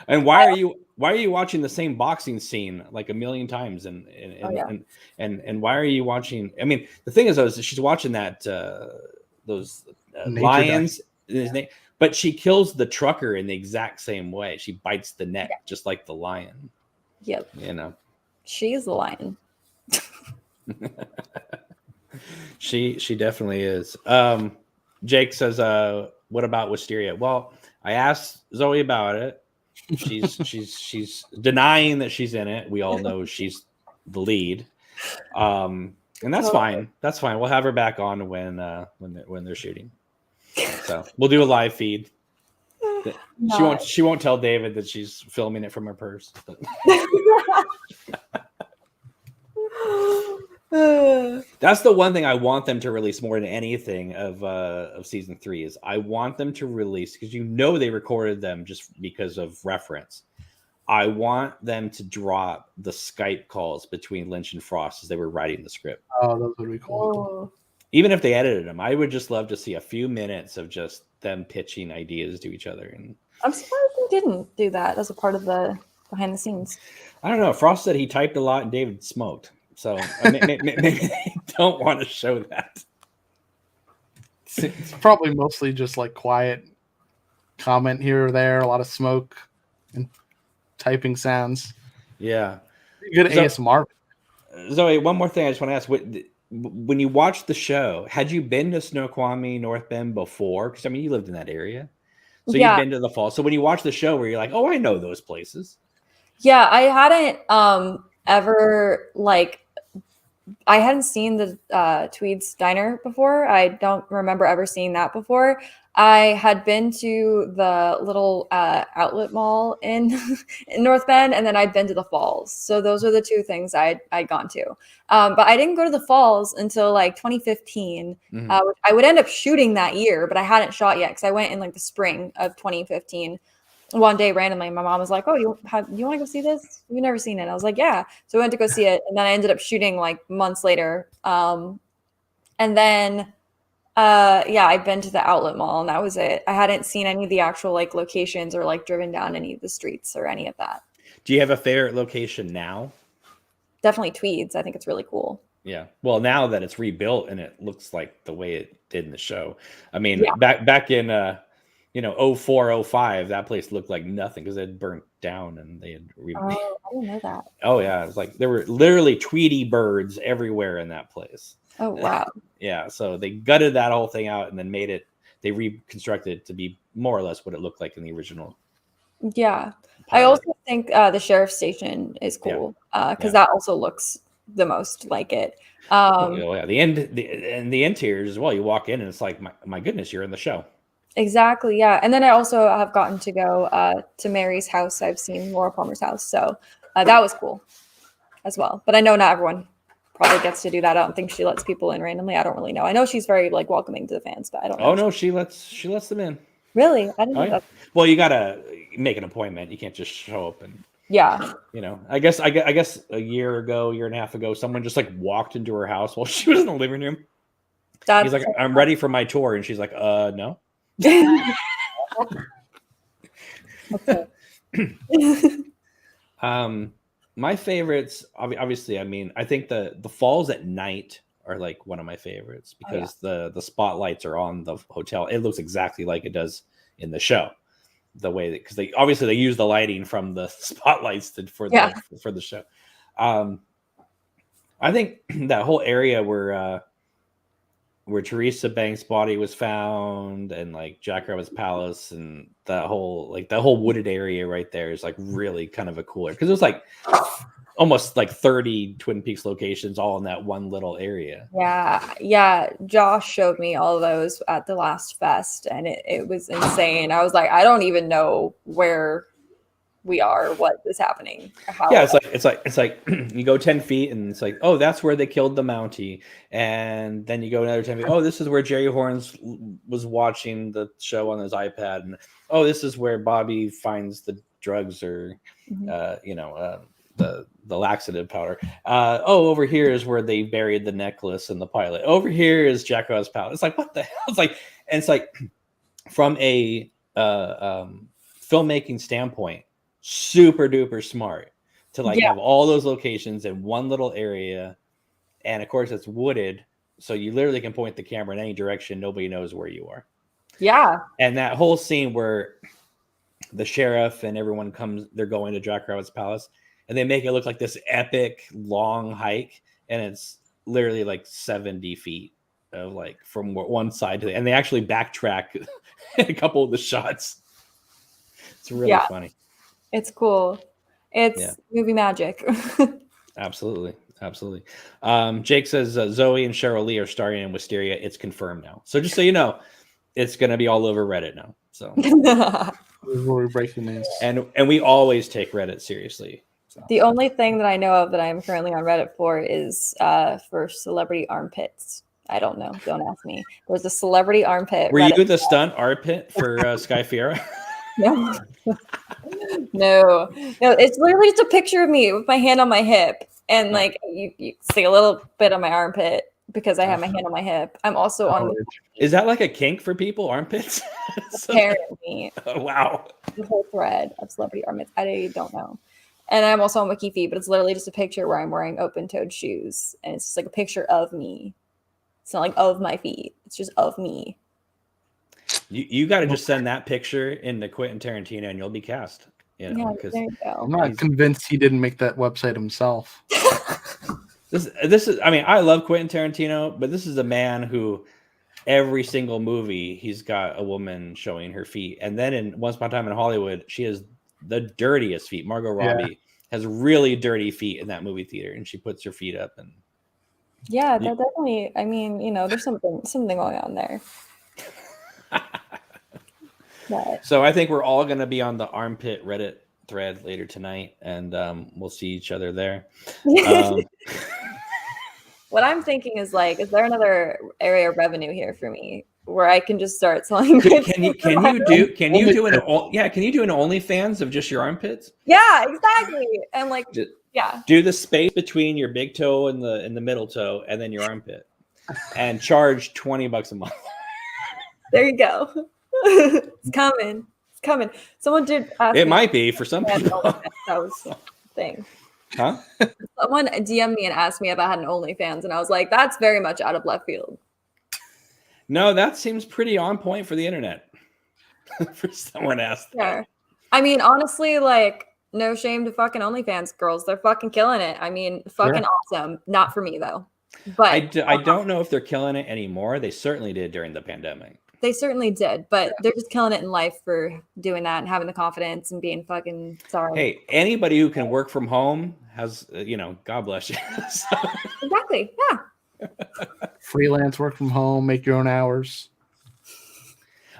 And why are you watching the same boxing scene a million times? And why are you watching? I mean, the thing is, she's watching that those lions, but she kills the trucker in the exact same way. She bites the neck just like the lion. Yep. She's the lion. She definitely is. Jake says, what about Wisteria? Well, I asked Zoe about it. She's denying that she's in it. We all know she's the lead. And that's fine. That's fine. We'll have her back on when they're shooting. So we'll do a live feed. She won't tell David that she's filming it from her purse. That's the one thing I want them to release more than anything of season 3 is I want them to release, because they recorded them just because of reference. I want them to drop the Skype calls between Lynch and Frost as they were writing the script. Oh, those would be cool. Even if they edited them, I would just love to see a few minutes of just them pitching ideas to each other. And I'm surprised they didn't do that as a part of the behind the scenes. I don't know. Frost said he typed a lot and David smoked. So maybe they don't want to show that. It's probably mostly just quiet comment here or there, a lot of smoke and typing sounds. Yeah. Good ASMR. Zoe, one more thing I just want to ask. When you watched the show, had you been to Snoqualmie, North Bend before? Because, you lived in that area. So you've been to the fall. So when you watch the show where you're like, oh, I know those places. Yeah, I hadn't ever like I hadn't seen the Tweed's Diner before. I don't remember ever seeing that before. I had been to the little outlet mall in in North Bend, and then I'd been to the Falls. So those are the two things I'd gone to. But I didn't go to the Falls until like 2015. Which I would end up shooting that year, but I hadn't shot yet because I went in like the spring of 2015. One day randomly, my mom was like, "Oh, you want to go see this? You've never seen it." I was like, "Yeah." So I went to go see it, and then I ended up shooting like months later. And then yeah, I've been to the outlet mall, and that was it. I hadn't seen any of the actual like locations or like driven down any of the streets or any of that. Do you have a favorite location now? Definitely Tweeds. I think it's really cool. Yeah. Well, now that it's rebuilt and it looks like the way it did in the show. I mean, Yeah. back in 04, 05, that place looked like nothing because it had burnt down and they had Oh, I didn't know that. Oh yeah, it was like there were literally Tweety birds everywhere in that place. Oh wow. Yeah, so they gutted that whole thing out and then they reconstructed it to be more or less what it looked like in the original. Yeah. I also think the sheriff's station is cool because that also looks the most like it. Yeah, the interiors as well. You walk in and it's like, my goodness, you're in the show. Exactly, yeah. And then I also have gotten to go to Mary's house. I've seen Laura Palmer's house, so that was cool as well. But I know not everyone probably gets to do that. I don't think she lets people in randomly. I don't really know. I know she's very like welcoming to the fans, but I don't know. Oh no, she lets them in. Really? I didn't know that. Well, you gotta make an appointment. You can't just show up and I guess a year and a half ago, someone just like walked into her house while she was in the living room. He's like, "I'm ready for my tour," and she's like, "No." My favorites, obviously, I mean, I think the falls at night are like one of my favorites because the spotlights are on the hotel. It looks exactly like it does in the show. The way that, because they use the lighting from the spotlights for the show. I think that whole area where Teresa Banks' body was found and like Jack Rabbit's palace and that whole wooded area right there is like really kind of a cooler because it was like almost like 30 Twin Peaks locations all in that one little area. Yeah. Josh showed me all those at the last fest and it was insane. I was like, I don't even know where we are, what is happening. It's like you go 10 feet and it's like, oh, that's where they killed the Mountie. And then you go another 10 feet. Oh, this is where Jerry Horns was watching the show on his iPad. And oh, this is where Bobby finds the drugs or, the laxative powder. Over here is where they buried the necklace and the pilot. Over here is Jack Rabbit's palace. It's like, what the hell? It's like from a filmmaking standpoint, super duper smart to have all those locations in one little area. And of course it's wooded. So you literally can point the camera in any direction. Nobody knows where you are. Yeah. And that whole scene where the sheriff and everyone they're going to Jack Rabbit's palace and they make it look like this epic long hike. And it's literally like 70 feet of like from one side to the, and they actually backtrack a couple of the shots. It's really funny. It's cool. It's movie magic. Absolutely. Jake says Zoe and Cheryl Lee are starring in Wisteria. It's confirmed now. So just so you know, it's going to be all over Reddit now. So we're breaking news. And we always take Reddit seriously. So. The only thing that I know of that I am currently on Reddit for is for celebrity armpits. I don't know. Don't ask me. There's a celebrity armpit. Were you the stunt armpit for Sky Fiera? No. It's literally just a picture of me with my hand on my hip, and like you see a little bit on my armpit because I have my hand on my hip. I'm also on. Is that like a kink for people? Armpits? Apparently. Oh, wow. The whole thread of celebrity armpits. I don't know. And I'm also on WikiFeed, but it's literally just a picture where I'm wearing open-toed shoes, and it's just like a picture of me. It's not like of my feet. It's just of me. You got to just send that picture into Quentin Tarantino, and you'll be cast. There you go. I'm not convinced he didn't make that website himself. This is. I mean, I love Quentin Tarantino, but this is a man who every single movie he's got a woman showing her feet, and then in Once Upon a Time in Hollywood, she has the dirtiest feet. Margot Robbie has really dirty feet in that movie theater, and she puts her feet up and. Yeah, that definitely. I mean, there's something going on there. But So I think we're all going to be on the armpit Reddit thread later tonight, and we'll see each other there. what I'm thinking is like, is there another area of revenue here for me where I can just start selling? Can you do an OnlyFans of just your armpits? Yeah, exactly. And like, yeah, do the space between your big toe and the middle toe, and then your armpit, and charge $20 a month. There you go. It's coming. It's coming. Someone did ask it might be for some people. That was the thing. Huh? Someone DM'd me and asked me if I had an OnlyFans, and I was like, that's very much out of left field. No, that seems pretty on point for the internet. For someone asked that. Yeah. I mean, honestly, like, no shame to fucking OnlyFans girls. They're fucking killing it. I mean, fucking awesome. Not for me, though. But I don't know if they're killing it anymore. They certainly did during the pandemic. They certainly did, but they're just killing it in life for doing that and having the confidence and being fucking sorry. Hey, anybody who can work from home has, God bless you. So. Exactly. Yeah. Freelance, work from home, make your own hours.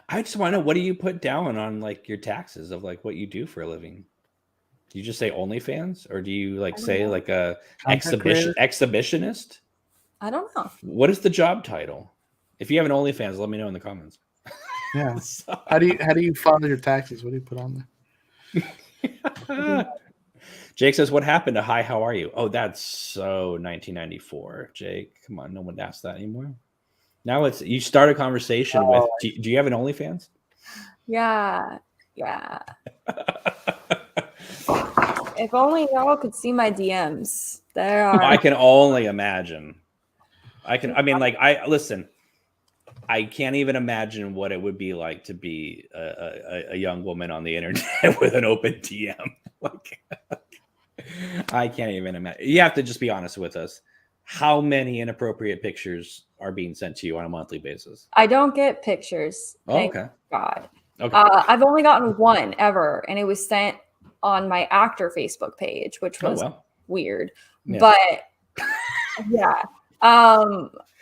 I just want to know, what do you put down on like your taxes of like what you do for a living? Do you just say OnlyFans, or do you like say like a exhibitionist? I don't know. What is the job title? If you have an OnlyFans, let me know in the comments. Yeah. How do you file your taxes? What do you put on there? Jake says, "What happened to hi? How are you?" Oh, that's so 1994. Jake, come on, no one asks that anymore. Now it's you start a conversation with. Do you have an OnlyFans? Yeah. If only y'all could see my DMs. There are. I can only imagine. Listen. I can't even imagine what it would be like to be a young woman on the internet with an open DM. I can't even imagine. You have to just be honest with us. How many inappropriate pictures are being sent to you on a monthly basis? I don't get pictures. Thank God. Okay. I've only gotten one ever, and it was sent on my actor Facebook page, which was weird. Yeah. But yeah.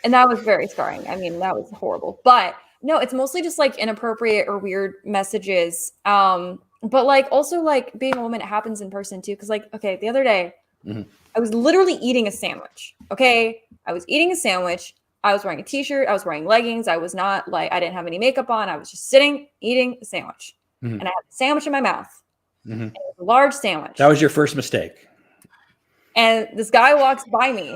And that was very scarring. I mean, that was horrible. But no, it's mostly just like inappropriate or weird messages. But like also like being a woman, it happens in person too. Cause like, okay, the other day, I was literally eating a sandwich. Okay. I was eating a sandwich. I was wearing a t-shirt. I was wearing leggings. I was not like, I didn't have any makeup on. I was just sitting, eating a sandwich. And I had a sandwich in my mouth. And it was a large sandwich. That was your first mistake. And this guy walks by me.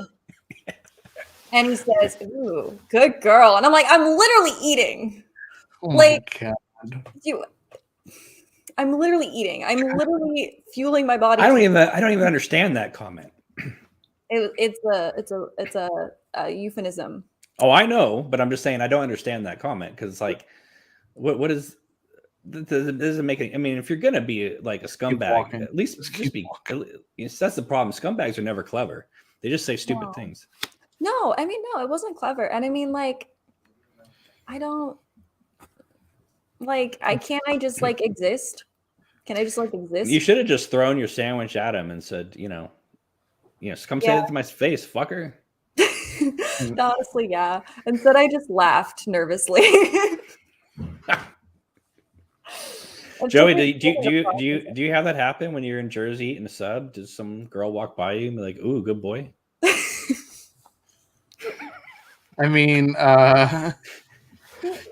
And he says, "Ooh, good girl." And I'm like, I'm literally eating. Oh like, I'm literally eating. I'm literally fueling my body. I don't even understand that comment. It's a euphemism. Oh, I know, but I'm just saying I don't understand that comment because it's like, what is? This isn't making. I mean, if you're gonna be like a scumbag, at least just be. That's the problem. Scumbags are never clever. They just say stupid things. No, I mean, no, it wasn't clever. And I mean, like, I don't, like, I just, like, exist? Can I just, like, exist? You should have just thrown your sandwich at him and said, come say it to my face, fucker. Honestly, yeah. Instead, I just laughed nervously. Joey, do you have that happen when you're in Jersey eating a sub? Does some girl walk by you and be like, "Ooh, good boy"? I mean,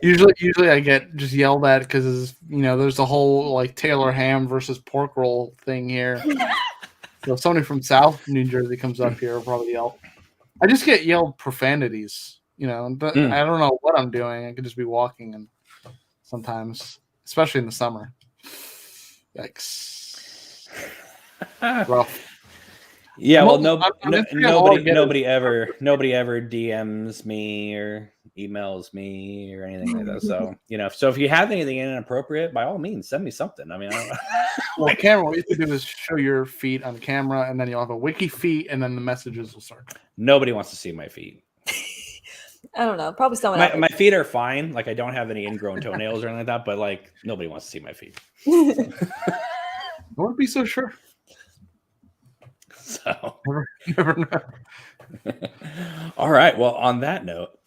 usually I get just yelled at because there's a whole like Taylor ham versus pork roll thing here. So if somebody from South New Jersey comes up here, I'll probably yell. I just get yelled profanities, but I don't know what I'm doing. I could just be walking, and sometimes, especially in the summer, yikes, rough. Yeah, well, nobody ever DMs me or emails me or anything like that. So so if you have anything inappropriate, by all means, send me something. I mean, well, camera. What you have to do is show your feet on camera, and then you'll have a wiki feet, and then the messages will start. Nobody wants to see my feet. I don't know. Probably someone. My feet are fine. Like I don't have any ingrown toenails or anything like that. But like nobody wants to see my feet. I wouldn't be so sure. So, Never know. all right. Well, on that note,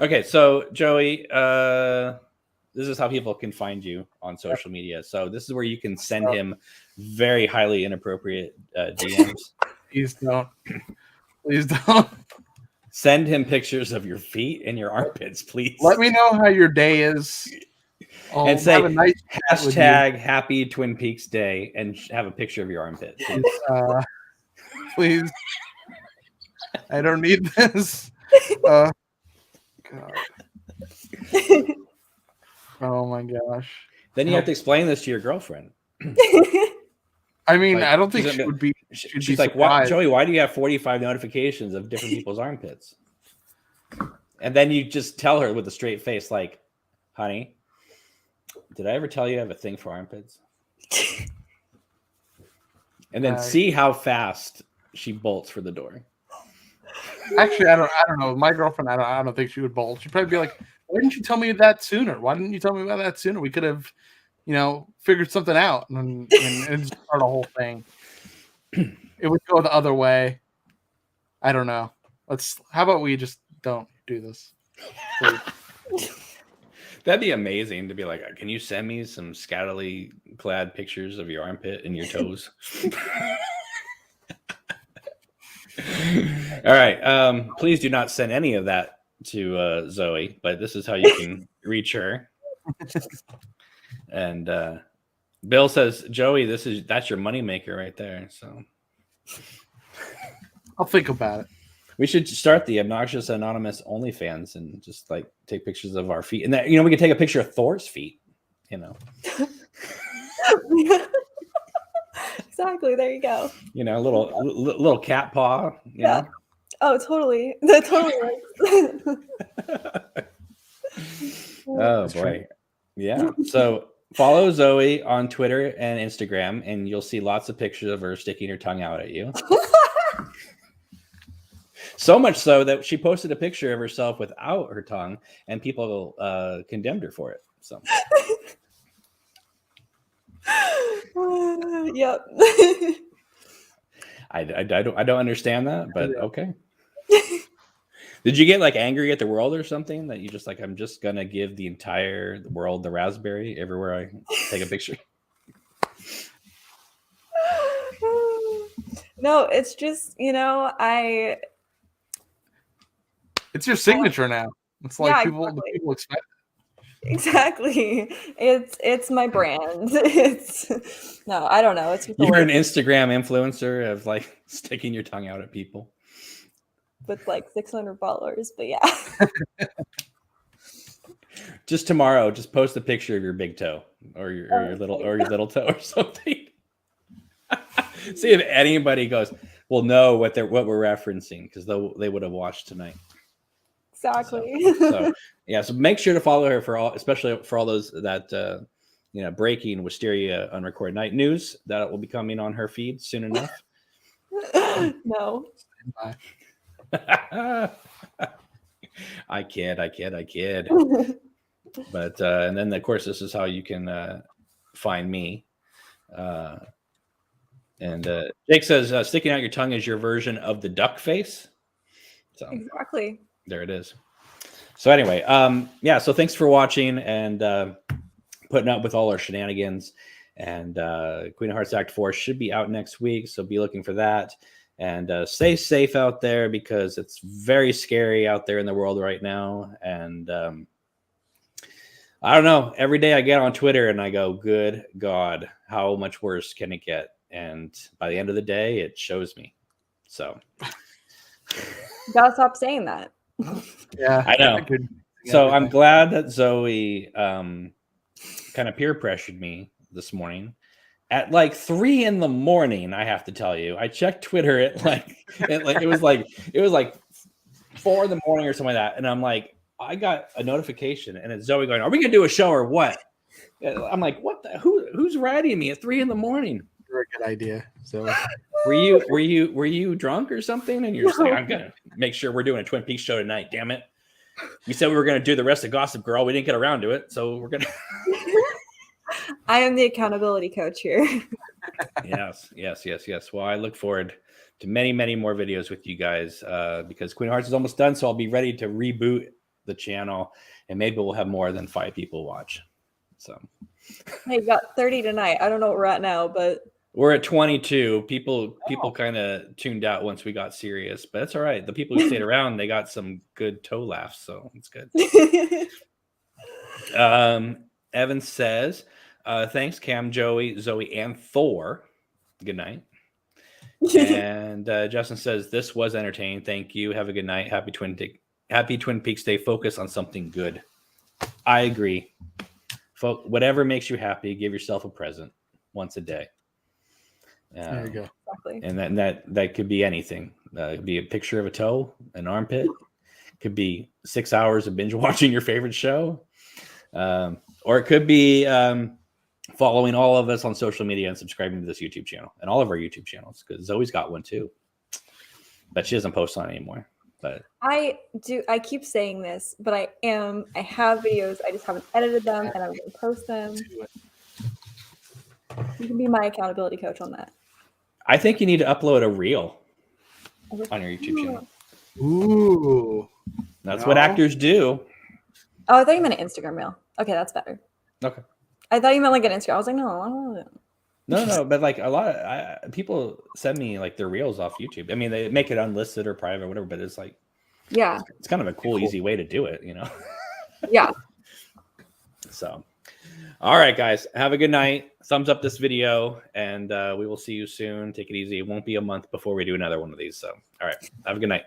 okay. So, Joey, this is how people can find you on social media. So, this is where you can send him very highly inappropriate DMs. Please don't. Please don't. Send him pictures of your feet and your armpits, please. Let me know how your day is. And say have a nice hashtag Happy Twin Peaks Day and have a picture of your armpit. Please. I don't need this. God. Oh my gosh. Then you have to explain this to your girlfriend. I mean, Like, I don't think she would be. She's like, "What, Joey? Why do you have 45 notifications of different people's armpits?" And then you just tell her with a straight face, like, "Honey, did I ever tell you I have a thing for armpits?" And then see how fast she bolts for the door. Actually, I don't know. My girlfriend, I don't think she would bolt. She'd probably be like, "Why didn't you tell me that sooner? Why didn't you tell me about that sooner? We could have, figured something out and start a whole thing." It would go the other way. I don't know. How about we just don't do this? That'd be amazing to be like, "Can you send me some scantily clad pictures of your armpit and your toes?" All right. Please do not send any of that to Zoe, but this is how you can reach her. And Bill says, "Joey, that's your moneymaker right there." So I'll think about it. We should start the obnoxious anonymous OnlyFans and just like take pictures of our feet, and that we can take a picture of Thor's feet. Exactly. There you go. Little cat paw. Yeah. Oh, totally. That totally works. Oh boy. Yeah. So follow Zoe on Twitter and Instagram, and you'll see lots of pictures of her sticking her tongue out at you. So much so that she posted a picture of herself without her tongue, and people condemned her for it. So. Yep. I don't understand that, but okay. Did you get like angry at the world or something that you just like, I'm just gonna give the entire world the raspberry everywhere I take a picture? No, it's just It's your signature now. It's like people expect it. Exactly. It's my brand. No, I don't know. It's You're an Instagram influencer of like sticking your tongue out at people with like 600 followers, but yeah. Just tomorrow, just post a picture of your big toe or your little toe or something. See if anybody will know what we're referencing, because they would have watched tonight. Exactly. So make sure to follow her especially for all those that breaking Wisteria Unrecorded Night news that will be coming on her feed soon enough. No. I kid. But and then of course this is how you can find me. And Jake says sticking out your tongue is your version of the duck face. So exactly. There it is. So anyway, so thanks for watching and putting up with all our shenanigans. And Queen of Hearts Act 4 should be out next week, so be looking for that. And stay safe out there, because it's very scary out there in the world right now. And I don't know. Every day I get on Twitter and I go, good God, how much worse can it get? And by the end of the day, it shows me. So you gotta stop saying that. Yeah, I know. So I'm glad that Zoe kind of peer pressured me this morning at like 3 a.m. I have to tell you, I checked Twitter at it was like 4 a.m. or something like that, and I'm like, I got a notification, and it's Zoe going, "Are we gonna do a show or what?" I'm like, "What the? Who's writing me at 3 a.m.?" Very good idea. So were you drunk or something? And you're just like, "I'm gonna make sure we're doing a Twin Peaks show tonight. Damn it! We said we were gonna do the rest of Gossip Girl. We didn't get around to it, so we're gonna." I am the accountability coach here. Yes. Well, I look forward to many more videos with you guys because Queen of Hearts is almost done. So I'll be ready to reboot the channel and maybe we'll have more than 5 people watch. So Hey, you got 30 tonight. I don't know what we're at now, but we're at 22. People kind of tuned out once we got serious, but that's all right. The people who stayed around, they got some good toe laughs, so it's good. Evan says, thanks, Cam, Joey, Zoe, and Thor. Good night. And Justin says, this was entertaining. Thank you. Have a good night. Happy Twin Peaks Day. Focus on something good. I agree. Whatever makes you happy, give yourself a present once a day. There you go. Exactly. And that could be anything. It could be a picture of a toe, an armpit. It could be 6 hours of binge watching your favorite show. Or it could be following all of us on social media and subscribing to this YouTube channel and all of our YouTube channels, because Zoe's got one too. But she doesn't post on it anymore. But I keep saying this, but I have videos. I just haven't edited them and I'm going to post them. You can be my accountability coach on that. I think you need to upload a reel on your YouTube channel. Ooh. That's what actors do. Oh, I thought you meant an Instagram reel. Okay, that's better. Okay. I thought you meant like an Instagram. I was like, no, I don't know. No, but like a lot of people send me like their reels off YouTube. I mean, they make it unlisted or private or whatever, but it's like, yeah, it's kind of a cool, easy way to do it, you know? Yeah. So, all right, guys, have a good night. Thumbs up this video, and we will see you soon. Take it easy. It won't be a month before we do another one of these. So, all right, have a good night.